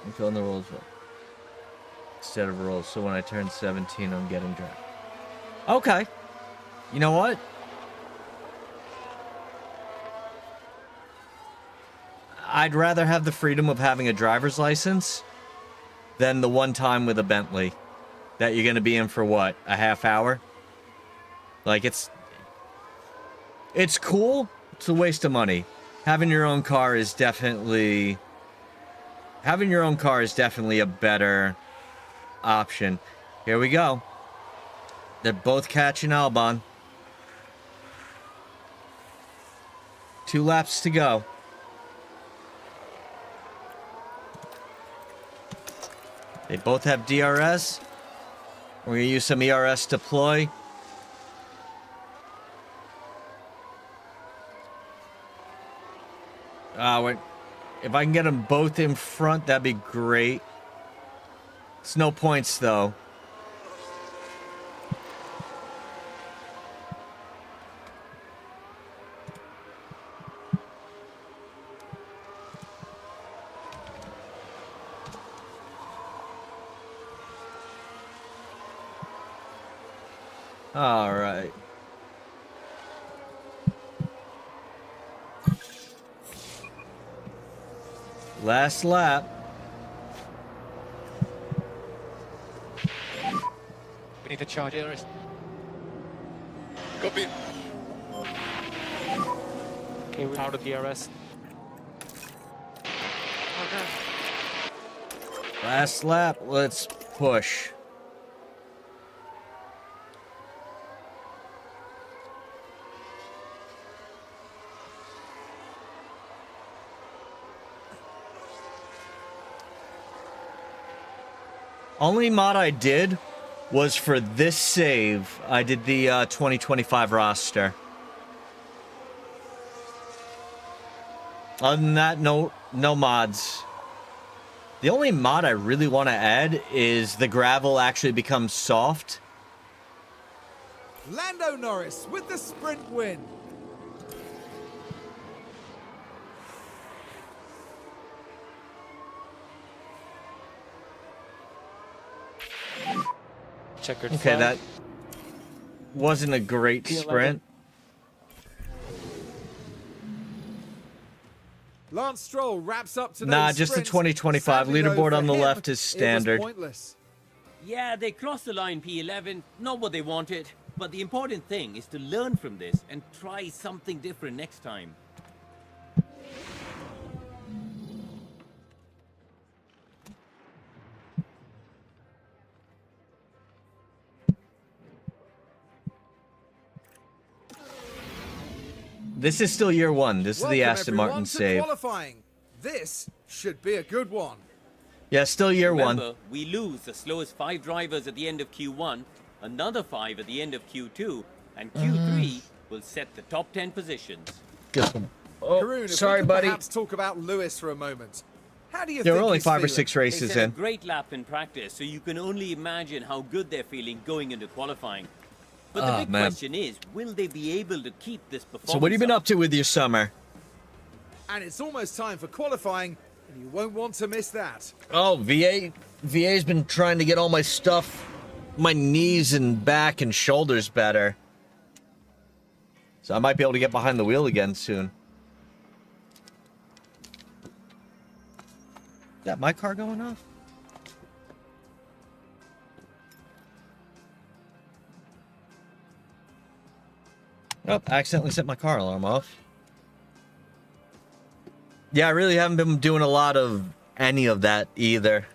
D: I'm filling the Rolls Royce instead of Rolls, so when I turn 17, I'm getting draft. Okay. You know what? I'd rather have the freedom of having a driver's license than the one time with a Bentley that you're going to be in for what, a half hour? Like, it's cool. It's a waste of money. Having your own car is definitely a better option. Here we go. They're both catching Albon. 2 laps to go. They both have DRS. We're going to use some ERS deploy. If I can get them both in front, that'd be great. It's no points, though. All right. Last lap.
H: We need to charge it.
I: Copy.
G: Okay, we're out of DRS.
D: Last lap. Let's push. Only mod I did was for this save. I did the 2025 roster. Other than that, no mods. The only mod I really want to add is the gravel actually becomes soft.
E: Lando Norris with the sprint win.
G: Checkered
D: Okay,
G: flag.
D: that wasn't a great
G: P11.
D: sprint.
E: Lance Stroll wraps up today's
D: Nah, just the
E: sprint.
D: 2025
E: Sadly, though,
D: leaderboard
E: for
D: on the
E: him,
D: left is
E: it was
D: standard.
E: pointless.
F: Yeah, they crossed the line P11, not what they wanted. But the important thing is to learn from this and try something different next time.
D: This is still year 1. This is the
E: Welcome,
D: Aston
E: everyone,
D: Martin
E: to
D: save.
E: qualifying. This should be a good one.
D: Yeah, still year 1.
F: Remember, we lose the slowest 5 drivers at the end of Q1, another 5 at the end of Q2, and Q3 will set the top 10 positions.
D: Good one. Oh,
E: Karun, if
D: sorry,
E: we could
D: buddy.
E: perhaps talk about Lewis for a moment. How do you
D: There
E: think
D: were only
E: he's
D: 5 or
E: feeling?
D: 6
F: They
D: races
F: set a
D: in.
F: great lap in practice, so you can only imagine how good they're feeling going into qualifying. But
D: Oh,
F: the big
D: man.
F: question is, will they be able to keep this performance
D: So what have you been up to with your summer?
E: And it's almost time for qualifying, and you won't want to miss that.
D: Oh, VA's been trying to get all my stuff, my knees and back and shoulders better. So I might be able to get behind the wheel again soon. Is that my car going off? Oh, I accidentally set my car alarm off. Yeah, I really haven't been doing a lot of any of that either.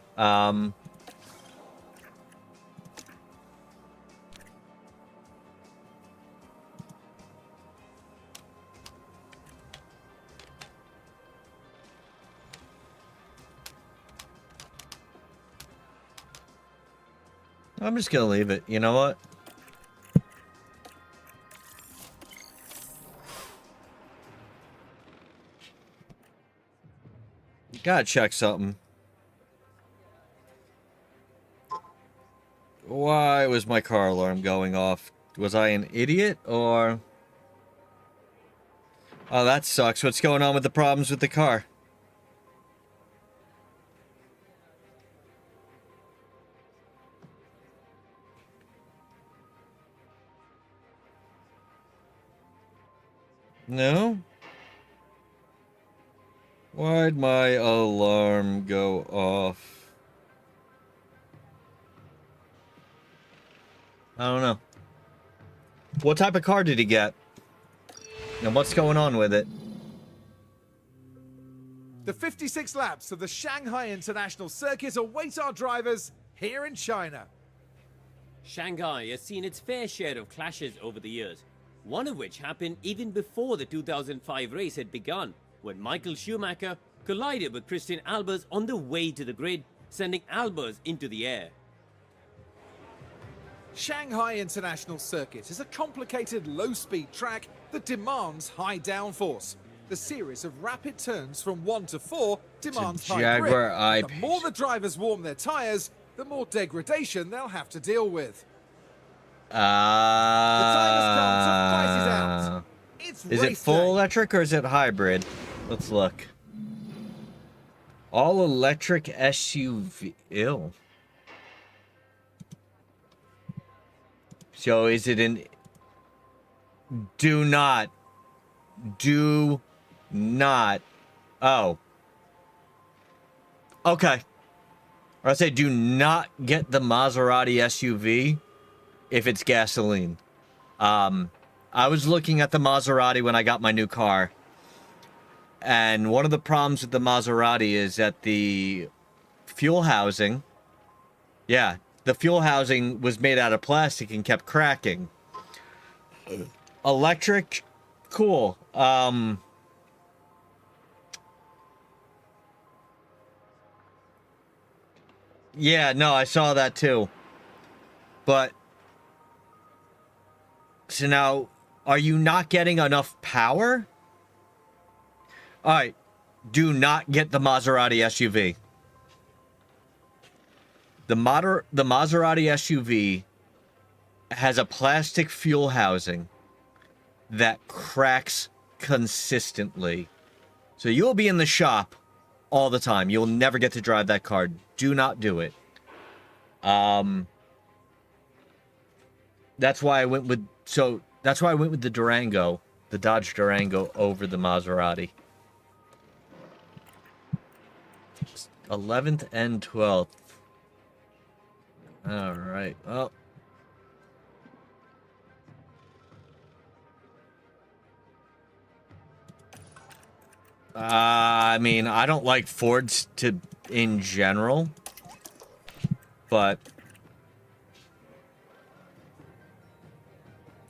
D: I'm just gonna leave it. You know what? Gotta check something. Why was my car alarm going off? Was I an idiot or... Oh, that sucks. What's going on with the problems with the car? No? Why'd my alarm go off? I don't know. What type of car did he get? And what's going on with it?
E: The 56 laps of the Shanghai International Circuit await our drivers here in China.
F: Shanghai has seen its fair share of clashes over the years, one of which happened even before the 2005 race had begun, when Michael Schumacher collided with Christian Albers on the way to the grid, sending Albers into the air.
E: Shanghai International Circuit is a complicated low-speed track that demands high downforce. The series of rapid turns from 1 to 4 demands high
D: Jaguar
E: grip. The more the drivers warm their tyres, the more degradation they'll have to deal with. The time has come to fight it out. It's
D: Is it
E: race
D: full
E: day.
D: electric or is it hybrid? Let's look. All electric SUV. Ew. So is it an... Do not. Oh. Okay. Or I say do not get the Maserati SUV if it's gasoline. I was looking at the Maserati when I got my new car. And one of the problems with the Maserati is that the fuel housing... Yeah, the fuel housing was made out of plastic and kept cracking. Electric, cool. Yeah, no, I saw that too. But... So now, are you not getting enough power? Alright, do not get the Maserati SUV. The Maserati SUV has a plastic fuel housing that cracks consistently. So you'll be in the shop all the time. You'll never get to drive that car. Do not do it. That's why I went with... So, that's why I went with the Durango. The Dodge Durango over the Maserati. 11th and 12th. Alright, well. I mean, I don't like Fords in general. But...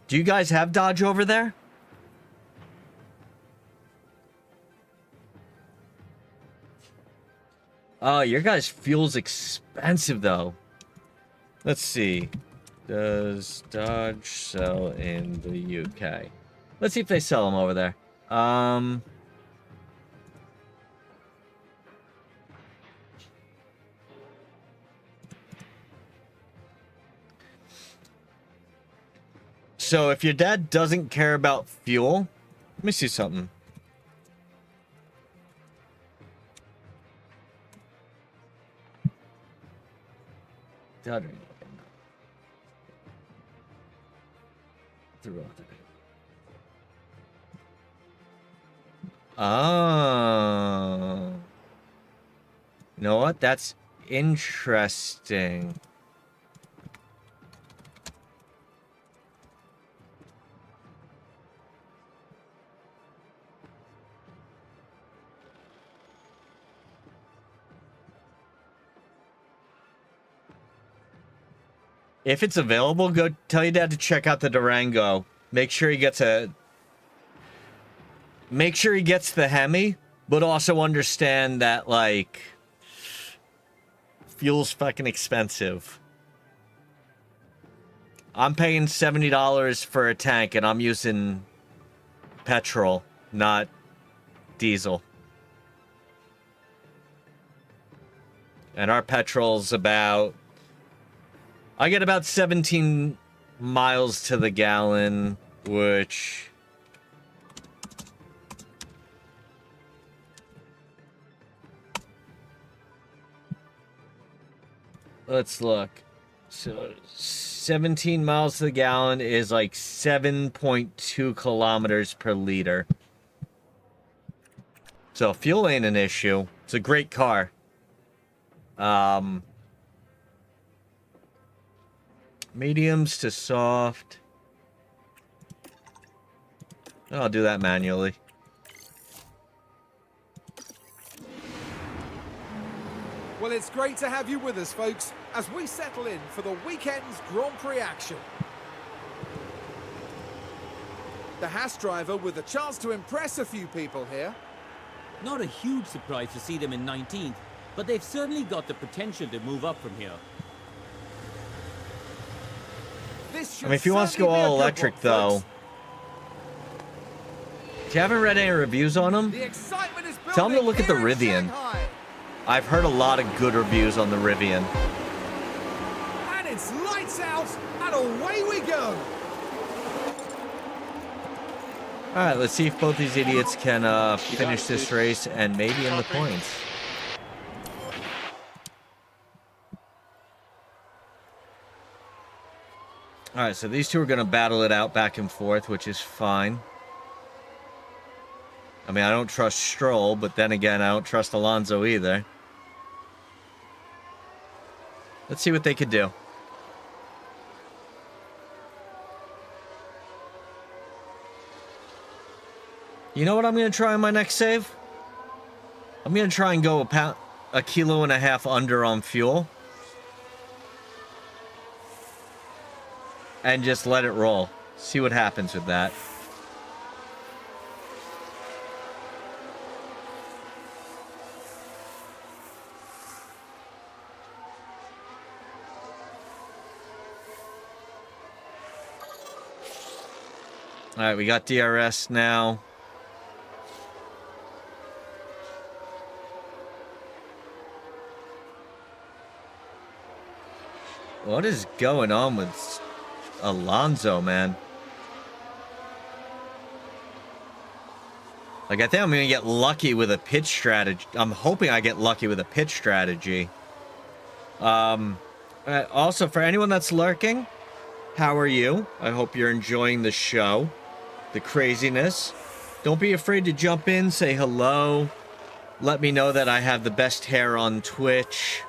D: Do you guys have Dodge over there? Oh, your guys' fuel's expensive, though. Let's see. Does Dodge sell in the UK? Let's see if they sell them over there. So if your dad doesn't care about fuel, let me see something. Oh. You know what? That's interesting. If it's available, go tell your dad to check out the Durango. Make sure he gets the Hemi, but also understand that, like, fuel's fucking expensive. I'm paying $70 for a tank, and I'm using petrol, not diesel. And our petrol's about... I get about 17 miles to the gallon, which... Let's look. So 17 miles to the gallon is like 7.2 kilometers per liter. So fuel ain't an issue. It's a great car. Mediums to soft. I'll do that manually.
E: Well, it's great to have you with us, folks, as we settle in for the weekend's Grand Prix action. The Haas driver with a chance to impress a few people here.
F: Not a huge surprise to see them in 19th, but they've certainly got the potential to move up from here.
E: This
D: I mean, if he wants to go
E: certainly be a
D: all
E: good
D: electric,
E: one,
D: though...
E: folks.
D: If you haven't read any reviews on him,
E: The excitement is building
D: tell him to look at the
E: here in
D: Rivian.
E: Shanghai.
D: I've heard a lot of good reviews on the Rivian.
E: And it's lights out, and away we go.
D: Alright, let's see if both these idiots can finish this race and maybe in the points. Alright, so these two are going to battle it out back and forth, which is fine. I mean, I don't trust Stroll, but then again, I don't trust Alonso either. Let's see what they could do. You know what I'm going to try on my next save? I'm going to try and go a kilo and a half under on fuel. And just let it roll. See what happens with that. Alright, we got DRS now. What is going on with Alonso, man? Like, I think I'm going to get lucky with a pitch strategy. I'm hoping I get lucky with a pitch strategy. Also, for anyone that's lurking, how are you? I hope you're enjoying the show. The craziness. Don't be afraid to jump in, say hello. Let me know that I have the best hair on Twitch.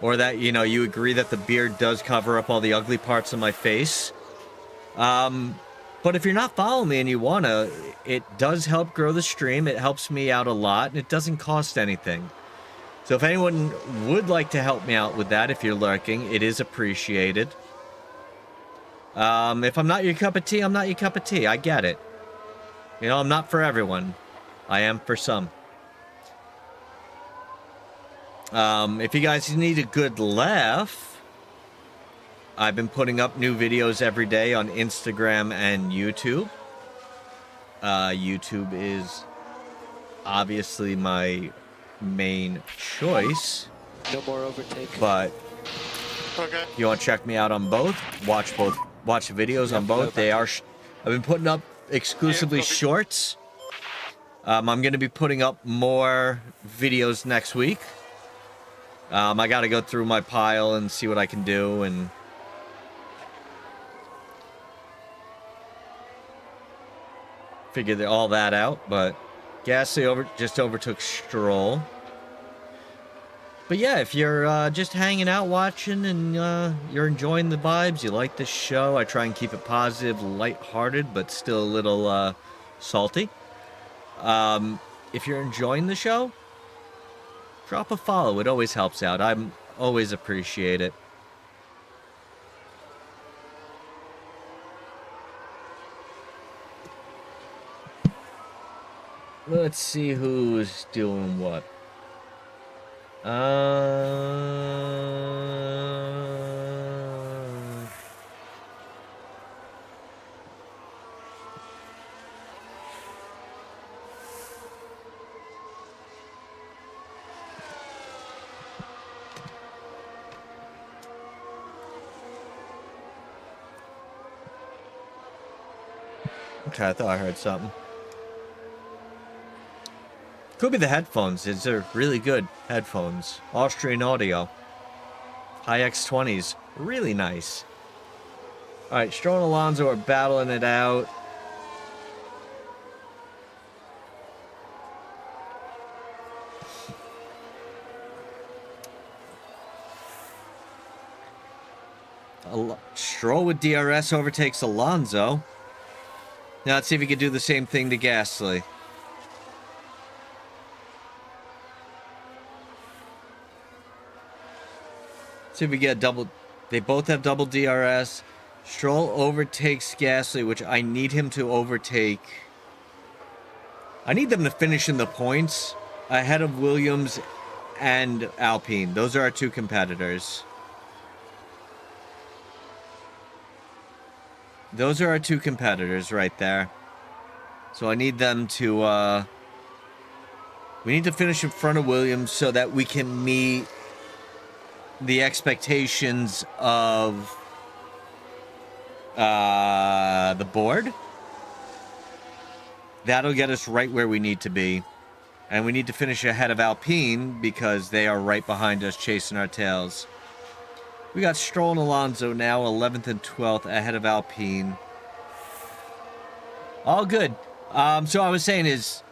D: Or that, you know, you agree that the beard does cover up all the ugly parts of my face. But if you're not following me and you wanna, it does help grow the stream. It helps me out a lot, and it doesn't cost anything. So if anyone would like to help me out with that, if you're lurking, it is appreciated. If I'm not your cup of tea, I'm not your cup of tea. I get it. You know, I'm not for everyone. I am for some. If you guys need a good laugh, I've been putting up new videos every day on Instagram and YouTube. YouTube is obviously my main choice.
H: No more overtake.
D: But
I: Okay.
D: if you want to check me out on both, watch the videos on both. They are I've been putting up exclusively shorts. I'm going to be putting up more videos next week. I got to go through my pile and see what I can do and figure all that out. But Gasly just overtook Stroll. But yeah, if you're just hanging out watching and you're enjoying the vibes, you like this show, I try and keep it positive, lighthearted, but still a little salty. If you're enjoying the show, drop a follow. It always helps out. I'm always appreciate it. Let's see who's doing what. Okay, I thought I heard something. Could be the headphones. These are really good headphones. Austrian audio. High X20s. Really nice. Alright, Stroll and Alonso are battling it out. Stroll with DRS overtakes Alonso. Now let's see if he can do the same thing to Gasly. See if we get a double. They both have double DRS. Stroll overtakes Gasly, which I need him to overtake. I need them to finish in the points ahead of Williams and Alpine. Those are our two competitors. Those are our two competitors right there. So I need them to, we need to finish in front of Williams so that we can meet the expectations of the board. That'll get us right where we need to be. And we need to finish ahead of Alpine because they are right behind us chasing our tails. We got Stroll and Alonso now 11th and 12th ahead of Alpine. All good. So I was saying is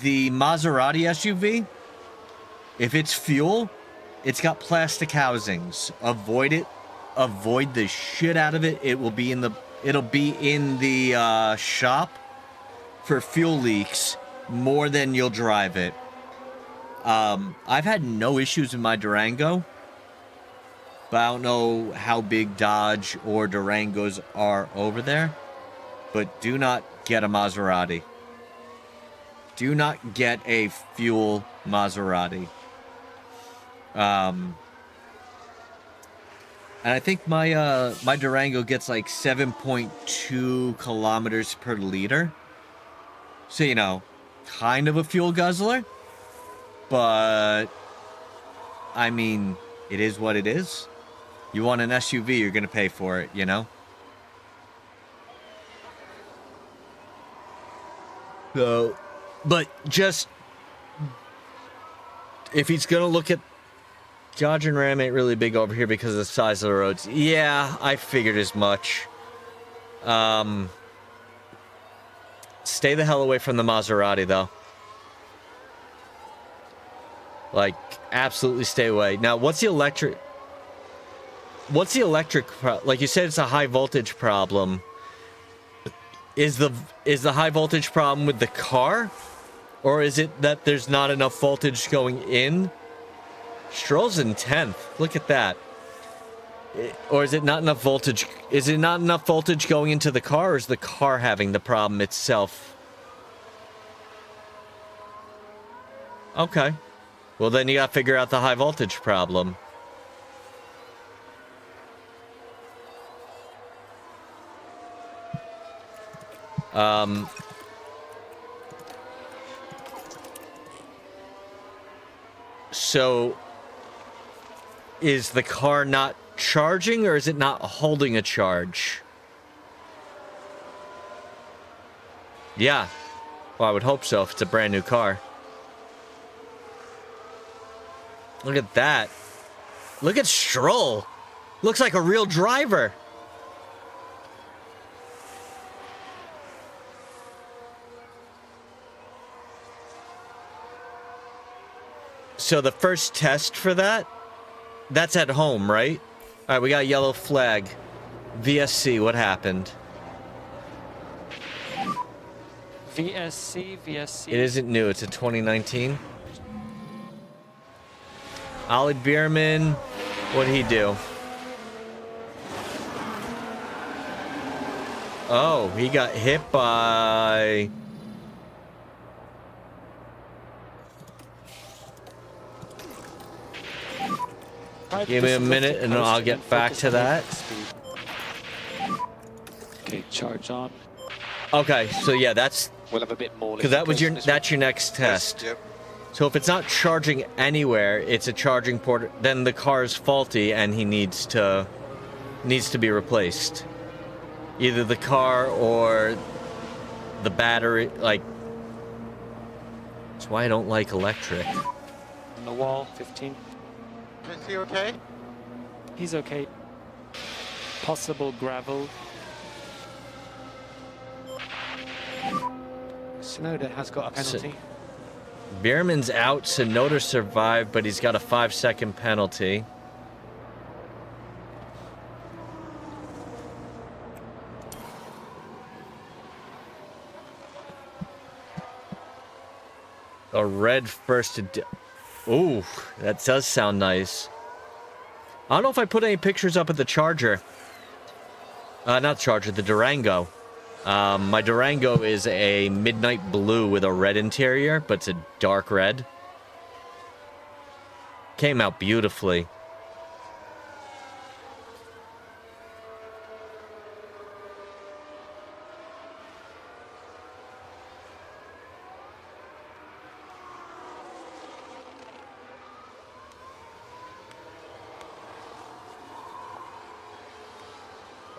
D: the Maserati SUV, if it's fuel, it's got plastic housings. Avoid it. Avoid the shit out of it. It'll be in the shop for fuel leaks more than you'll drive it. I've had no issues in my Durango, but I don't know how big Dodge or Durangos are over there. But do not get a Maserati. Do not get a fuel Maserati. And I think my my Durango gets like 7.2 kilometers per liter. So, you know, kind of a fuel guzzler. But, I mean, it is what it is. You want an SUV, you're going to pay for it, you know? So, but just, if he's going to look at Dodge and Ram ain't really big over here because of the size of the roads. Yeah, I figured as much. Stay the hell away from the Maserati, though. Like, absolutely stay away. Now, what's the electric... like you said, it's a high voltage problem. Is the high voltage problem with the car? Or is it that there's not enough voltage going in? Stroll's in 10th. Look at that. Or is it not enough voltage? Is it not enough voltage going into the car, or is the car having the problem itself? Okay. Well, then you gotta figure out the high voltage problem. So, is the car not charging, or is it not holding a charge? Yeah. Well, I would hope so if it's a brand new car. Look at that. Look at Stroll. Looks like a real driver. So the first test for that's at home, right? All right, we got a yellow flag. VSC, what happened?
H: VSC.
D: It isn't new, it's a 2019. Ollie Bierman, what'd he do? Oh, he got hit by... Give me a minute and I'll get back to that.
H: Okay, charge on.
D: Okay, so yeah, that's...
H: We'll have a bit more.
D: Because that's your next test.
I: Yep.
D: So if it's not charging anywhere, it's a charging port, then the car is faulty and he needs to be replaced. either the car or the battery. Like, that's why I don't like electric.
G: On the wall, 15.
I: Is he okay?
G: He's okay. Possible gravel. Sonoda has got a penalty.
D: Bierman's out. Sonoda survived, but he's got a 5-second penalty. A red first. Ooh, that does sound nice. I don't know if I put any pictures up at the Charger. Not Charger, the Durango. My Durango is a midnight blue with a red interior, but it's a dark red. Came out beautifully.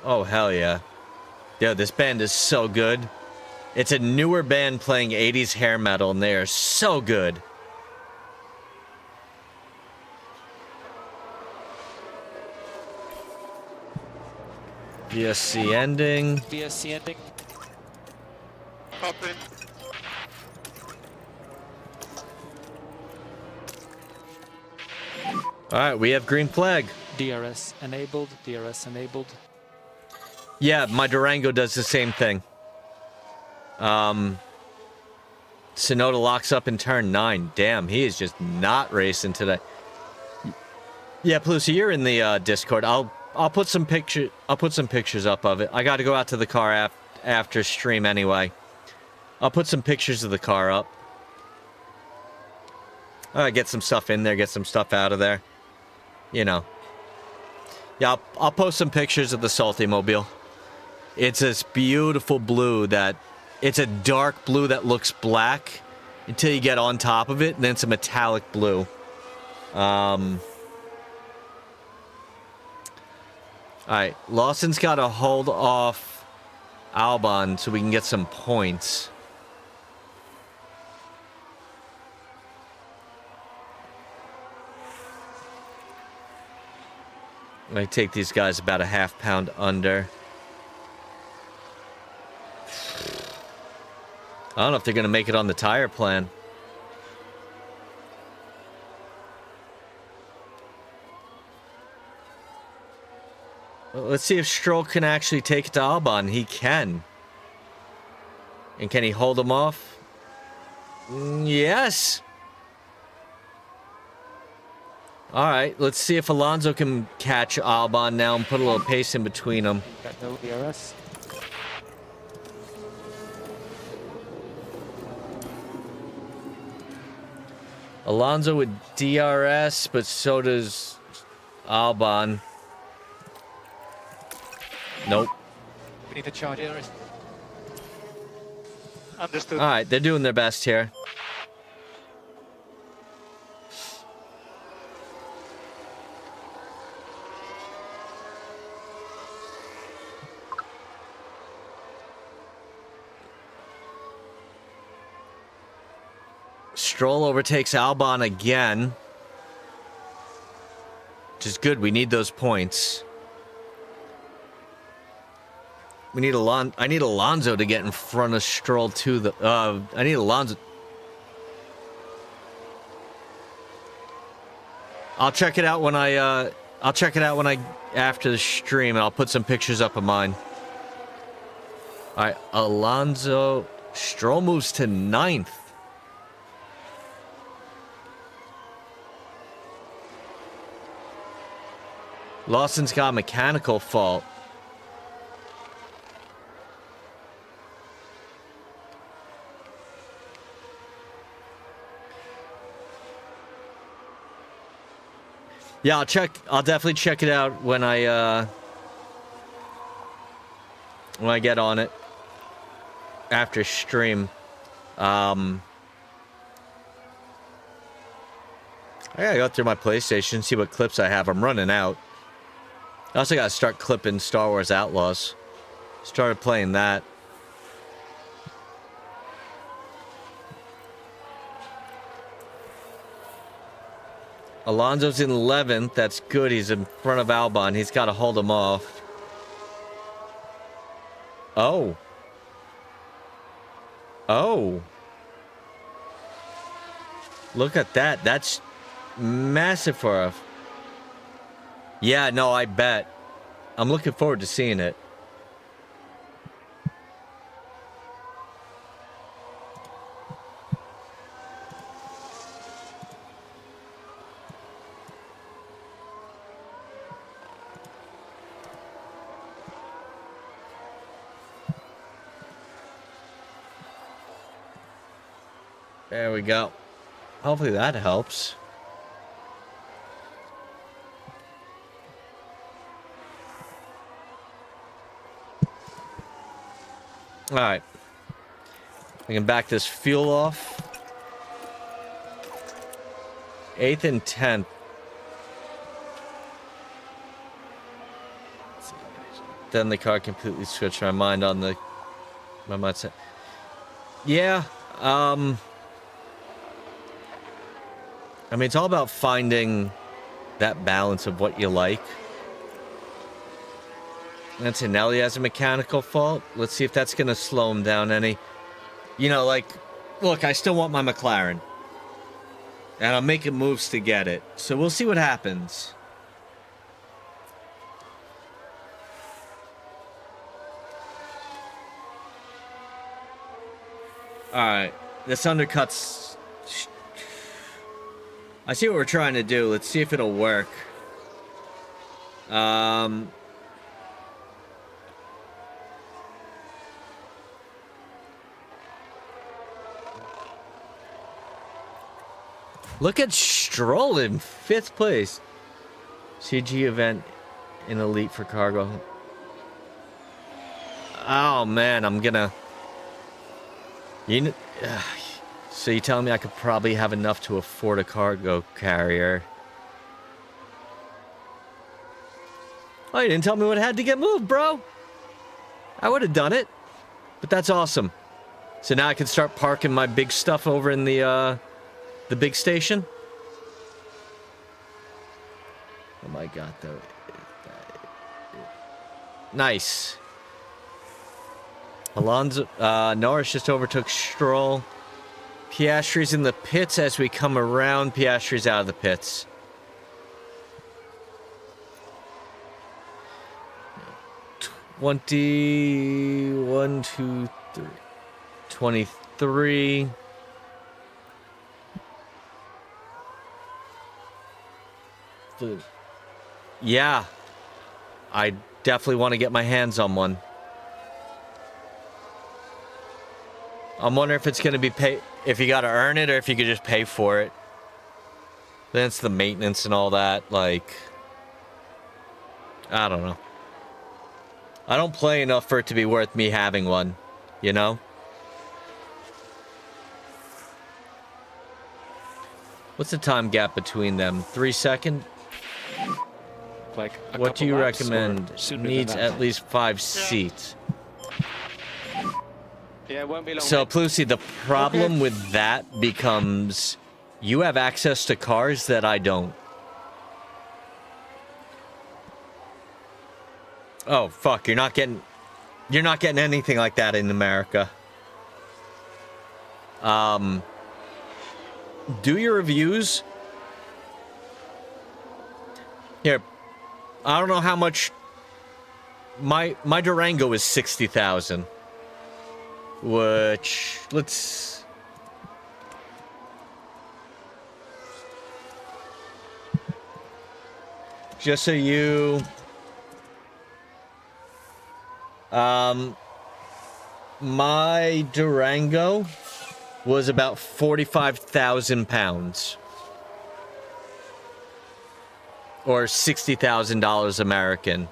D: Oh, hell yeah. Yo, this band is so good. It's a newer band playing 80s hair metal, and they are so good. BSC ending.
G: BSC ending.
I: Hop in.
D: Alright, we have green flag.
G: DRS enabled. DRS enabled.
D: Yeah, my Durango does the same thing. Sonoda locks up in turn 9. Damn, he is just not racing today. Yeah, Plucy, you're in the Discord. I'll put some pictures up of it. I got to go out to the car after stream anyway. I'll put some pictures of the car up. Get some stuff in there, get some stuff out of there. You know. Yeah, I'll post some pictures of the Salty Mobile. It's this beautiful blue that... It's a dark blue that looks black until you get on top of it, and then it's a metallic blue. Alright, Lawson's got to hold off Albon so we can get some points. I'm going to take these guys about a half pound under. I don't know if they're going to make it on the tire plan. Well, let's see if Stroll can actually take it to Albon. He can. And can he hold him off? Yes. All right, let's see if Alonso can catch Albon now and put a little pace in between them.
G: Got no DRS.
D: Alonso with DRS, but so does Albon. Nope.
G: We need to charge DRS. Understood.
D: All right, they're doing their best here. Stroll overtakes Albon again. Which is good. We need those points. We need I need Alonso to get in front of Stroll too. I need Alonso. I'll check it out when after the stream, and I'll put some pictures up of mine. All right, Alonso. Stroll moves to 9th. Lawson's got a mechanical fault. Yeah, I'll definitely check it out when I get on it after stream. I gotta go through my PlayStation, see what clips I have. I'm running out. I also gotta start clipping Star Wars Outlaws. Started playing that. Alonso's in 11th. That's good. He's in front of Albon. He's got to hold him off. Oh. Oh. Look at that. That's massive for us. Yeah, no, I bet. I'm looking forward to seeing it. There we go. Hopefully that helps. All right. We can back this fuel off. 8th and 10th. Then the car completely switched my mind on my mindset. Yeah. I mean, it's all about finding that balance of what you like. Antonelli has a mechanical fault. Let's see if that's going to slow him down any. You know, like, look, I still want my McLaren. And I'm making moves to get it. So we'll see what happens. Alright. This undercuts... I see what we're trying to do. Let's see if it'll work. Look at Stroll in 5th place. CG event in Elite for cargo. Oh man, I'm gonna... So you're telling me I could probably have enough to afford a cargo carrier? Oh, you didn't tell me what had to get moved, bro. I would have done it. But that's awesome. So now I can start parking my big stuff over in the big station. Oh my god, though. Nice. Alonso, Norris just overtook Stroll. Piastri's in the pits as we come around. Piastri's out of the pits. One, 2, 3. 23. Yeah. I definitely want to get my hands on one. I'm wondering if it's going to be if you got to earn it or if you could just pay for it. Then it's the maintenance and all that. Like, I don't know. I don't play enough for it to be worth me having one, you know? What's the time gap between them? 3 seconds?
G: Like
D: what do you recommend? Needs at least 5 seats.
G: Yeah, it won't be long.
D: So, Plucy, the problem with that becomes you have access to cars that I don't. Oh, fuck, you're not getting anything like that in America. Do your reviews. Here, I don't know how much my Durango is 60,000. Which, let's... Just so you... my Durango was about 45,000 pounds. Or $60,000 American.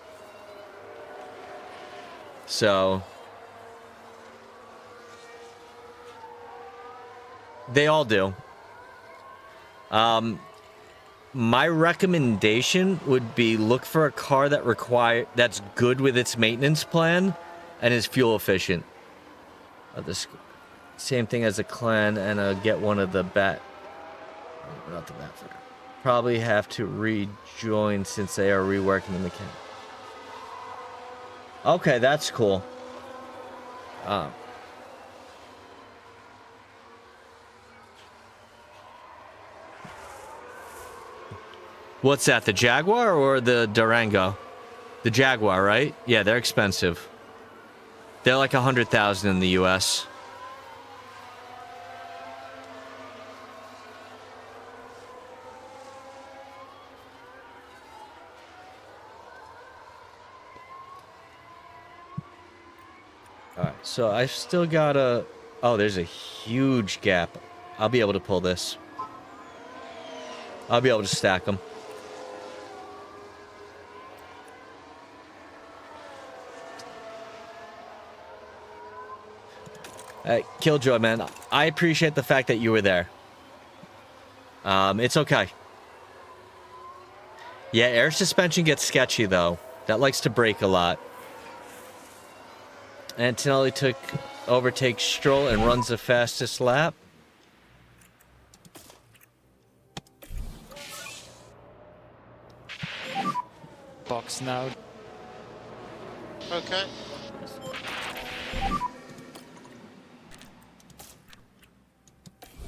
D: So... They all do. My recommendation would be look for a car that's good with its maintenance plan and is fuel efficient. Same thing as a clan and get one of the bat. Not the bat flare. Probably have to rejoin since they are reworking the mechanic. Okay, that's cool. What's that, the Jaguar or the Durango? The Jaguar, right? Yeah, they're expensive. They're like 100,000 in the US. Alright, so I've still got a... Oh, there's a huge gap. I'll be able to pull this. I'll be able to stack them. Killjoy, man, I appreciate the fact that you were there. It's okay. Yeah, air suspension gets sketchy, though. That likes to break a lot. Antonelli overtakes Stroll and runs the fastest lap.
J: Box now.
I: Okay.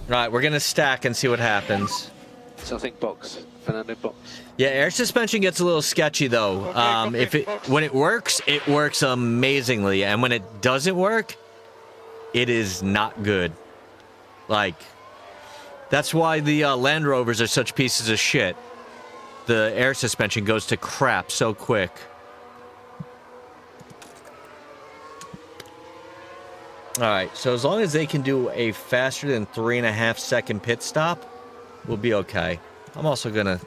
D: Right, we're gonna stack and see what happens.
H: So I think box. Fernando box.
D: Yeah, air suspension gets a little sketchy though. When it works amazingly, and when it doesn't work, it is not good. Like, that's why the Land Rovers are such pieces of shit. The air suspension goes to crap so quick. Alright, so as long as they can do a faster than 3.5 second pit stop, we'll be okay. I'm also gonna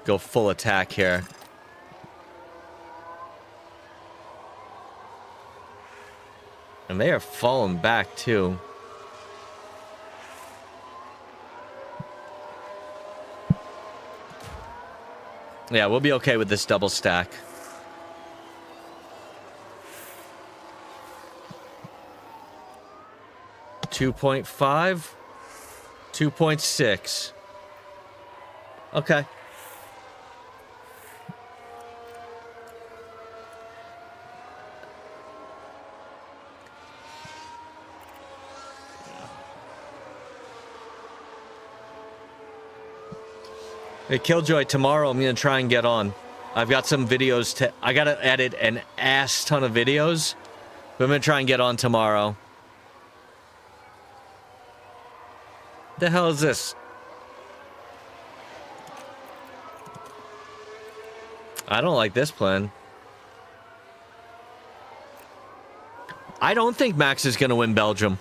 D: go full attack here. And they are falling back too. Yeah, we'll be okay with this double stack. .5, 2.6. Okay. Hey, Killjoy, tomorrow I'm going to try and get on. I've got some videos I got to edit an ass ton of videos, but I'm going to try and get on tomorrow. The hell is this? I don't like this plan. I don't think Max is going to win Belgium.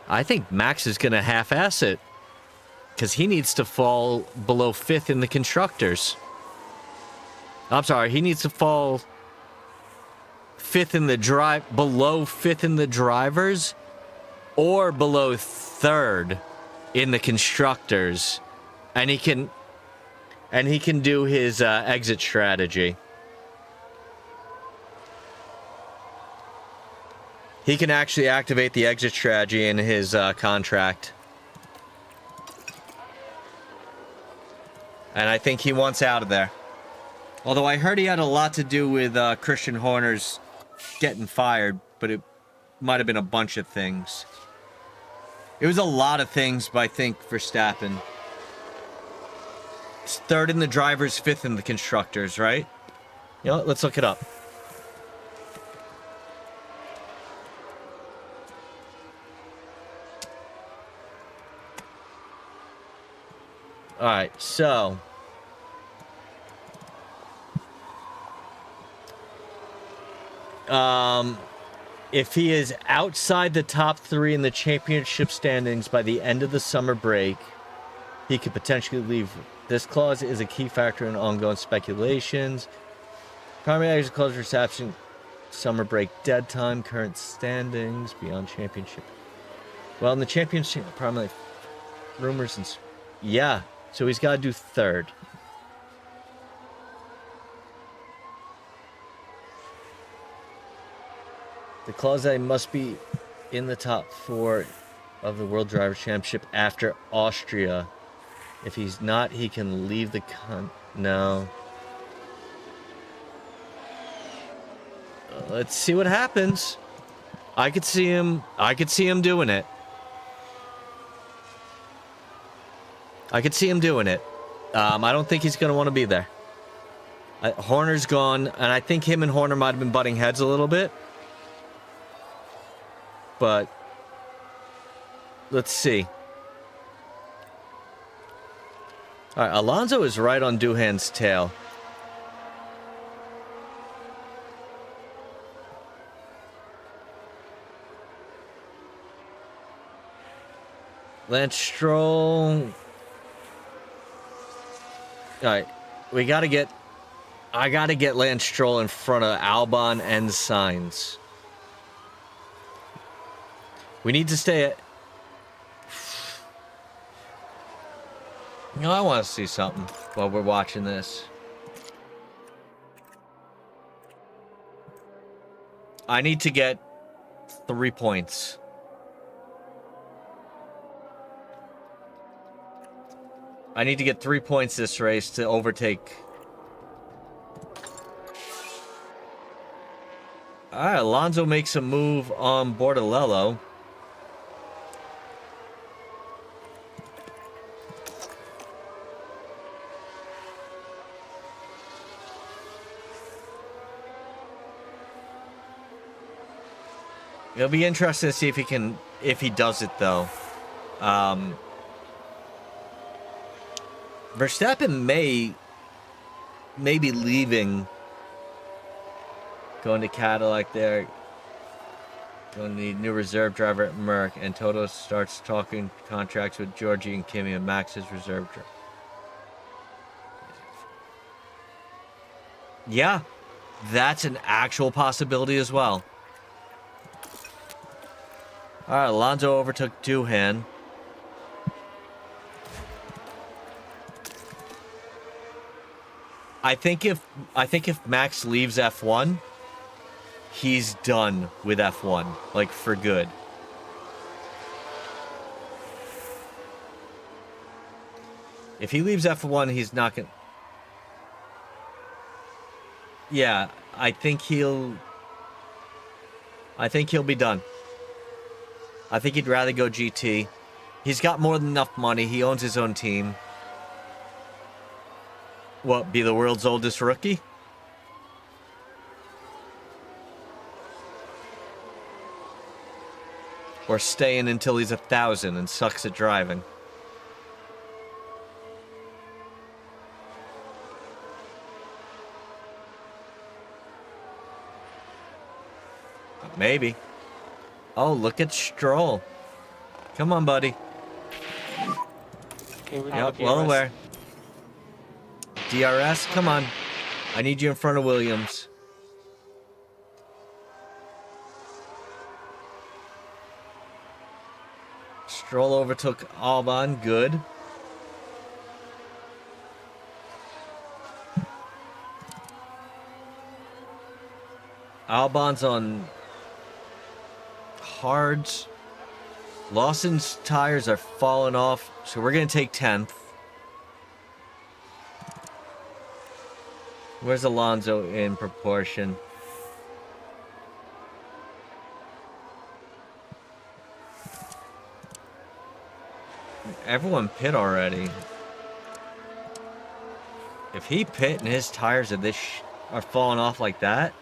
D: I think Max is going to half-ass it. Because he needs to fall below 5th in the constructors. I'm sorry, he needs to fall 5th in the below 5th in the drivers, or below 3rd in the constructors, and he can do his exit strategy. He can actually activate the exit strategy in his contract. And I think he wants out of there. Although I heard he had a lot to do with Christian Horner's getting fired, but it might have been a bunch of things. It was a lot of things, but I think Verstappen. It's 3rd in the drivers, 5th in the constructors, right? You know what? Let's look it up. All right, so if he is outside the top 3 in the championship standings by the end of the summer break, he could potentially leave. This clause is a key factor in ongoing speculations. Primary exit clause reception, summer break dead time, current standings beyond championship. Well, in the championship, primary rumors and yeah. So he's got to do 3rd. The clause that he must be in the top 4 of the World Driver Championship after Austria. If he's not, he can leave the no. Let's see what happens. I could see him doing it. I could see him doing it. I don't think he's going to want to be there. Horner's gone, and I think him and Horner might have been butting heads a little bit. But let's see. All right, Alonso is right on Doohan's tail. Lance Stroll. All right, we got to get... I got to get Lance Stroll in front of Albon and Sainz. We need to stay at... You know, I want to see something while we're watching this. I need to get 3 points. I need to get 3 points this race to overtake. Alright, Alonso makes a move on Bordelello. It'll be interesting to see if he can, if he does it though. Verstappen may be leaving, going to Cadillac there, going to need new reserve driver at Merck, and Toto starts talking contracts with Georgie and Kimi and Max's reserve driver. Yeah, that's an actual possibility as well. All right, Alonso overtook Doohan. I think if Max leaves F1, he's done with F1, like for good. If he leaves F1, he's not gonna... Yeah, I think he'll be done. I think he'd rather go GT. He's got more than enough money. He owns his own team. What, be the world's oldest rookie? Or staying until he's 1,000 and sucks at driving? Maybe. Oh, look at Stroll. Come on, buddy. Yep, well aware. DRS, come on. I need you in front of Williams. Stroll overtook Albon, good. Albon's on hards. Lawson's tires are falling off, so we're going to take 10th. Where's Alonso in proportion? Everyone pit already. If he pit and his tires are falling off like that,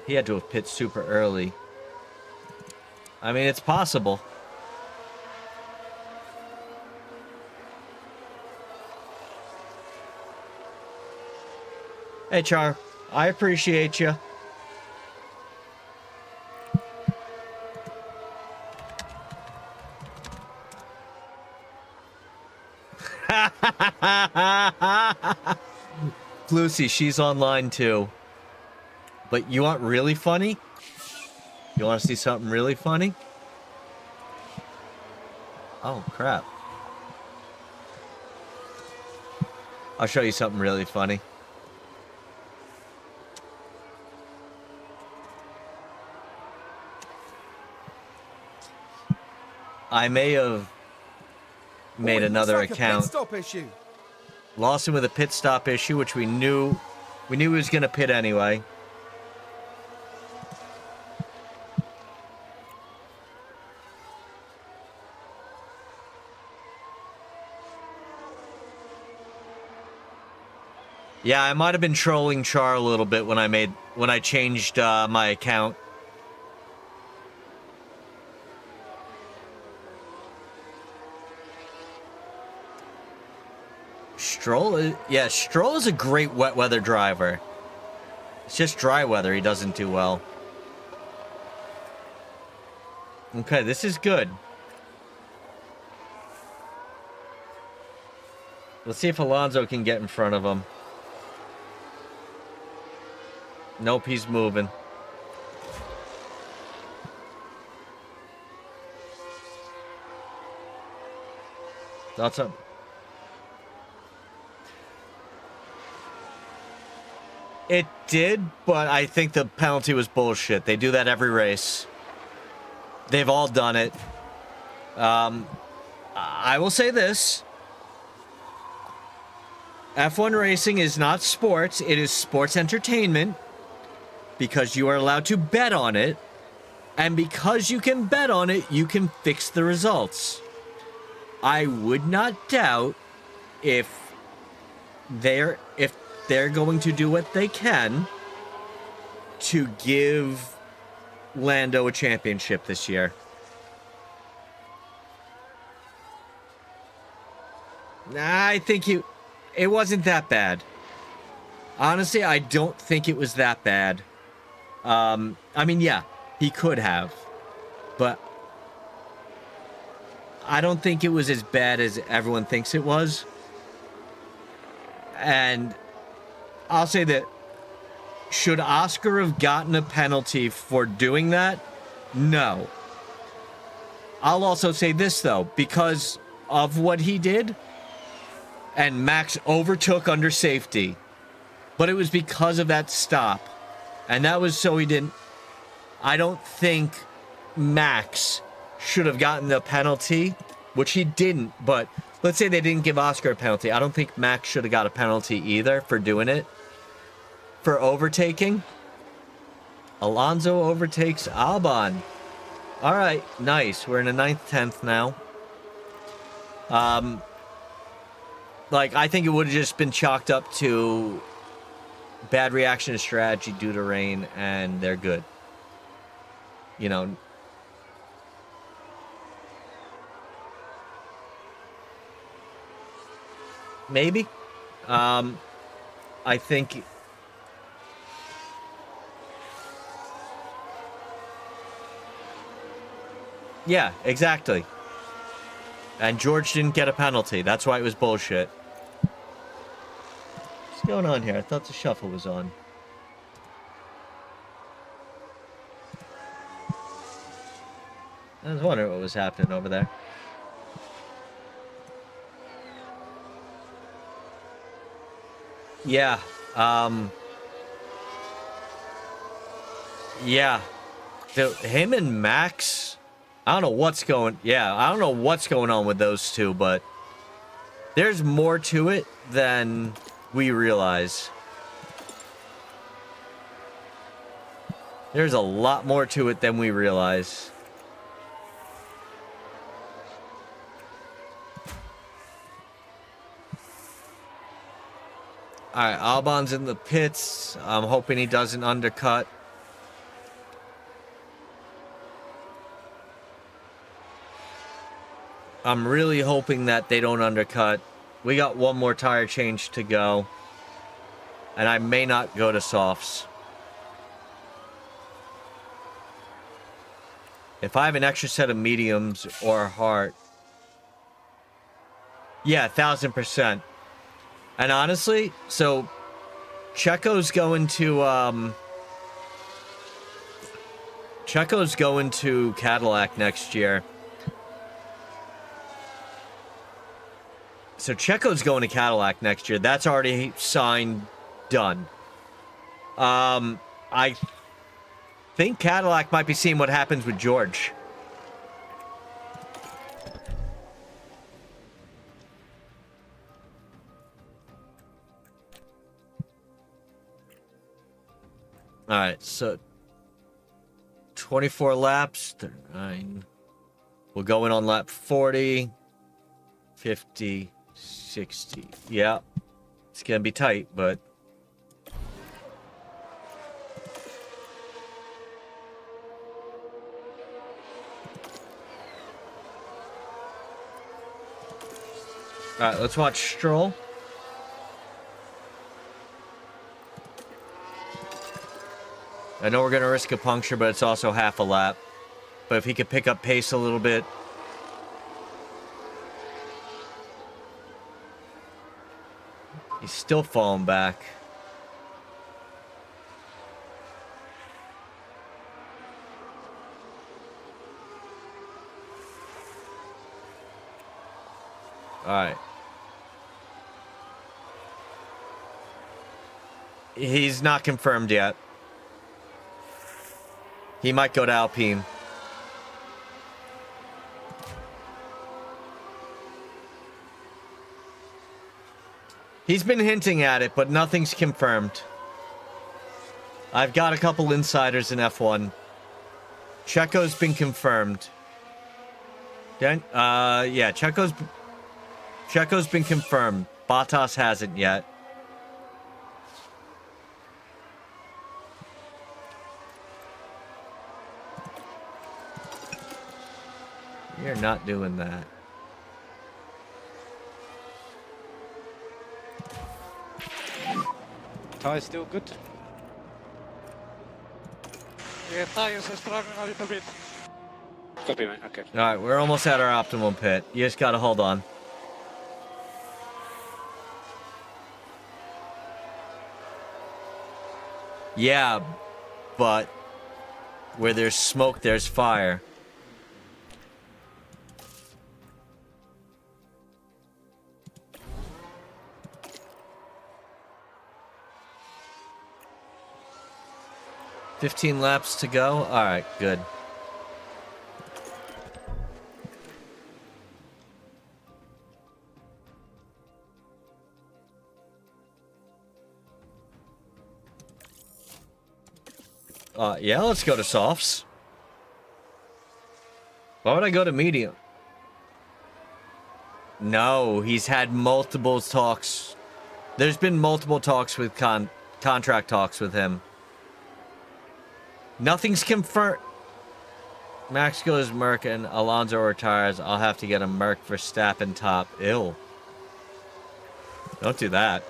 D: he had to have pit super early. I mean, it's possible. Hey, Char. I appreciate you. Lucy, she's online too. But you want really funny? You want to see something really funny? Oh, crap. I'll show you something really funny. I may have made another
E: Looks like a
D: account.
E: pit stop issue.
D: Lost him with a pit stop issue, which we knew he was going to pit anyway. Yeah, I might have been trolling Char a little bit when I changed my account. Stroll is a great wet weather driver. It's just dry weather he doesn't do well. Okay, this is good. Let's see if Alonso can get in front of him. Nope, he's moving. That's up. It did, but I think the penalty was bullshit. They do that every race. They've all done it. I will say this. F1 racing is not sports. It is sports entertainment. Because you are allowed to bet on it. And because you can bet on it, you can fix the results. I would not doubt if they're going to do what they can to give Lando a championship this year. I think it wasn't that bad. Honestly, I don't think it was that bad. I mean, yeah, he could have, but I don't think it was as bad as everyone thinks it was. And I'll say that, should Oscar have gotten a penalty for doing that? No. I'll also say this, though, because of what he did, and Max overtook under safety, but it was because of that stop. And that was so he didn't... I don't think Max should have gotten the penalty, which he didn't, but let's say they didn't give Oscar a penalty. I don't think Max should have got a penalty either for doing it. For overtaking. Alonso overtakes Albon. All right, nice. We're in the 9th, 10th now. Like, I think it would have just been chalked up to bad reaction to strategy due to rain, and they're good. You know. Maybe. I think... Yeah, exactly. And George didn't get a penalty. That's why it was bullshit. What's going on here? I thought the shuffle was on. I was wondering what was happening over there. Yeah. Yeah. Him and Max... I don't know what's going... Yeah, I don't know what's going on with those two, but... There's more to it than we realize. There's a lot more to it than we realize. Alright, Albon's in the pits. I'm hoping he doesn't undercut. I'm really hoping that they don't undercut. We got one more tire change to go. And I may not go to softs. If I have an extra set of mediums or hard. Yeah, 1000%. And honestly, so Checo's going to Cadillac next year. So Checo's going to Cadillac next year. That's already signed, done. I think Cadillac might be seeing what happens with George. All right, so 24 laps, 39. We'll go in on lap 40, 50, 60. Yeah, it's going to be tight, but... All right, let's watch Stroll. I know we're going to risk a puncture, but it's also half a lap. But if he could pick up pace a little bit... He's still falling back. All right. He's not confirmed yet. He might go to Alpine. He's been hinting at it, but nothing's confirmed. I've got a couple insiders in F1. Checo's been confirmed. Then, yeah, Checo's been confirmed. Bottas hasn't yet. You're not doing that.
I: Tire still good. Yeah, tires are struggling a little bit. Copy, man. Okay.
D: All right, we're almost at our optimum pit. You just gotta hold on. Yeah, but where there's smoke, there's fire. $15 laps to go. All right, good. Yeah, let's go to softs. Why would I go to medium? No, he's had multiple talks. There's been multiple talks with contract talks with him. Nothing's confirmed. Max goes Merc and Alonso retires. I'll have to get a Merc for Verstappen top. Ew. Don't do that.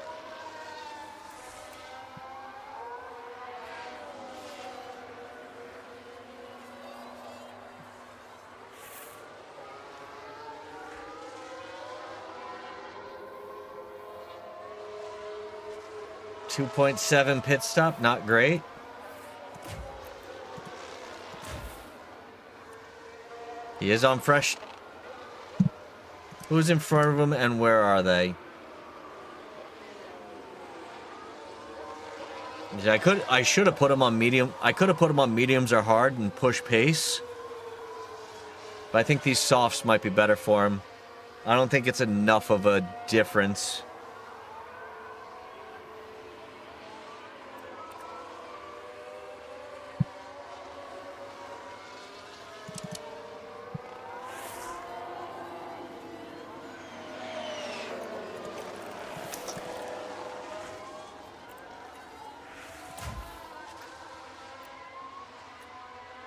D: .7 pit stop, not great. He is on fresh. Who's in front of him and where are they? I should have put him on medium. I could have put him on mediums or hard and push pace. But I think these softs might be better for him. I don't think it's enough of a difference.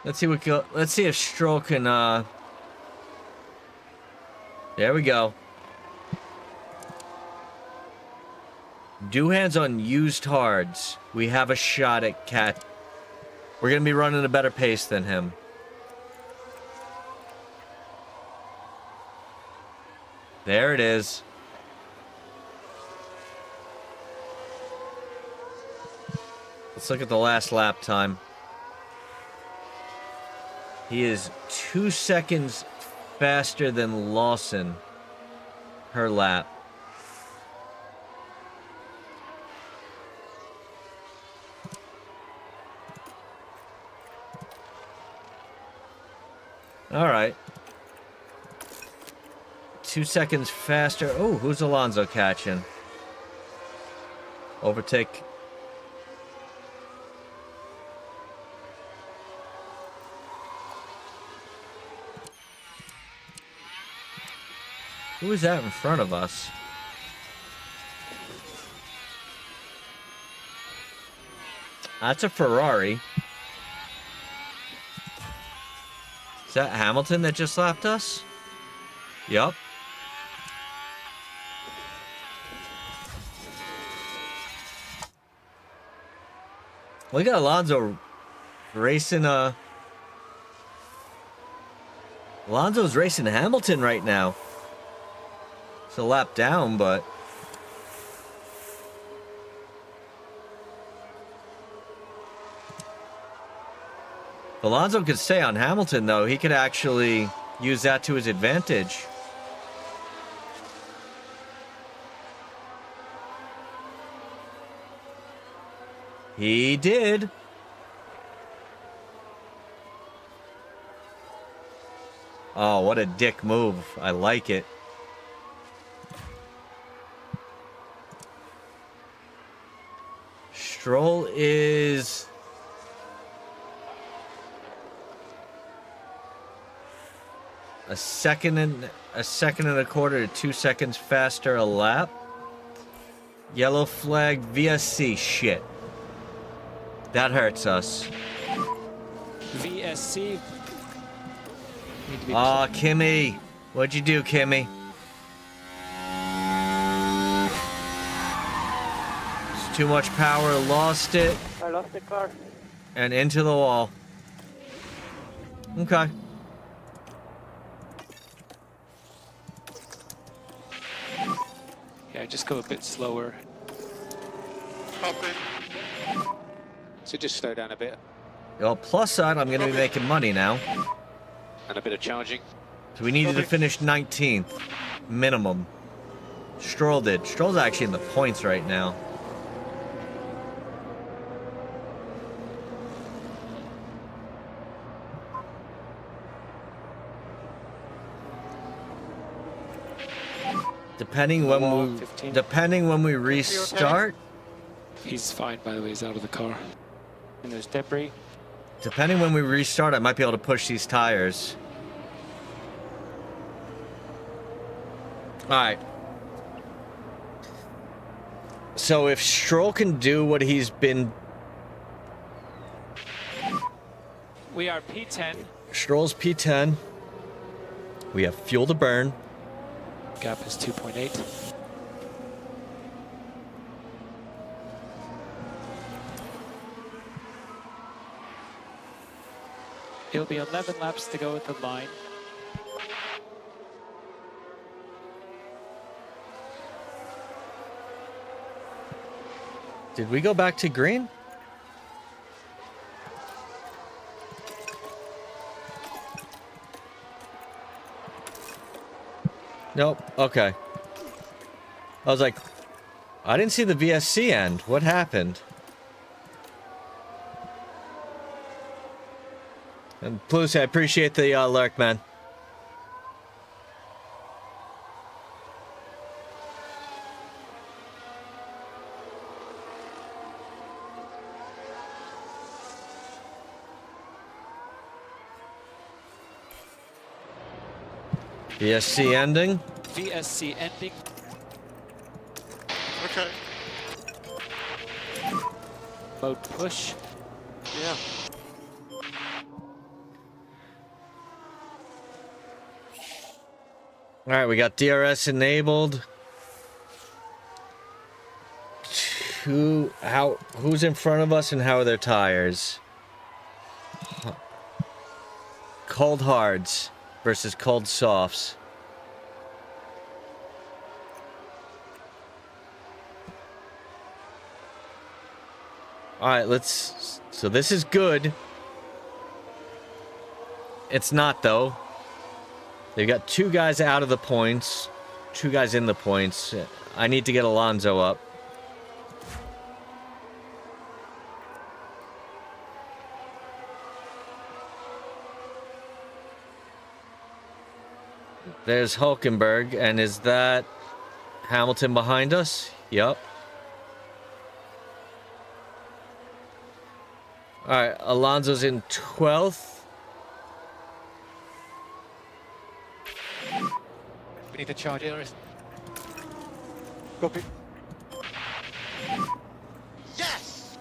D: Let's see if Stroll can, there we go. Do hands on used hards. We have a shot at Cat. We're going to be running a better pace than him. There it is. Let's look at the last lap time. He is 2 seconds faster than Lawson per lap. All right. 2 seconds faster. Oh, who's Alonso catching? Overtake. Who is that in front of us? That's a Ferrari. Is that Hamilton that just slapped us? Yup. Look at Alonso racing, Alonso's racing Hamilton right now. It's a lap down, but... If Alonso could stay on Hamilton, though, he could actually use that to his advantage. He did. Oh, what a dick move. I like it. Stroll is... a second and a quarter to 2 seconds faster a lap. Yellow flag VSC shit. That hurts us.
J: VSC.
D: Aw, Kimmy. What'd you do, Kimmy? It's too much power, lost it.
I: I lost the car.
D: And into the wall. Okay.
J: Yeah, just go a bit slower. So just slow down a bit.
D: Well, plus side, I'm going to be making money now.
J: And a bit of charging.
D: So we needed to finish 19th. Minimum. Stroll did. Stroll's actually in the points right now. Depending when we restart.
J: He's fine, by the way. He's out of the car. And there's debris.
D: Depending when we restart, I might be able to push these tires. Alright. So if Stroll can do what he's been...
J: We are P10.
D: Stroll's P10. We have fuel to burn.
J: Gap is 2.8. It'll be 11 laps to go at the line.
D: Did we go back to green? Nope. Okay. I was like, I didn't see the VSC end. What happened? And Lucy, I appreciate the lurk, man. VSC ending.
J: VSC ending.
G: Okay.
J: Mode push.
G: Yeah.
D: All right, we got DRS enabled. Who's in front of us and how are their tires? Cold hards versus cold softs. All right, so this is good. It's not though. They've got 2 guys out of the points, 2 guys in the points. I need to get Alonso up. There's Hulkenberg, and is that Hamilton behind us? Yup. Alright, Alonso's in 12th.
I: We need to charge here. Copy.
E: Yes!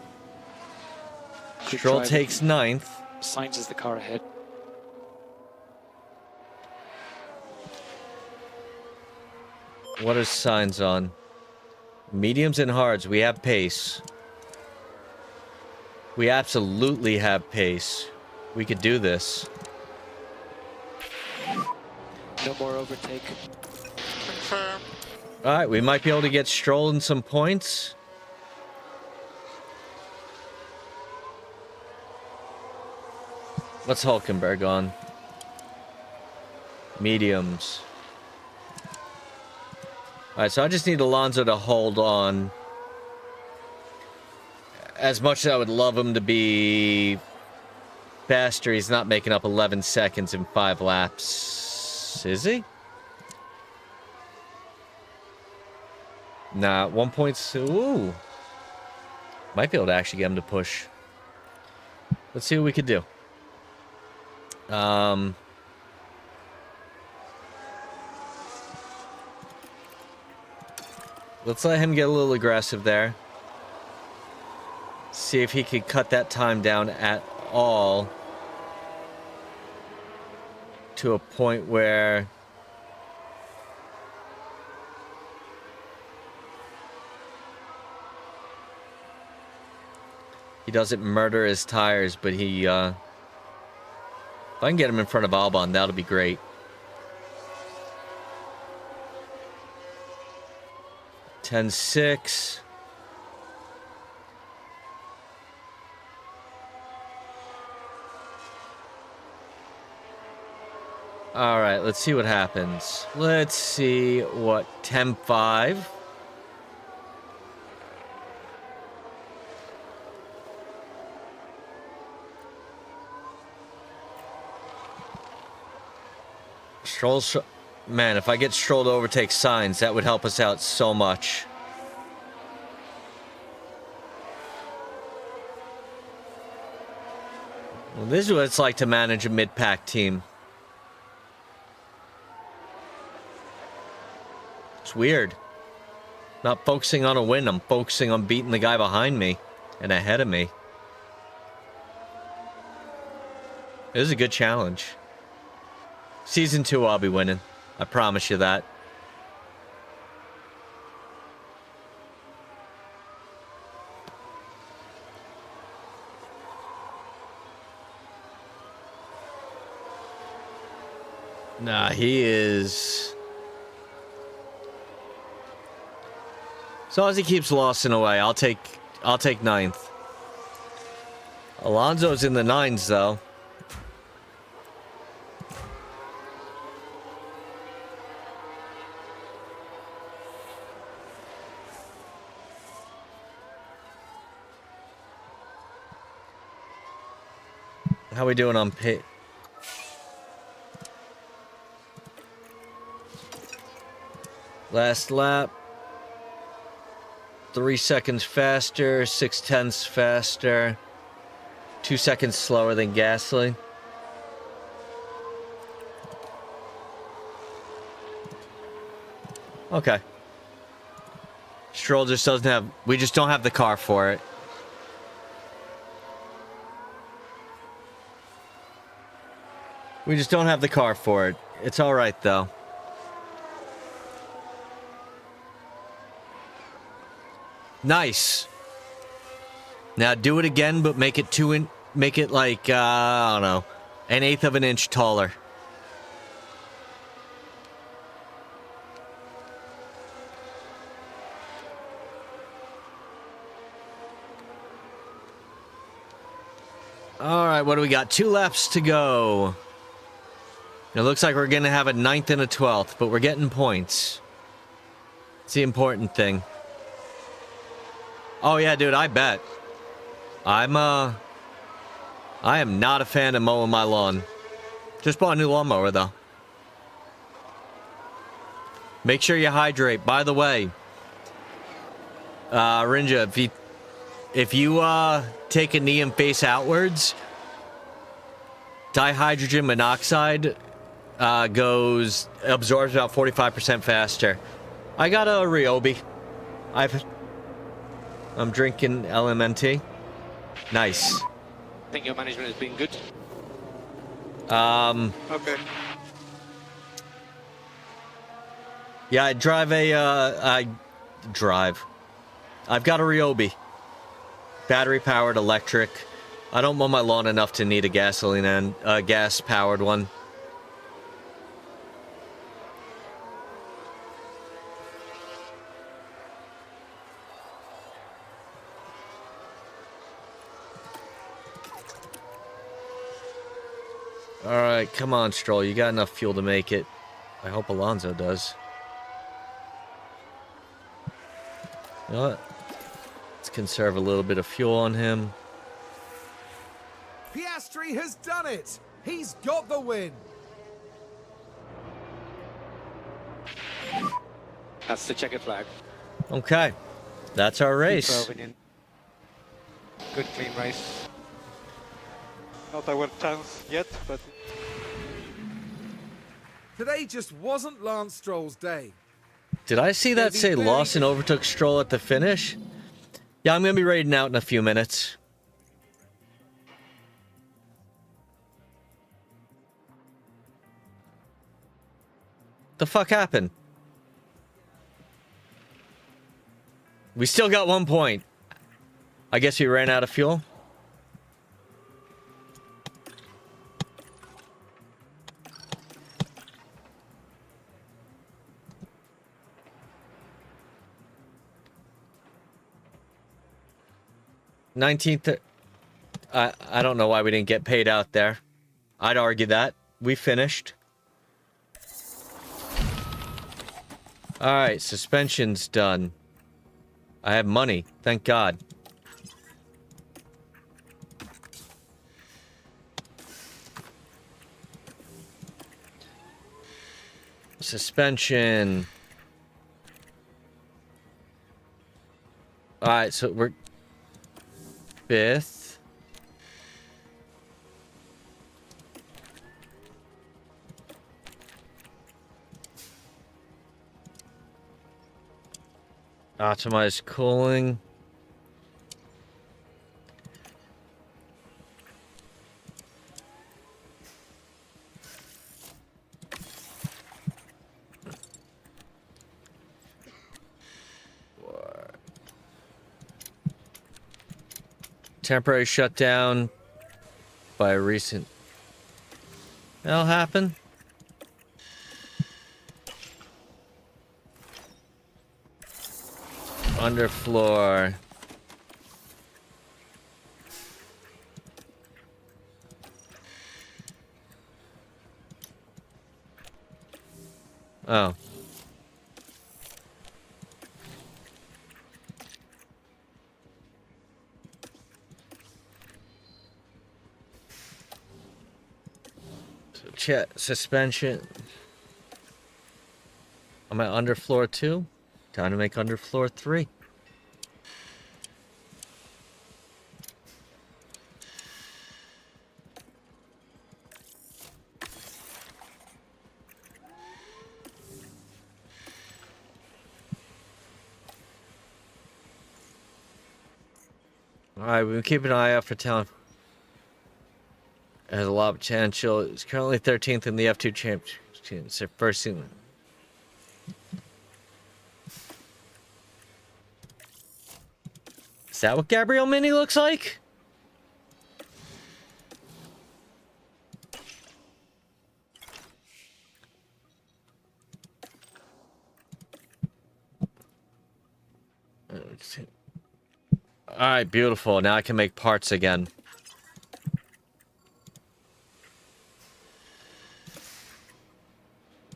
J: Good
D: Stroll
J: driving.
D: takes 9th.
J: Signs is the car ahead.
D: What are signs on? Mediums and hards. We have pace. We absolutely have pace. We could do this.
J: No more overtake.
I: Confirm.
D: Alright, we might be able to get Stroll in some points. What's Hulkenberg on? Mediums. Alright, so I just need Alonso to hold on. As much as I would love him to be faster, he's not making up 11 seconds in 5 laps. Is he? Nah, 1.2. Ooh. Might be able to actually get him to push. Let's see what we could do. Let's let him get a little aggressive there. See if he could cut that time down at all to a point where he doesn't murder his tires, but he, if I can get him in front of Albon, that'll be great. (10.6) All right, let's see what happens. Let's see what 10.5. Stroll's... Man, if I get Stroll to overtake Sainz, that would help us out so much. Well, this is what it's like to manage a mid-pack team. It's weird. Not focusing on a win, I'm focusing on beating the guy behind me and ahead of me. This is a good challenge. Season 2, I'll be winning. I promise you that. Nah, he is... As long as he keeps Lawson away, I'll take 9th. Alonso's in the 9s, though. How we doing on pit? Last lap. 3 seconds faster, 0.6 faster, 2 seconds slower than Gasly. Okay. Stroll just doesn't have... We just don't have the car for it. We just don't have the car for it. It's all right, though. Nice. Now do it again, but make it make it like I don't know, 1/8 of an inch taller. All right, what do we got? 2 laps to go. It looks like we're gonna have a 9th and a 12th, but we're getting points. It's the important thing. Oh yeah, dude, I bet. I am not a fan of mowing my lawn. Just bought a new lawnmower though. Make sure you hydrate. By the way, Rinja, if you take a knee and face outwards, dihydrogen monoxide absorbs about 45% faster. I got a Ryobi. I'm drinking LMNT. Nice.
I: I think your management has been good.
E: Okay.
D: Yeah, I've got a Ryobi. Battery powered electric. I don't mow my lawn enough to need a gasoline and gas powered one. Alright, come on, Stroll. You got enough fuel to make it. I hope Alonso does. You know what? Let's conserve a little bit of fuel on him.
E: Piastri has done it. He's got the win.
I: That's the checkered flag.
D: Okay. That's our race.
I: Good clean race. Not our chance yet, but...
E: Today just wasn't Lance Stroll's day.
D: Did I see that say Lawson overtook Stroll at the finish? Yeah, I'm going to be raiding out in a few minutes. The fuck happened? We still got 1 point. I guess we ran out of fuel. $19th. I don't know why we didn't get paid out there. I'd argue that. We finished. Alright, suspension's done. I have money. Thank God. Suspension. Alright, so we're... 5th. Optimize cooling. Temporary shutdown by a recent... That'll happen. Underfloor. Oh. Suspension. I'm at underfloor 2. Time to make underfloor 3. Alright, we'll keep an eye out for talent. It has a lot of potential. It's currently 13th in the F2 championship. It's their first season. Is that what Gabriel Mini looks like? Alright, beautiful. Now I can make parts again.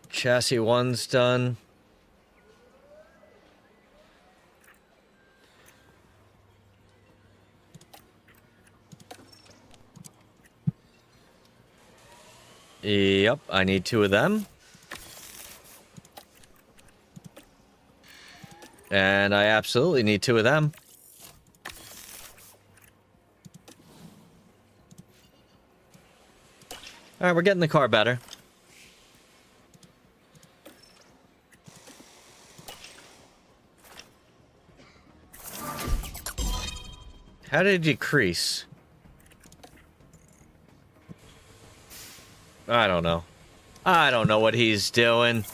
D: Chassis 1's done. Yep, I need 2 of them. And I absolutely need 2 of them. Alright, we're getting the car better. How did it decrease? I don't know. I don't know what he's doing.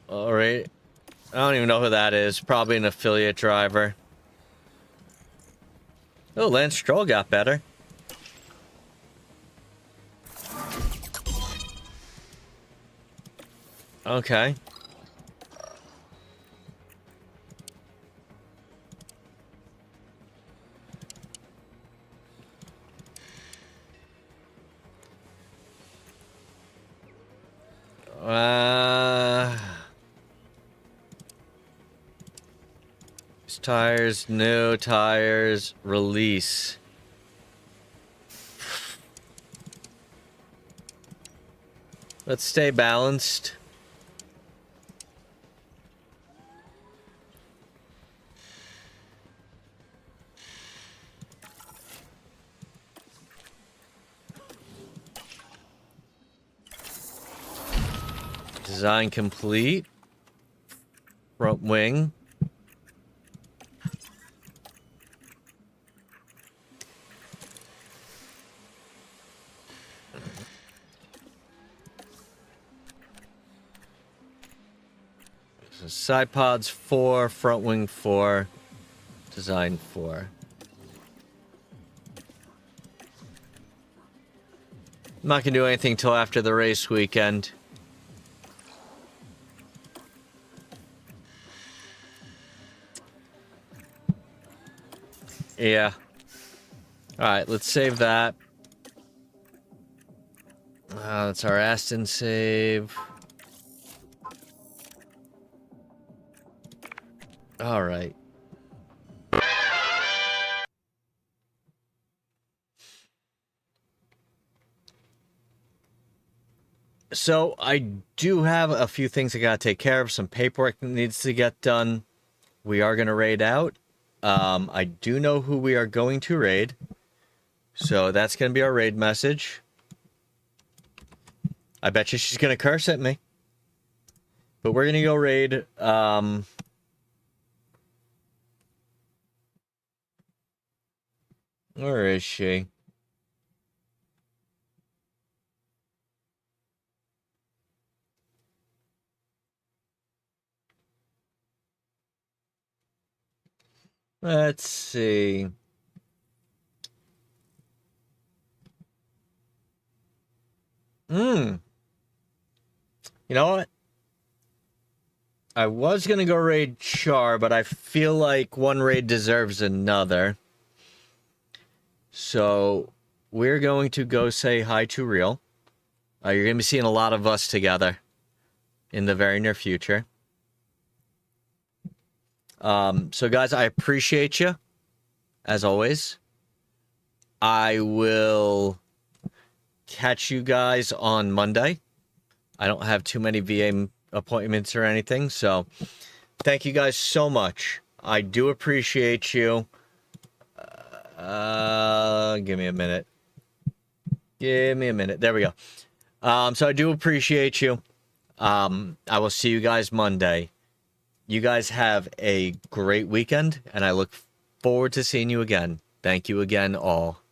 D: Alright. I don't even know who that is. Probably an affiliate driver. Oh, Lance Stroll got better. Okay. Tires, new tires, release. Let's stay balanced. Design complete. Front wing. So side pods 4, front wing 4, design 4. I'm not gonna do anything till after the race weekend. Yeah. Alright, let's save that. That's our Aston save. Alright. So, I do have a few things I gotta take care of. Some paperwork that needs to get done. We are gonna raid out. I do know who we are going to raid. So, that's gonna be our raid message. I bet you she's gonna curse at me. But we're gonna go raid, where is she? Let's see. You know what? I was gonna go raid Char, but I feel like one raid deserves another. So, we're going to go say hi to Real. You're going to be seeing a lot of us together in the very near future. So, guys, I appreciate you, as always. I will catch you guys on Monday. I don't have too many VA appointments or anything, so thank you guys so much. I do appreciate you. Give me a minute. Give me a minute. There we go. So I do appreciate you. I will see you guys Monday. You guys have a great weekend, and I look forward to seeing you again. Thank you again, all.